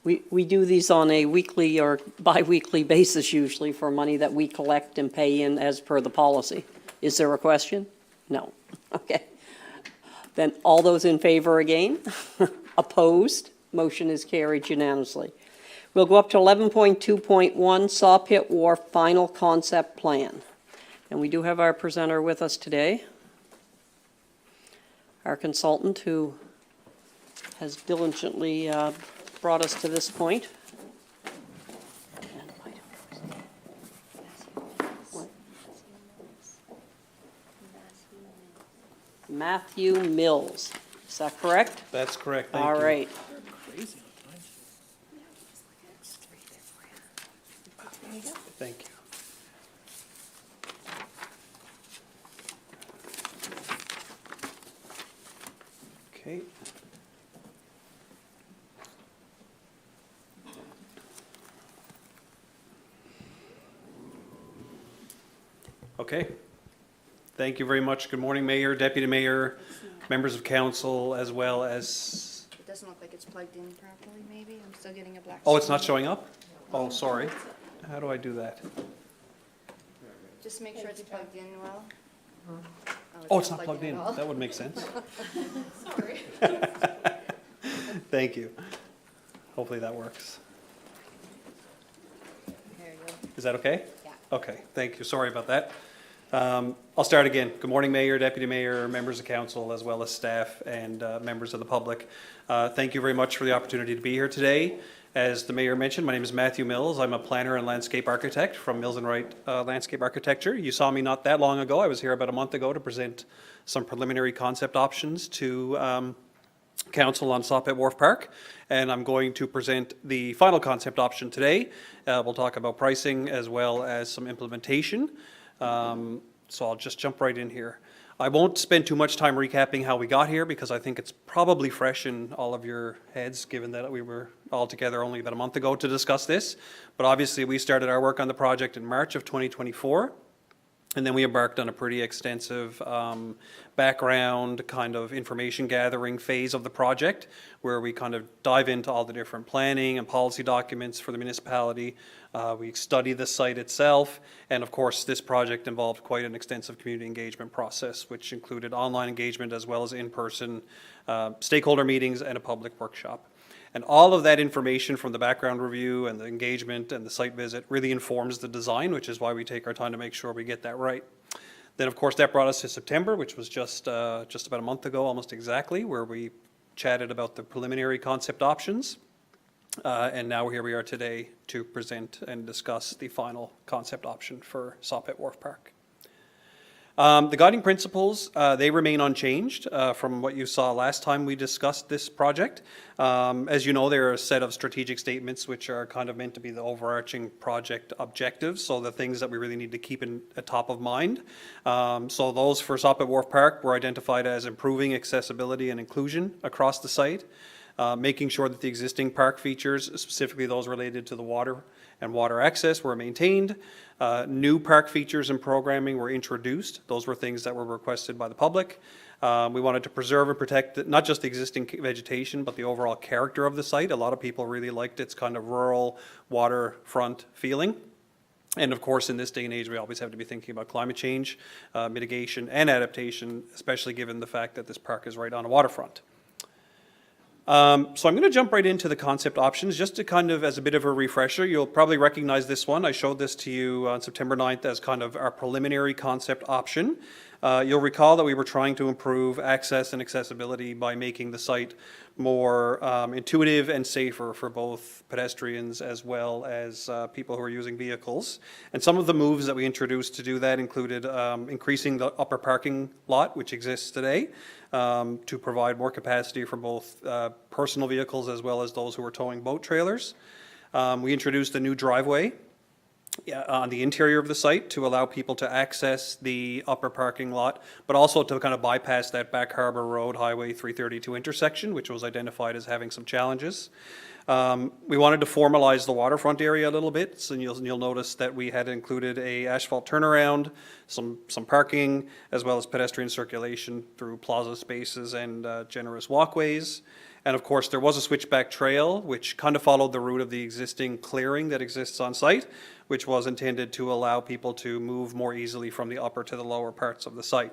we do these on a weekly or bi-weekly basis usually for money that we collect and pay in as per the policy. Is there a question? No. Okay. Then all those in favor again? Opposed? Motion is carried unanimously. We'll go up to 11.2.1, Saw Pit Wharf Final Concept Plan. And we do have our presenter with us today, our consultant who has diligently brought us to this point. Matthew Mills, is that correct? That's correct, thank you. All right. Thank you. Okay. Okay. Thank you very much. Good morning, Mayor, Deputy Mayor, members of council, as well as... It doesn't look like it's plugged in properly, maybe? I'm still getting a black... Oh, it's not showing up? Oh, sorry. How do I do that? Just make sure it's plugged in well. Oh, it's not plugged in. That would make sense. Sorry. Thank you. Hopefully that works. There you go. Is that okay? Yeah. Okay, thank you. Sorry about that. I'll start again. Good morning, Mayor, Deputy Mayor, members of council, as well as staff and members of the public. Thank you very much for the opportunity to be here today. As the Mayor mentioned, my name is Matthew Mills. I'm a planner and landscape architect from Mills & Wright Landscape Architecture. You saw me not that long ago. I was here about a month ago to present some preliminary concept options to council on Saw Pit Wharf Park, and I'm going to present the final concept option today. We'll talk about pricing as well as some implementation. So I'll just jump right in here. I won't spend too much time recapping how we got here because I think it's probably fresh in all of your heads, given that we were all together only about a month ago to discuss this. But obviously we started our work on the project in March of 2024. And then we embarked on a pretty extensive background kind of information gathering phase of the project, where we kind of dive into all the different planning and policy documents for the municipality. We study the site itself, and of course this project involved quite an extensive community engagement process, which included online engagement as well as in-person stakeholder meetings and a public workshop. And all of that information from the background review and the engagement and the site visit really informs the design, which is why we take our time to make sure we get that right. Then, of course, that brought us to September, which was just about a month ago, almost exactly, where we chatted about the preliminary concept options. And now here we are today to present and discuss the final concept option for Saw Pit Wharf Park. The guiding principles, they remain unchanged from what you saw last time we discussed this project. As you know, there are a set of strategic statements which are kind of meant to be the overarching project objectives, so the things that we really need to keep at top of mind. So those for Saw Pit Wharf Park were identified as improving accessibility and inclusion across the site, making sure that the existing park features, specifically those related to the water and water access, were maintained. New park features and programming were introduced. Those were things that were requested by the public. We wanted to preserve and protect not just the existing vegetation, but the overall character of the site. A lot of people really liked its kind of rural waterfront feeling. And of course, in this day and age, we always have to be thinking about climate change, mitigation and adaptation, especially given the fact that this park is right on a waterfront. So I'm going to jump right into the concept options just to kind of as a bit of a refresher. You'll probably recognize this one. I showed this to you on September 9th as kind of our preliminary concept option. You'll recall that we were trying to improve access and accessibility by making the site more intuitive and safer for both pedestrians as well as people who are using vehicles. And some of the moves that we introduced to do that included increasing the upper parking lot, which exists today, to provide more capacity for both personal vehicles as well as those who are towing boat trailers. We introduced a new driveway on the interior of the site to allow people to access the upper parking lot, but also to kind of bypass that Back Harbor Road Highway 332 intersection, which was identified as having some challenges. We wanted to formalize the waterfront area a little bit, so you'll notice that we had included a asphalt turnaround, some parking, as well as pedestrian circulation through plaza spaces and generous walkways. And of course, there was a switchback trail, which kind of followed the route of the existing clearing that exists on site, which was intended to allow people to move more easily from the upper to the lower parts of the site.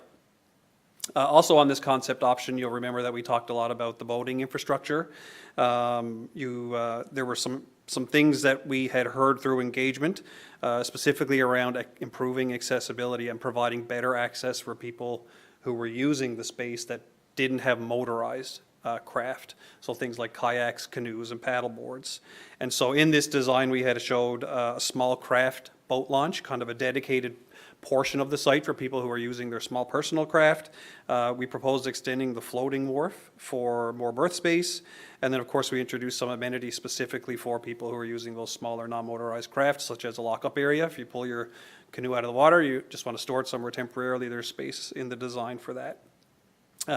Also on this concept option, you'll remember that we talked a lot about the boating infrastructure. There were some things that we had heard through engagement, specifically around improving accessibility and providing better access for people who were using the space that didn't have motorized craft, so things like kayaks, canoes, and paddle boards. And so in this design, we had showed a small craft boat launch, kind of a dedicated portion of the site for people who are using their small personal craft. We proposed extending the floating wharf for more berth space. And then, of course, we introduced some amenities specifically for people who are using those smaller non-motorized crafts, such as a lockup area. If you pull your canoe out of the water, you just want to store it somewhere temporarily, there's space in the design for that.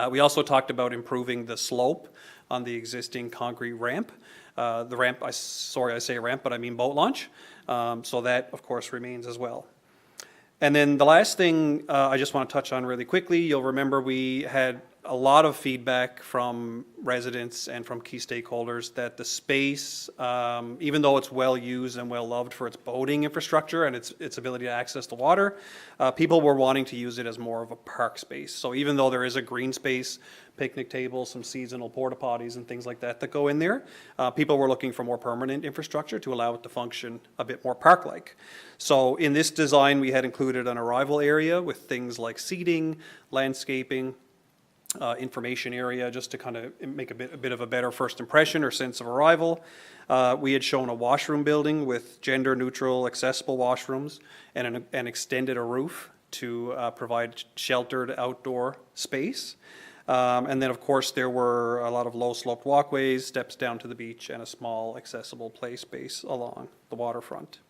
We also talked about improving the slope on the existing concrete ramp. The ramp, I say ramp, but I mean boat launch. So that, of course, remains as well. And then the last thing I just want to touch on really quickly, you'll remember we had a lot of feedback from residents and from key stakeholders that the space, even though it's well used and well loved for its boating infrastructure and its ability to access the water, people were wanting to use it as more of a park space. So even though there is a green space, picnic tables, some seasonal porta potties and things like that go in there, people were looking for more permanent infrastructure to allow it to function a bit more park-like. So in this design, we had included an arrival area with things like seating, landscaping, information area, just to kind of make a bit of a better first impression or sense of arrival. We had shown a washroom building with gender-neutral, accessible washrooms and extended a roof to provide sheltered outdoor space. And then, of course, there were a lot of low-sloped walkways, steps down to the beach, and a small accessible play space along the waterfront.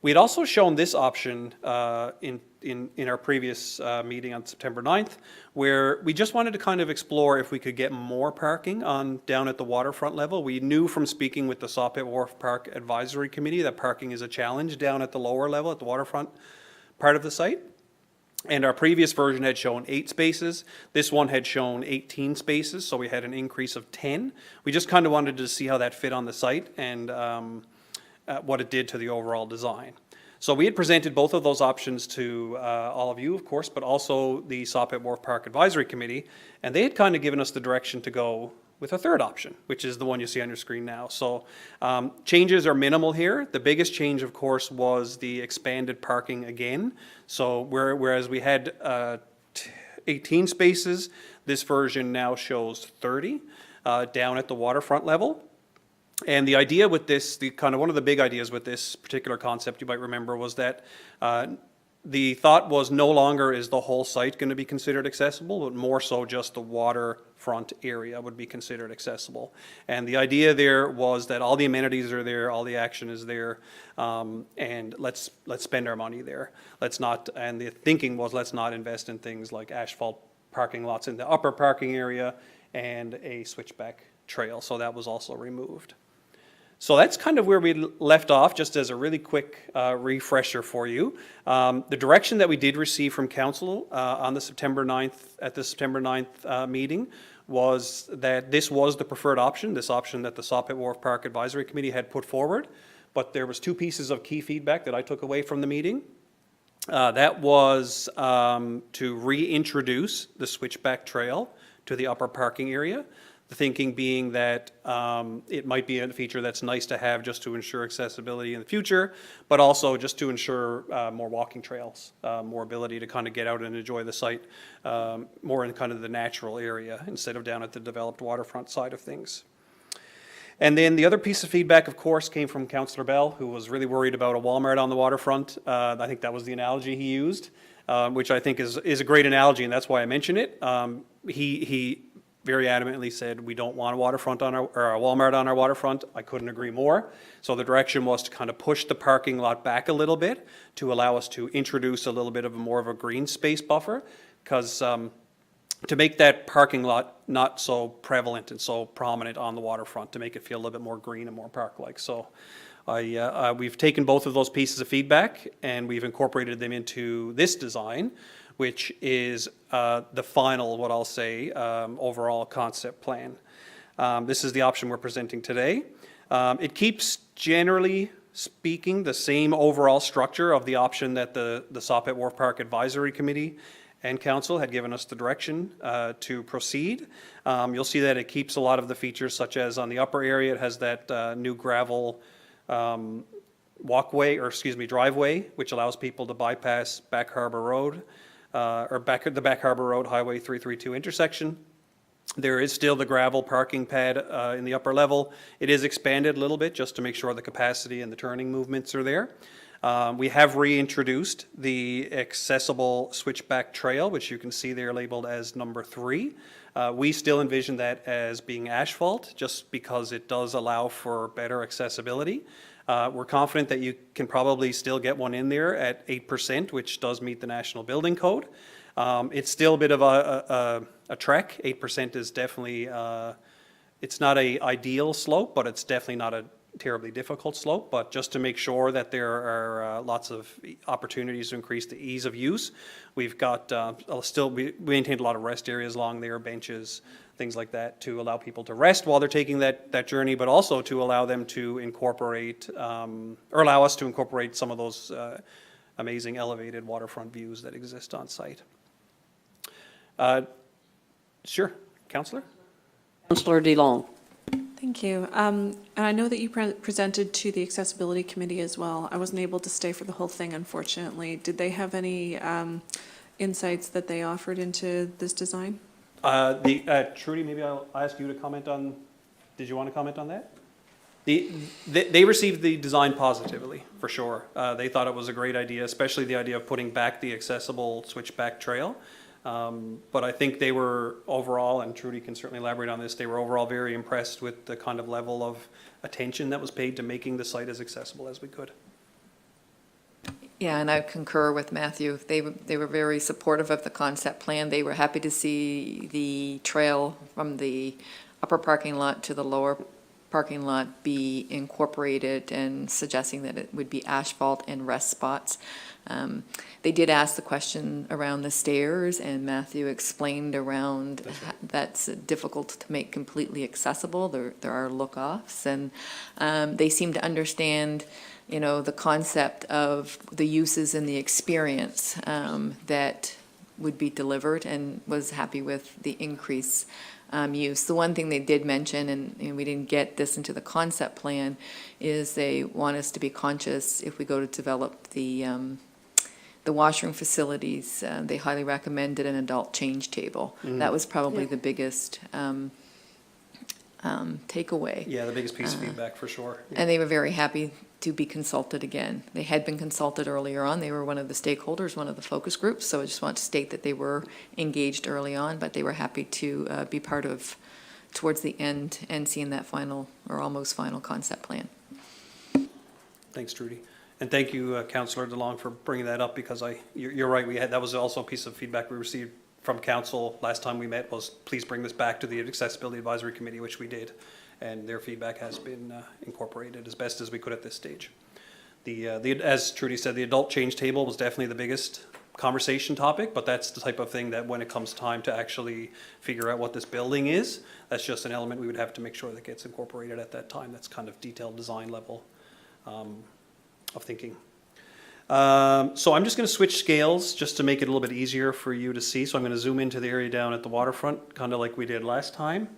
We had also shown this option in our previous meeting on September 9th, where we just wanted to kind of explore if we could get more parking down at the waterfront level. We knew from speaking with the Sawpit Wharf Park Advisory Committee that parking is a challenge down at the lower level, at the waterfront part of the site. And our previous version had shown 8 spaces. This one had shown 18 spaces, so we had an increase of 10. We just kind of wanted to see how that fit on the site and what it did to the overall design. So we had presented both of those options to all of you, of course, but also the Sawpit Wharf Park Advisory Committee, and they had kind of given us the direction to go with a third option, which is the one you see on your screen now. So changes are minimal here. The biggest change, of course, was the expanded parking again. So whereas we had 18 spaces, this version now shows 30 down at the waterfront level. And the idea with this, one of the big ideas with this particular concept, you might remember, was that the thought was no longer is the whole site going to be considered accessible, but more so just the waterfront area would be considered accessible. And the idea there was that all the amenities are there, all the action is there, and let's spend our money there. And the thinking was let's not invest in things like asphalt parking lots in the upper parking area and a switchback trail. So that was also removed. So that's kind of where we left off, just as a really quick refresher for you. The direction that we did receive from council on the September 9th meeting was that this was the preferred option, this option that the Sawpit Wharf Park Advisory Committee had put forward. But there was 2 pieces of key feedback that I took away from the meeting. That was to reintroduce the switchback trail to the upper parking area. The thinking being that it might be a feature that's nice to have just to ensure accessibility in the future, but also just to ensure more walking trails, more ability to kind of get out and enjoy the site more in kind of the natural area instead of down at the developed waterfront side of things. And then the other piece of feedback, of course, came from Councillor Bell, who was really worried about a Walmart on the waterfront. I think that was the analogy he used, which I think is a great analogy, and that's why I mention it. He very adamantly said, we don't want a waterfront on or a Walmart on our waterfront. I couldn't agree more. So the direction was to kind of push the parking lot back a little bit to allow us to introduce a little bit of more of a green space buffer, because to make that parking lot not so prevalent and so prominent on the waterfront, to make it feel a little bit more green and more park-like. So we've taken both of those pieces of feedback and we've incorporated them into this design, which is the final, what I'll say, overall concept plan. This is the option we're presenting today. It keeps, generally speaking, the same overall structure of the option that the Sawpit Wharf Park Advisory Committee and Council had given us the direction to proceed. You'll see that it keeps a lot of the features, such as on the upper area, it has that new gravel driveway, which allows people to bypass Back Harbor Road, the Back Harbor Road Highway 332 intersection. There is still the gravel parking pad in the upper level. It is expanded a little bit just to make sure the capacity and the turning movements are there. We have reintroduced the accessible switchback trail, which you can see there labeled as number 3. We still envision that as being asphalt, just because it does allow for better accessibility. We're confident that you can probably still get one in there at 8%, which does meet the National Building Code. It's still a bit of a trek. 8% is definitely, it's not an ideal slope, but it's definitely not a terribly difficult slope. But just to make sure that there are lots of opportunities to increase the ease of use, we've got we maintained a lot of rest areas along there, benches, things like that, to allow people to rest while they're taking that journey, but also to allow them to incorporate, or allow us to incorporate some of those amazing elevated waterfront views that exist on site. Sure, Councillor? Councillor DeLong. Thank you. And I know that you presented to the Accessibility Committee as well. I wasn't able to stay for the whole thing, unfortunately. Did they have any insights that they offered into this design? Trudy, maybe I'll ask you to comment on, did you want to comment on that? They received the design positively, for sure. They thought it was a great idea, especially the idea of putting back the accessible switchback trail. But I think they were overall, and Trudy can certainly elaborate on this, they were overall very impressed with the kind of level of attention that was paid to making the site as accessible as we could. Yeah, and I concur with Matthew. They were very supportive of the concept plan. They were happy to see the trail from the upper parking lot to the lower parking lot be incorporated, and suggesting that it would be asphalt and rest spots. They did ask the question around the stairs, and Matthew explained around that's difficult to make completely accessible. There are look-offs, and they seem to understand, the concept of the uses and the experience that would be delivered, and was happy with the increase use. The one thing they did mention, and we didn't get this into the concept plan, is they want us to be conscious if we go to develop the washroom facilities. They highly recommended an adult change table. Mm-hmm. That was probably the biggest takeaway. Yeah, the biggest piece of feedback for sure. And they were very happy to be consulted again. They had been consulted earlier on. They were one of the stakeholders, one of the focus groups. So I just want to state that they were engaged early on, but they were happy to be part of, towards the end, and seeing that final or almost final concept plan. Thanks, Trudy. And thank you, Councillor DeLong, for bringing that up, because you're right, that was also a piece of feedback we received from Council last time we met, was please bring this back to the Accessibility Advisory Committee, which we did. And their feedback has been incorporated as best as we could at this stage. As Trudy said, the adult change table was definitely the biggest conversation topic, but that's the type of thing that when it comes time to actually figure out what this building is, that's just an element we would have to make sure that gets incorporated at that time. That's kind of detailed design level of thinking. So I'm just going to switch scales just to make it a little bit easier for you to see. So I'm going to zoom into the area down at the waterfront, kind of like we did last time.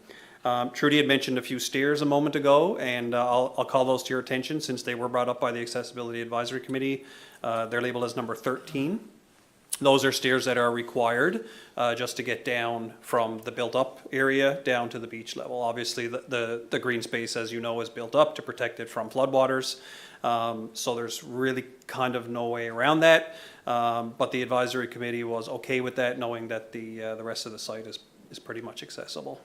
Trudy had mentioned a few stairs a moment ago, and I'll call those to your attention since they were brought up by the Accessibility Advisory Committee. They're labeled as number 13. Those are stairs that are required just to get down from the built-up area down to the beach level. Obviously, the green space, as you know, is built up to protect it from floodwaters. So there's really kind of no way around that. But the advisory committee was okay with that, knowing that the rest of the site is pretty much accessible.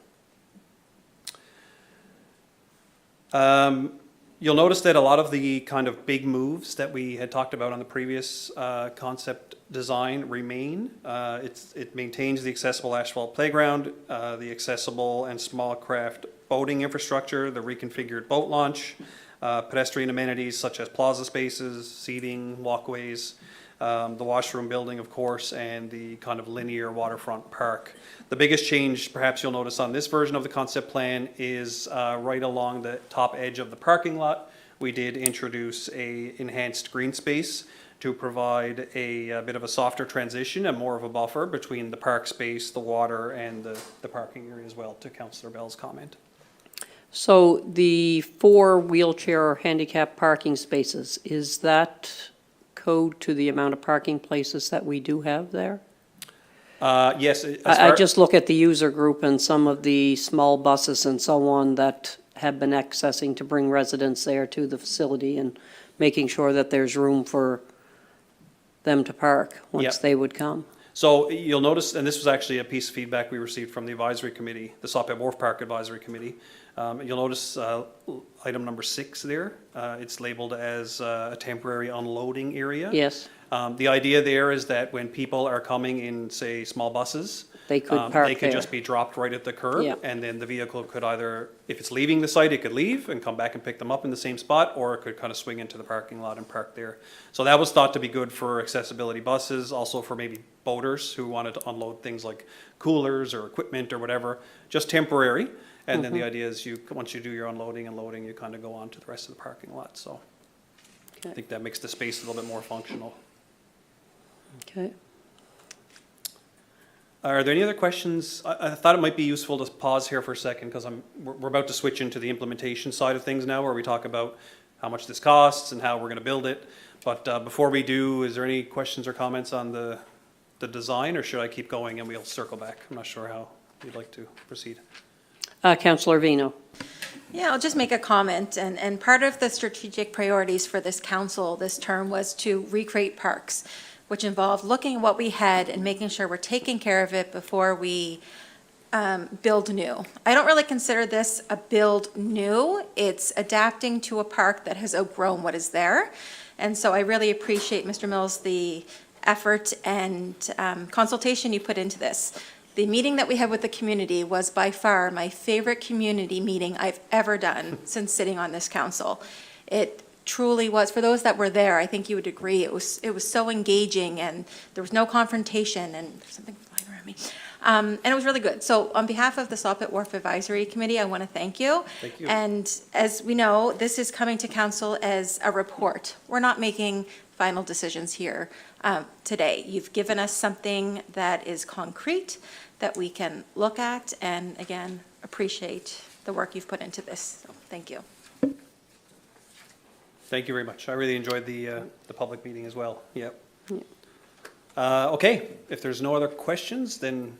You'll notice that a lot of the kind of big moves that we had talked about on the previous concept design remain. It maintains the accessible asphalt playground, the accessible and small craft boating infrastructure, the reconfigured boat launch, pedestrian amenities such as plaza spaces, seating, walkways, the washroom building, of course, and the kind of linear waterfront park. The biggest change, perhaps you'll notice on this version of the concept plan, is right along the top edge of the parking lot. We did introduce a enhanced green space to provide a bit of a softer transition and more of a buffer between the park space, the water, and the parking area as well, to Councillor Bell's comment. So the 4 wheelchair handicap parking spaces, is that code to the amount of parking places that we do have there? Yes. I just look at the user group and some of the small buses and so on that have been accessing to bring residents there to the facility and making sure that there's room for them to park once they would come. So you'll notice, and this was actually a piece of feedback we received from the advisory committee, the Soppet Wharf Park Advisory Committee. You'll notice item number 6 there. It's labeled as a temporary unloading area. Yes. The idea there is that when people are coming in, say, small buses, They could park they could there. just be dropped right at the curb, Yeah. and then the vehicle could either, if it's leaving the site, it could leave and come back and pick them up in the same spot, or it could kind of swing into the parking lot and park there. So that was thought to be good for accessibility buses, also for maybe boaters who wanted to unload things like coolers or equipment or whatever, just temporary. And then the idea is once you do your unloading and loading, you kind of go on to the rest of the parking lot. So I think that makes the space a little bit more functional. Okay. Are there any other questions? I thought it might be useful to pause here for a second because we're about to switch into the implementation side of things now, where we talk about how much this costs and how we're going to build it. But before we do, is there any questions or comments on the design, or should I keep going and we'll circle back? I'm not sure how you'd like to proceed. Councillor Vino. Yeah, I'll just make a comment, and part of the strategic priorities for this council this term was to recreate parks, which involved looking at what we had and making sure we're taking care of it before we build new. I don't really consider this a build new. It's adapting to a park that has outgrown what is there. And so I really appreciate, Mr. Mills, the effort and consultation you put into this. The meeting that we had with the community was by far my favorite community meeting I've ever done since sitting on this council. It truly was, for those that were there, I think you would agree, it was so engaging, and there was no confrontation, and there's something flying around me. And it was really good. So on behalf of the Soppet Wharf Advisory Committee, I want to thank you. Thank you. And as we know, this is coming to council as a report. We're not making final decisions here today. You've given us something that is concrete, that we can look at, and again, appreciate the work you've put into this. So thank you. Thank you very much. I really enjoyed the public meeting as well. Yep. Okay, if there's no other questions, then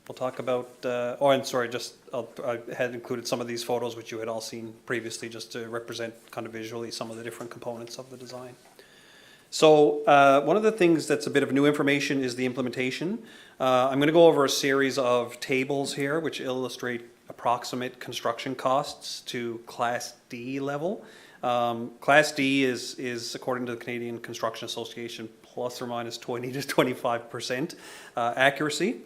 we'll talk about, I'm sorry, I had included some of these photos which you had all seen previously, just to represent kind of visually some of the different components of the design. So one of the things that's a bit of new information is the implementation. I'm going to go over a series of tables here which illustrate approximate construction costs to Class D level. Class D is according to the Canadian Construction Association, plus or minus 20 to 25% accuracy.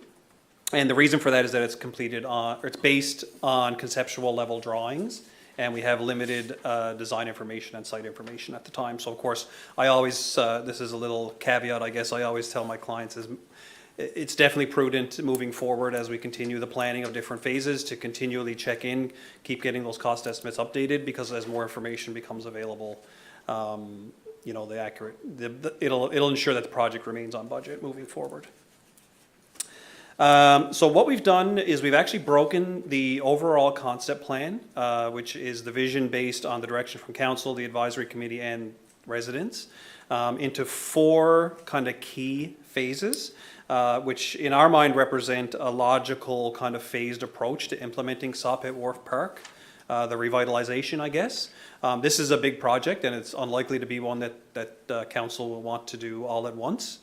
And the reason for that is that it's it's based on conceptual level drawings, and we have limited design information and site information at the time. So of course, I always, this is a little caveat, I guess, I always tell my clients is it's definitely prudent moving forward as we continue the planning of different phases to continually check in, keep getting those cost estimates updated, because as more information becomes available, it'll ensure that the project remains on budget moving forward. So what we've done is we've actually broken the overall concept plan, which is the vision based on the direction from council, the advisory committee, and residents, into 4 kind of key phases, which in our mind represent a logical kind of phased approach to implementing Sawpit Wharf Park, the revitalization, I guess. This is a big project, and it's unlikely to be one that council will want to do all at once.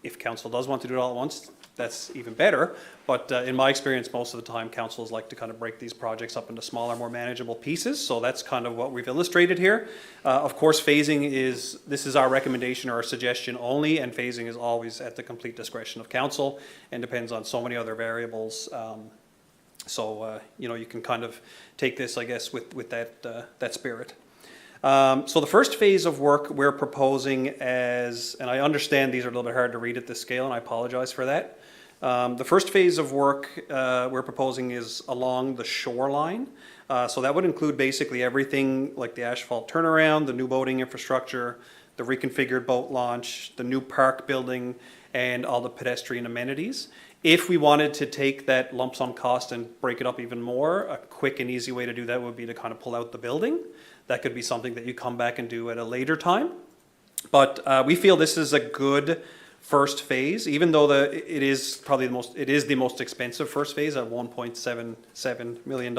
If council does want to do it all at once, that's even better. But in my experience, most of the time, councils like to kind of break these projects up into smaller, more manageable pieces. So that's kind of what we've illustrated here. Of course, phasing this is our recommendation or our suggestion only, and phasing is always at the complete discretion of council and depends on so many other variables. You can kind of take this, I guess, with that spirit. So the first phase of work we're proposing and I understand these are a little bit hard to read at this scale, and I apologize for that. The first phase of work we're proposing is along the shoreline. So that would include basically everything like the asphalt turnaround, the new boating infrastructure, the reconfigured boat launch, the new park building, and all the pedestrian amenities. If we wanted to take that lump sum cost and break it up even more, a quick and easy way to do that would be to kind of pull out the building. That could be something that you come back and do at a later time. But we feel this is a good first phase, even though it is the most expensive first phase at $1.77 million.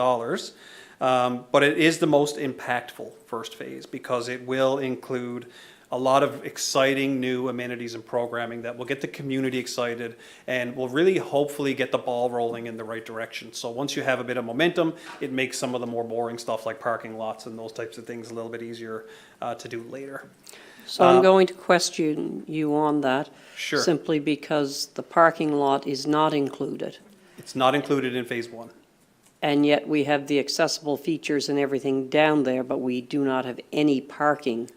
But it is the most impactful first phase because it will include a lot of exciting new amenities and programming that will get the community excited and will really hopefully get the ball rolling in the right direction. So once you have a bit of momentum, it makes some of the more boring stuff like parking lots and those types of things a little bit easier to do later. So I'm going to question you on that. Sure. Simply because the parking lot is not included. It's not included in phase 1. And yet we have the accessible features and everything down there, but we do not have any parking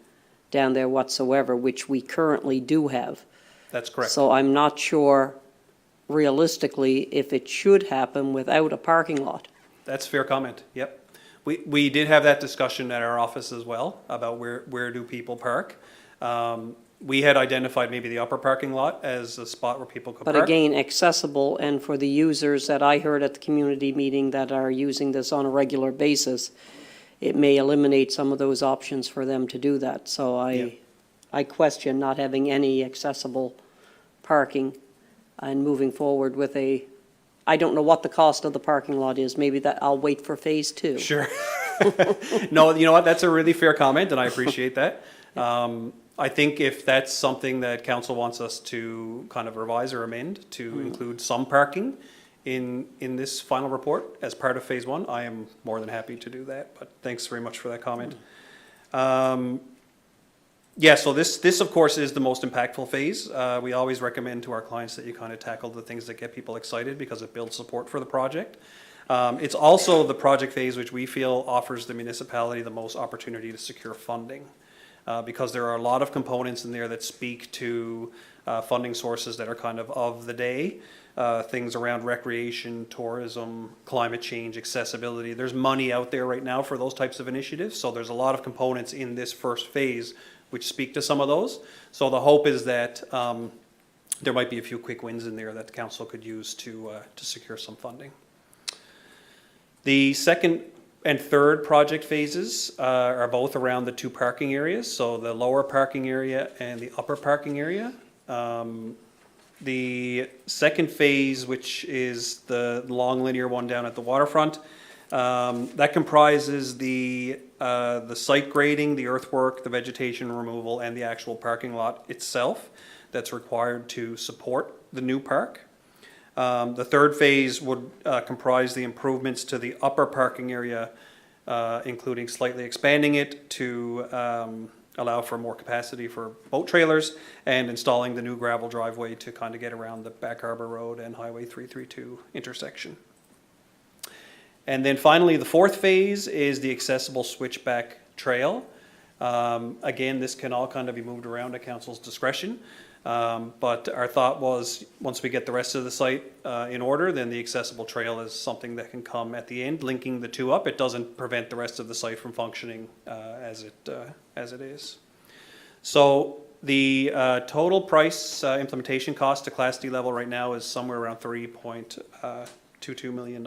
down there whatsoever, which we currently do have. That's correct. So I'm not sure realistically if it should happen without a parking lot. That's a fair comment, yep. We did have that discussion at our office as well about where do people park. We had identified maybe the upper parking lot as a spot where people could But park. again, accessible, and for the users that I heard at the community meeting that are using this on a regular basis, it may eliminate some of those options for them to do that. So I question not having any accessible parking and moving forward with I don't know what the cost of the parking lot is. Maybe that I'll wait for phase 2. Sure. No, you know what, that's a really fair comment, and I appreciate that. I think if that's something that council wants us to kind of revise or amend to include some parking in this final report as part of phase 1, I am more than happy to do that, but thanks very much for that comment. Yeah, so this of course is the most impactful phase. We always recommend to our clients that you kind of tackle the things that get people excited because it builds support for the project. It's also the project phase which we feel offers the municipality the most opportunity to secure funding. Because there are a lot of components in there that speak to funding sources that are kind of the day. Things around recreation, tourism, climate change, accessibility. There's money out there right now for those types of initiatives. So there's a lot of components in this first phase which speak to some of those. So the hope is that there might be a few quick wins in there that the council could use to secure some funding. The second and third project phases are both around the 2 parking areas, so the lower parking area and the upper parking area. The second phase, which is the long linear one down at the waterfront, that comprises the site grading, the earthwork, the vegetation removal, and the actual parking lot itself that's required to support the new park. The third phase would comprise the improvements to the upper parking area, including slightly expanding it to allow for more capacity for boat trailers and installing the new gravel driveway to kind of get around the Back Harbor Road and Highway 332 intersection. And then finally, the fourth phase is the accessible switchback trail. Again, this can all kind of be moved around at council's discretion. But our thought was, once we get the rest of the site in order, then the accessible trail is something that can come at the end, linking the two up. It doesn't prevent the rest of the site from functioning as it is. So The total price implementation cost to Class D level right now is somewhere around $3.22 million.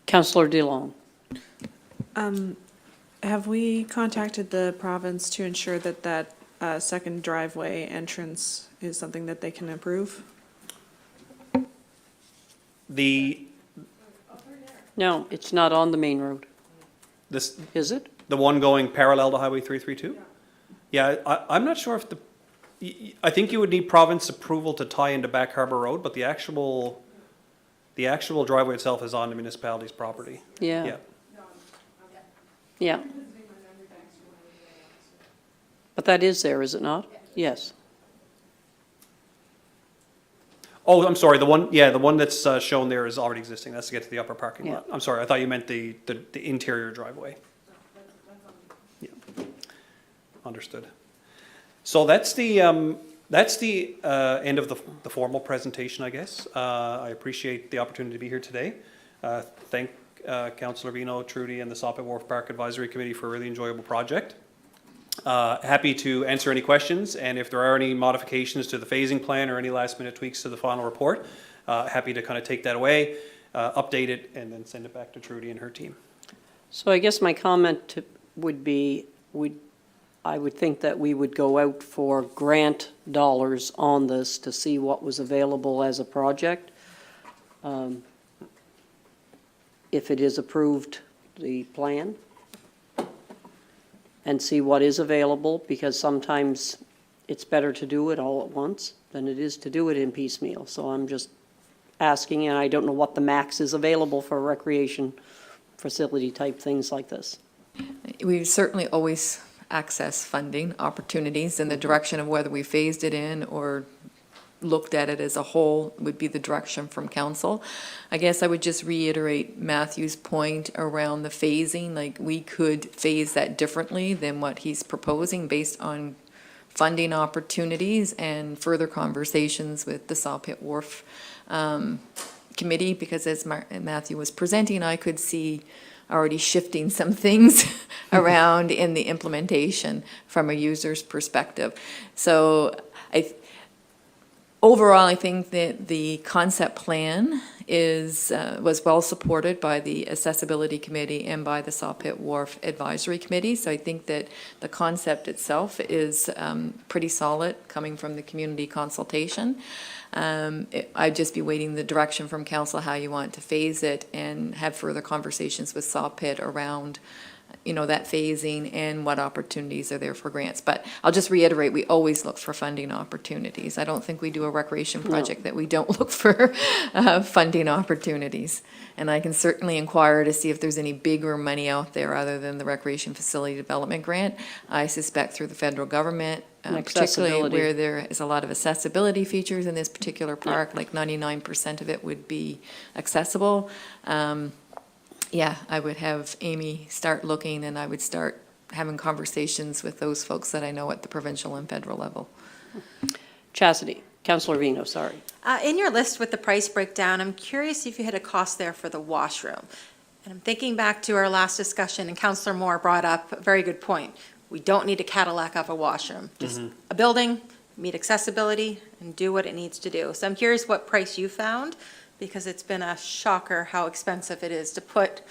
Councillor DeLong. Have we contacted the province to ensure that that second driveway entrance is something that they can improve? No, it's not on the main road, This, is it? the one going parallel to Highway 332? Yeah, I'm not sure if I think you would need province approval to tie into Back Harbor Road, but the actual driveway itself is on the municipality's property. Yeah. Yeah. But that is there, is it not? Yes. Oh, I'm sorry, the one that's shown there is already existing. That's to get to the upper parking Yeah. lot. I'm sorry, I thought you meant the interior driveway. Yeah. Understood. So that's the end of the formal presentation, I guess. I appreciate the opportunity to be here today. Thank Councillor Vino, Trudy, and the Soppet Wharf Park Advisory Committee for a really enjoyable project. Happy to answer any questions, and if there are any modifications to the phasing plan or any last minute tweaks to the final report, happy to kind of take that away, update it, and then send it back to Trudy and her team. So I guess my comment would be, I would think that we would go out for grant dollars on this to see what was available as a project. If it is approved, the plan, and see what is available, because sometimes it's better to do it all at once than it is to do it in piecemeal. So I'm just asking, and I don't know what the max is available for recreation facility type things like this. We certainly always access funding opportunities, in the direction of whether we phased it in or looked at it as a whole would be the direction from council. I guess I would just reiterate Matthew's point around the phasing, like we could phase that differently than what he's proposing based on funding opportunities and further conversations with the Saw Pit Wharf committee, because as Matthew was presenting, I could see already shifting some things around in the implementation from a user's perspective. So overall, I think that the concept plan was well supported by the Accessibility Committee and by the Saw Pit Wharf Advisory Committee. So I think that the concept itself is pretty solid, coming from the community consultation. I'd just be waiting the direction from council how you want to phase it, and have further conversations with Saw Pit around that phasing and what opportunities are there for grants. But I'll just reiterate, we always look for funding opportunities. I don't think we do a recreation project that we don't look for funding opportunities. And I can certainly inquire to see if there's any bigger money out there other than the Recreation Facility Development Grant. I suspect through the federal government, particularly where there is a lot of accessibility features in this particular park, like 99% of it would be accessible. Yeah, I would have Amy start looking, and I would start having conversations with those folks that I know at the provincial and federal level. Chastity, Councillor Vino, sorry. In your list with the price breakdown, I'm curious if you had a cost there for the washroom. And I'm thinking back to our last discussion, and Councillor Moore brought up a very good point. We don't need a Cadillac of a washroom, just a building, meet accessibility, and do what it needs to do. So I'm curious what price you found, because it's been a shocker how expensive it is to put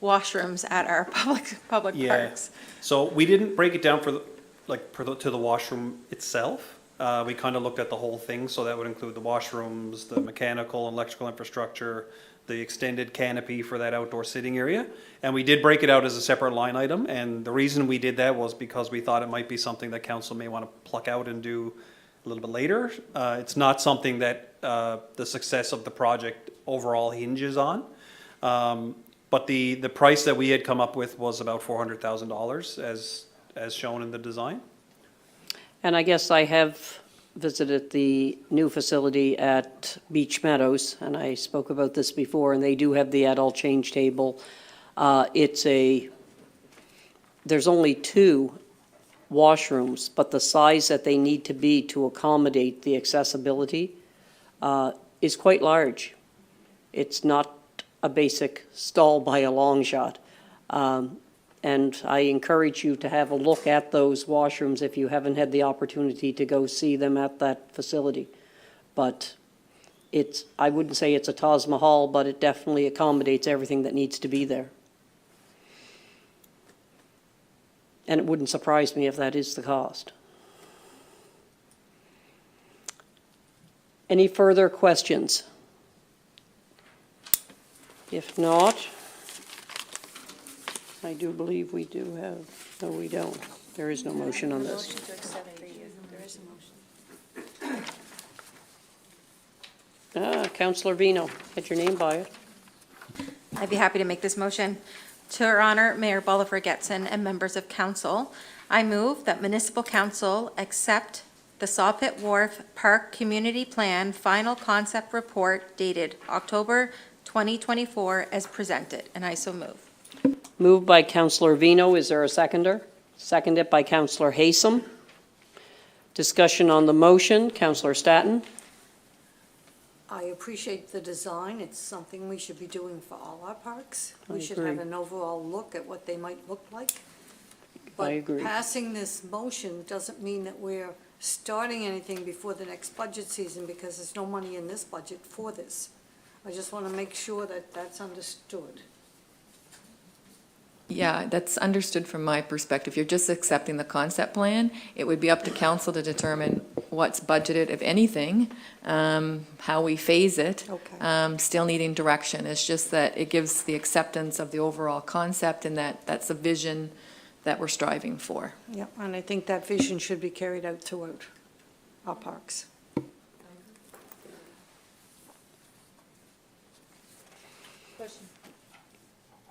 washrooms at our public parks. So we didn't break it down to the washroom itself. We kind of looked at the whole thing, so that would include the washrooms, the mechanical and electrical infrastructure, the extended canopy for that outdoor sitting area. And we did break it out as a separate line item, and the reason we did that was because we thought it might be something that council may want to pluck out and do a little bit later. It's not something that the success of the project overall hinges on. But the price that we had come up with was about $400,000 as shown in the design. And I guess I have visited the new facility at Beach Meadows, and I spoke about this before, and they do have the adult change table. There's only 2 washrooms, but the size that they need to be to accommodate the accessibility is quite large. It's not a basic stall by a long shot. And I encourage you to have a look at those washrooms if you haven't had the opportunity to go see them at that facility. But it's, I wouldn't say it's a Taj Mahal, but it definitely accommodates everything that needs to be there. And it wouldn't surprise me if that is the cost. Any further questions? If not, I do believe we do have, no, we don't. There is no motion on this. Motion to accept for you. There is a motion. Councillor Vino, had your name by it. I'd be happy to make this motion. To honor Mayor Bolivar Getson and members of council, I move that Municipal Council accept the Sawpit Wharf Park Community Plan Final Concept Report dated October 2024 as presented, and I so move. Moved by Councillor Vino. Is there a seconder? Seconded by Councillor Haysom. Discussion on the motion. Councillor Staton. I appreciate the design. It's something we should be doing for all our parks. I We should agree. have an overall look at what they might look like. I agree. But passing this motion doesn't mean that we're starting anything before the next budget season, because there's no money in this budget for this. I just want to make sure that that's understood. Yeah, that's understood from my perspective. You're just accepting the concept plan. It would be up to council to determine what's budgeted, if anything, how we phase it. Okay. Still needing direction. It's just that it gives the acceptance of the overall concept, and that's a vision that we're striving for. Yep, and I think that vision should be carried out throughout our parks.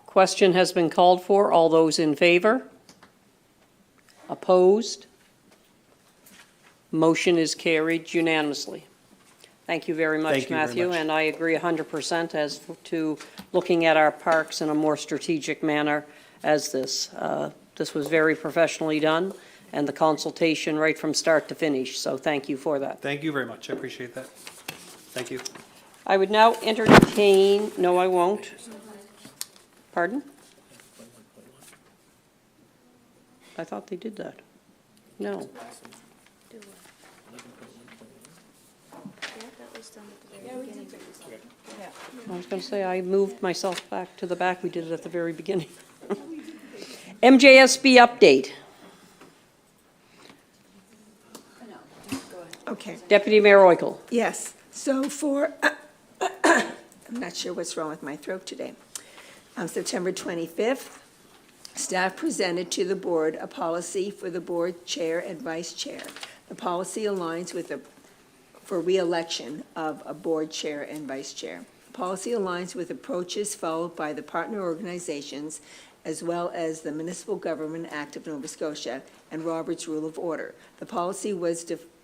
Question has been called for. All those in favor? Opposed? Motion is carried unanimously. Thank you very much, Thank you very Matthew. much. And I agree 100% as to looking at our parks in a more strategic manner as this. This was very professionally done, and the consultation right from start to finish, so thank you for that. Thank you very much. I appreciate that. Thank you. I would now entertain, no, I won't. Pardon? I thought they did that. No. I was going to say, I moved myself back to the back. We did it at the very beginning. MJSB update. Okay. Deputy Mayor Oykel. Yes, so for, I'm not sure what's wrong with my throat today. On September 25th, staff presented to the board a policy for the board chair and vice chair. The policy aligns with for re-election of a board chair and vice chair. The policy aligns with approaches followed by the partner organizations as well as the Municipal Government Act of Nova Scotia and Robert's Rule of Order. The policy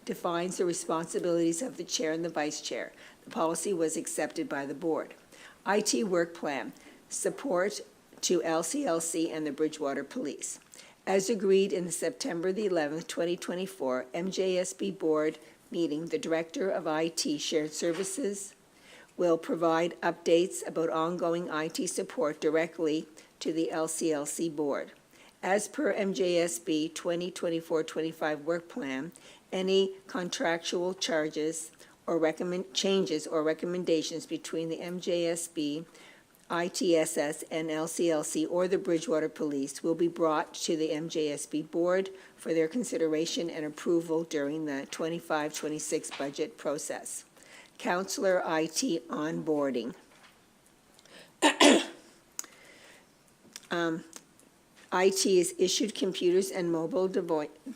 defines the responsibilities of the chair and the vice chair. The policy was accepted by the board. IT work plan, support to LCLC and the Bridgewater Police. As agreed in the September the 11th, 2024 MJSB board meeting, the Director of IT Shared Services will provide updates about ongoing IT support directly to the LCLC board. As per MJSB 2024-25 work plan, any contractual charges or changes or recommendations between the MJSB, ITSS, and LCLC or the Bridgewater Police will be brought to the MJSB board for their consideration and approval during the 25-26 budget process. Counselor IT onboarding. IT is issued computers and mobile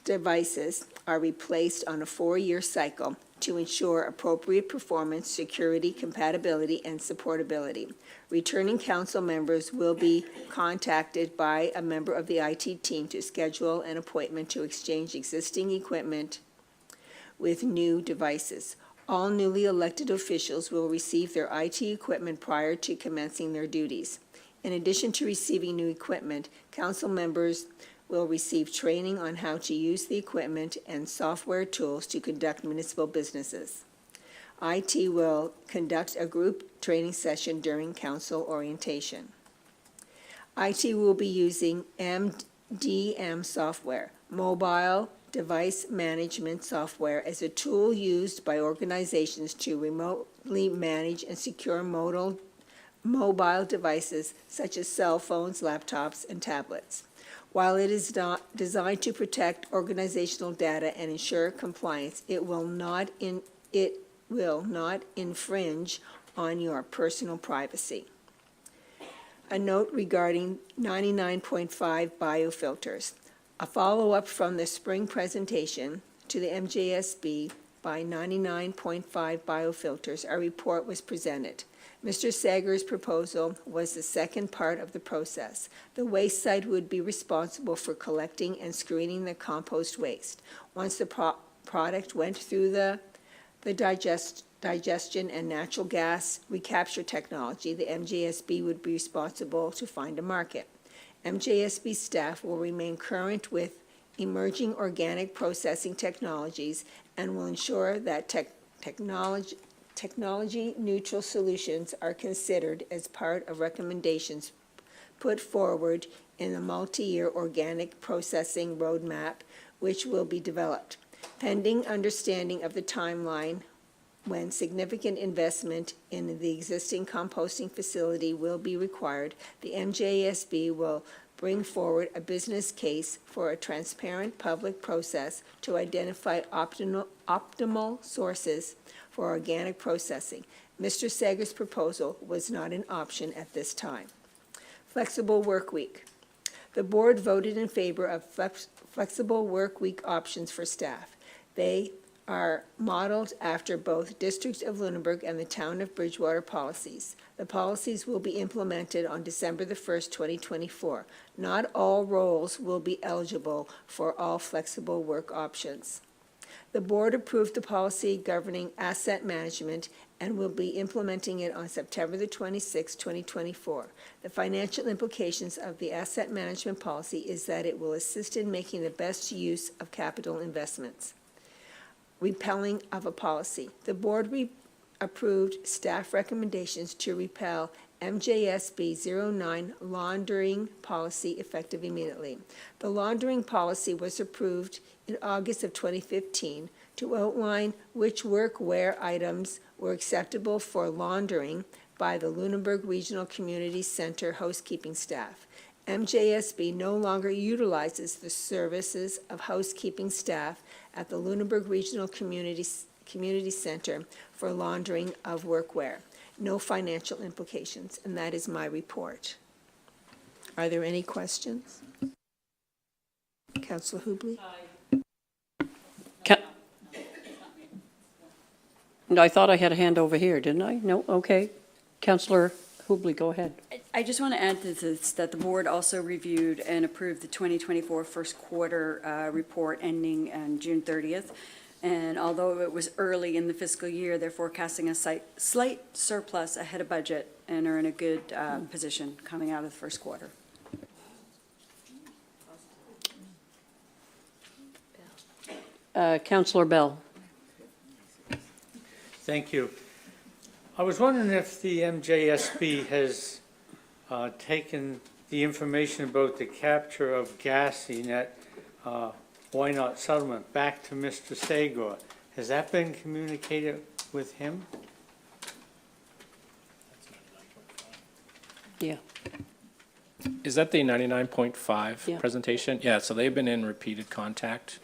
devices are replaced on a 4-year cycle to ensure appropriate performance, security, compatibility, and supportability. Returning council members will be contacted by a member of the IT team to schedule an appointment to exchange existing equipment with new devices. All newly elected officials will receive their IT equipment prior to commencing their duties. In addition to receiving new equipment, council members will receive training on how to use the equipment and software tools to conduct municipal businesses. IT will conduct a group training session during council orientation. IT will be using MDM software, Mobile Device Management Software, as a tool used by organizations to remotely manage and secure mobile devices such as cell phones, laptops, and tablets. While it is not designed to protect organizational data and ensure compliance, it will not infringe on your personal privacy. A note regarding 99.5 biofilters. A follow-up from the spring presentation to the MJSB by 99.5 biofilters, a report was presented. Mr. Sager's proposal was the second part of the process. The waste site would be responsible for collecting and screening the compost waste. Once the product went through the digestion and natural gas recapture technology, the MJSB would be responsible to find a market. MJSB staff will remain current with emerging organic processing technologies and will ensure that technology-neutral solutions are considered as part of recommendations put forward in the multi-year organic processing roadmap, which will be developed. Pending understanding of the timeline when significant investment in the existing composting facility will be required, the MJSB will bring forward a business case for a transparent public process to identify optimal sources for organic processing. Mr. Sager's proposal was not an option at this time. Flexible work week. The board voted in favor of flexible work week options for staff. They are modeled after both District of Lunenburg and the Town of Bridgewater policies. The policies will be implemented on December the 1st, 2024. Not all roles will be eligible for all flexible work options. The board approved the policy governing asset management and will be implementing it on September the 26th, 2024. The financial implications of the asset management policy is that it will assist in making the best use of capital investments. Repealing of a policy. The board approved staff recommendations to repeal MJSB 09 laundering policy effective immediately. The laundering policy was approved in August of 2015 to outline which workwear items were acceptable for laundering by the Lunenburg Regional Community Center housekeeping staff. MJSB no longer utilizes the services of housekeeping staff at the Lunenburg Regional Community Center for laundering of workwear. No financial implications, and that is my report. Are there any questions? Councillor Hubley? And I thought I had a hand over here, didn't I? No? Okay. Councillor Hubley, go ahead. I just want to add to this that the board also reviewed and approved the 2024 first quarter report ending on June 30th. And although it was early in the fiscal year, they're forecasting a slight surplus ahead of budget and are in a good position coming out of the first quarter. Councillor Bell. Thank you. I was wondering if the MJSB has taken the information about the capture of gassing at Why Not Settlement back to Mr. Sager. Has that been communicated with him? Yeah. Is that the 99.5 Yeah. presentation? Yeah, so they've been in repeated contact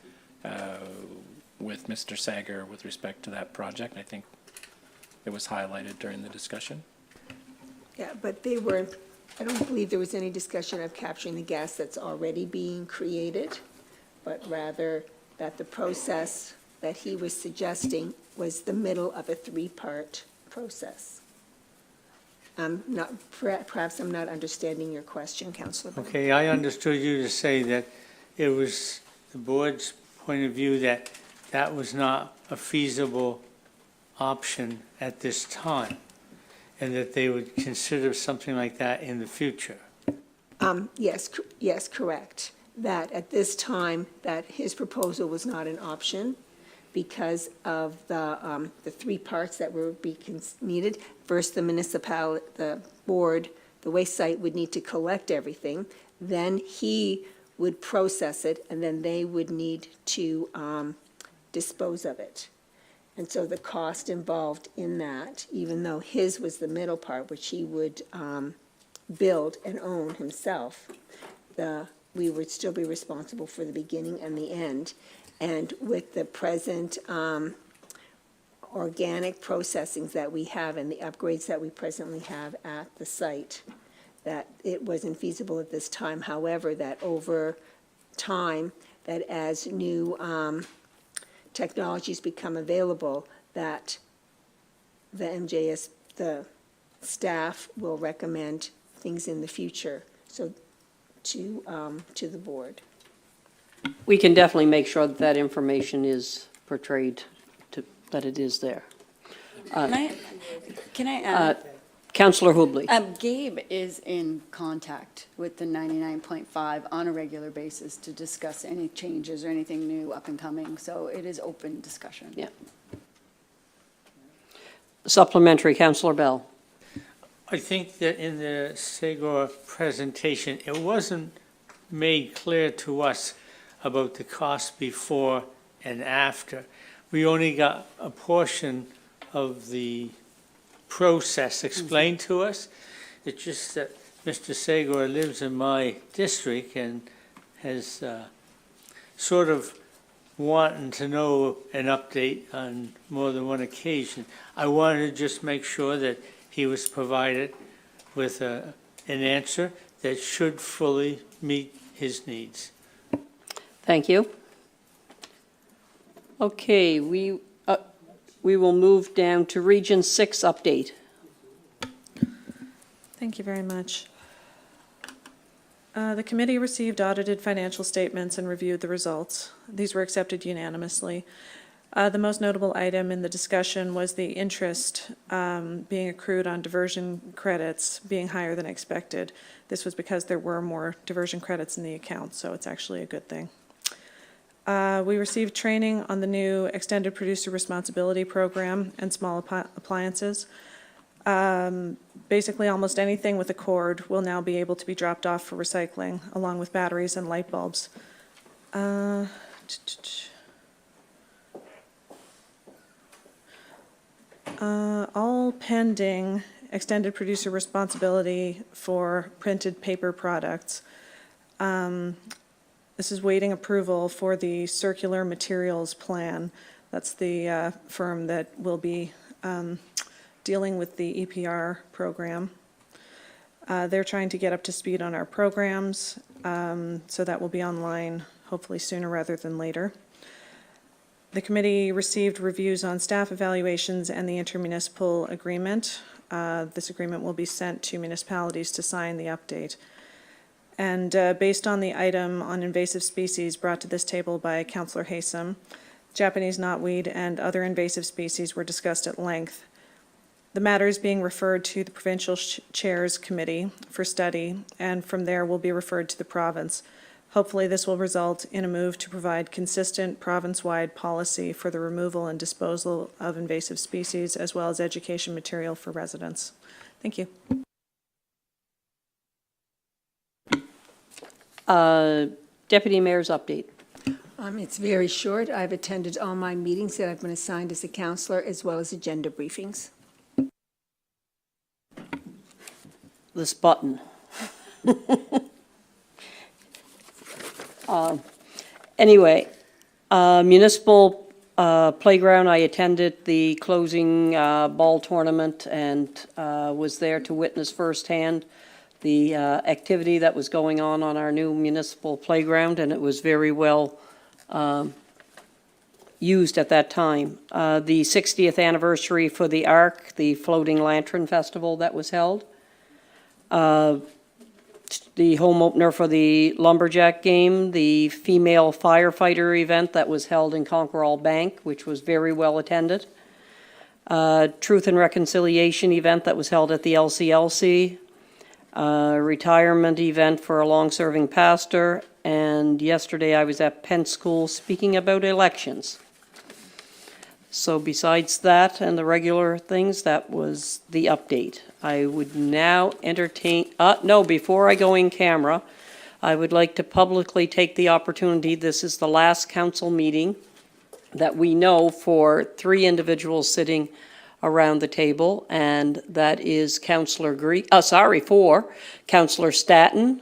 with Mr. Sager with respect to that project. I think it was highlighted during the discussion. Yeah, but they were, I don't believe there was any discussion of capturing the gas that's already being created, but rather that the process that he was suggesting was the middle of a three-part process. Perhaps I'm not understanding your question, Councillor. Okay, I understood you to say that it was the board's point of view that that was not a feasible option at this time, and that they would consider something like that in the future. Yes, correct. That at this time, that his proposal was not an option because of the three parts that were needed. First, the board the waste site would need to collect everything, then he would process it, and then they would need to dispose of it. And so the cost involved in that, even though his was the middle part, which he would build and own himself, we would still be responsible for the beginning and the end. And with the present organic processings that we have and the upgrades that we presently have at the site, that it wasn't feasible at this time. However, that over time, that as new technologies become available, that the staff will recommend things in the future, so to the board. We can definitely make sure that that information is portrayed, that it is there. Can I Councillor Hubley. Gabe is in contact with the 99.5 on a regular basis to discuss any changes or anything new up and coming, so it is open discussion. Yeah. Supplementary, Councillor Bell. I think that in the Sagor presentation, it wasn't made clear to us about the cost before and after. We only got a portion of the process explained to us. It's just that Mr. Sagor lives in my district and has sort of wanting to know an update on more than one occasion. I wanted to just make sure that he was provided with an answer that should fully meet his needs. Thank you. Okay, we will move down to Region 6 update. Thank you very much. The committee received audited financial statements and reviewed the results. These were accepted unanimously. The most notable item in the discussion was the interest being accrued on diversion credits being higher than expected. This was because there were more diversion credits in the account, so it's actually a good thing. We received training on the new Extended Producer Responsibility Program and small appliances. Basically, almost anything with a cord will now be able to be dropped off for recycling, along with batteries and light bulbs. All pending extended producer responsibility for printed paper products. This is waiting approval for the Circular Materials Plan. That's the firm that will be dealing with the EPR program. They're trying to get up to speed on our programs, so that will be online hopefully sooner rather than later. The committee received reviews on staff evaluations and the intermunicipal agreement. This agreement will be sent to municipalities to sign the update. And based on the item on invasive species brought to this table by Councillor Haysom, Japanese knotweed and other invasive species were discussed at length. The matter is being referred to the Provincial Chairs Committee for study, and from there will be referred to the province. Hopefully this will result in a move to provide consistent province-wide policy for the removal and disposal of invasive species, as well as education material for residents. Thank you. Deputy Mayor's update. It's very short. I've attended all my meetings that I've been assigned as a councillor, as well as agenda briefings. This button. Anyway, municipal playground, I attended the closing ball tournament and was there to witness firsthand the activity that was going on our new municipal playground, and it was very well used at that time. The 60th anniversary for the ARC, the Floating Lantern Festival that was held. The home opener for the Lumberjack game, the female firefighter event that was held in Conquerall Bank, which was very well attended. Truth and Reconciliation event that was held at the LCLC. Retirement event for a long-serving pastor. And yesterday I was at Penn School speaking about elections. So besides that and the regular things, that was the update. I would now entertain, before I go in camera, I would like to publicly take the opportunity, this is the last council meeting that we know for 3 individuals sitting around the table, and that is Councillor Greek, 4, Councillor Staton,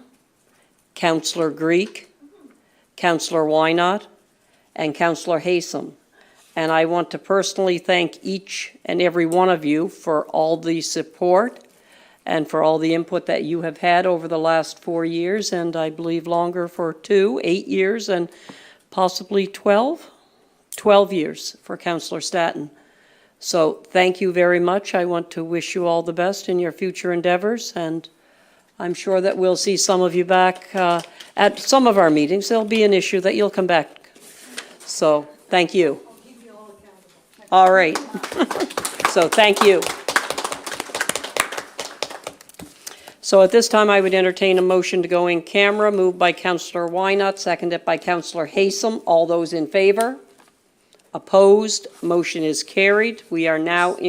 Councillor Greek, Councillor Wynot, and Councillor Haysom. And I want to personally thank each and every one of you for all the support and for all the input that you have had over the last 4 years, and I believe longer for 8 years, and possibly 12 years for Councillor Staton. So thank you very much. I want to wish you all the best in your future endeavors, and I'm sure that we'll see some of you back at some of our meetings. There'll be an issue that you'll come back. So thank you. All right. So thank you. So at this time, I would entertain a motion to go in camera, moved by Councillor Wynot, seconded by Councillor Haysom. All those in favor? Opposed? Motion is carried. We are now in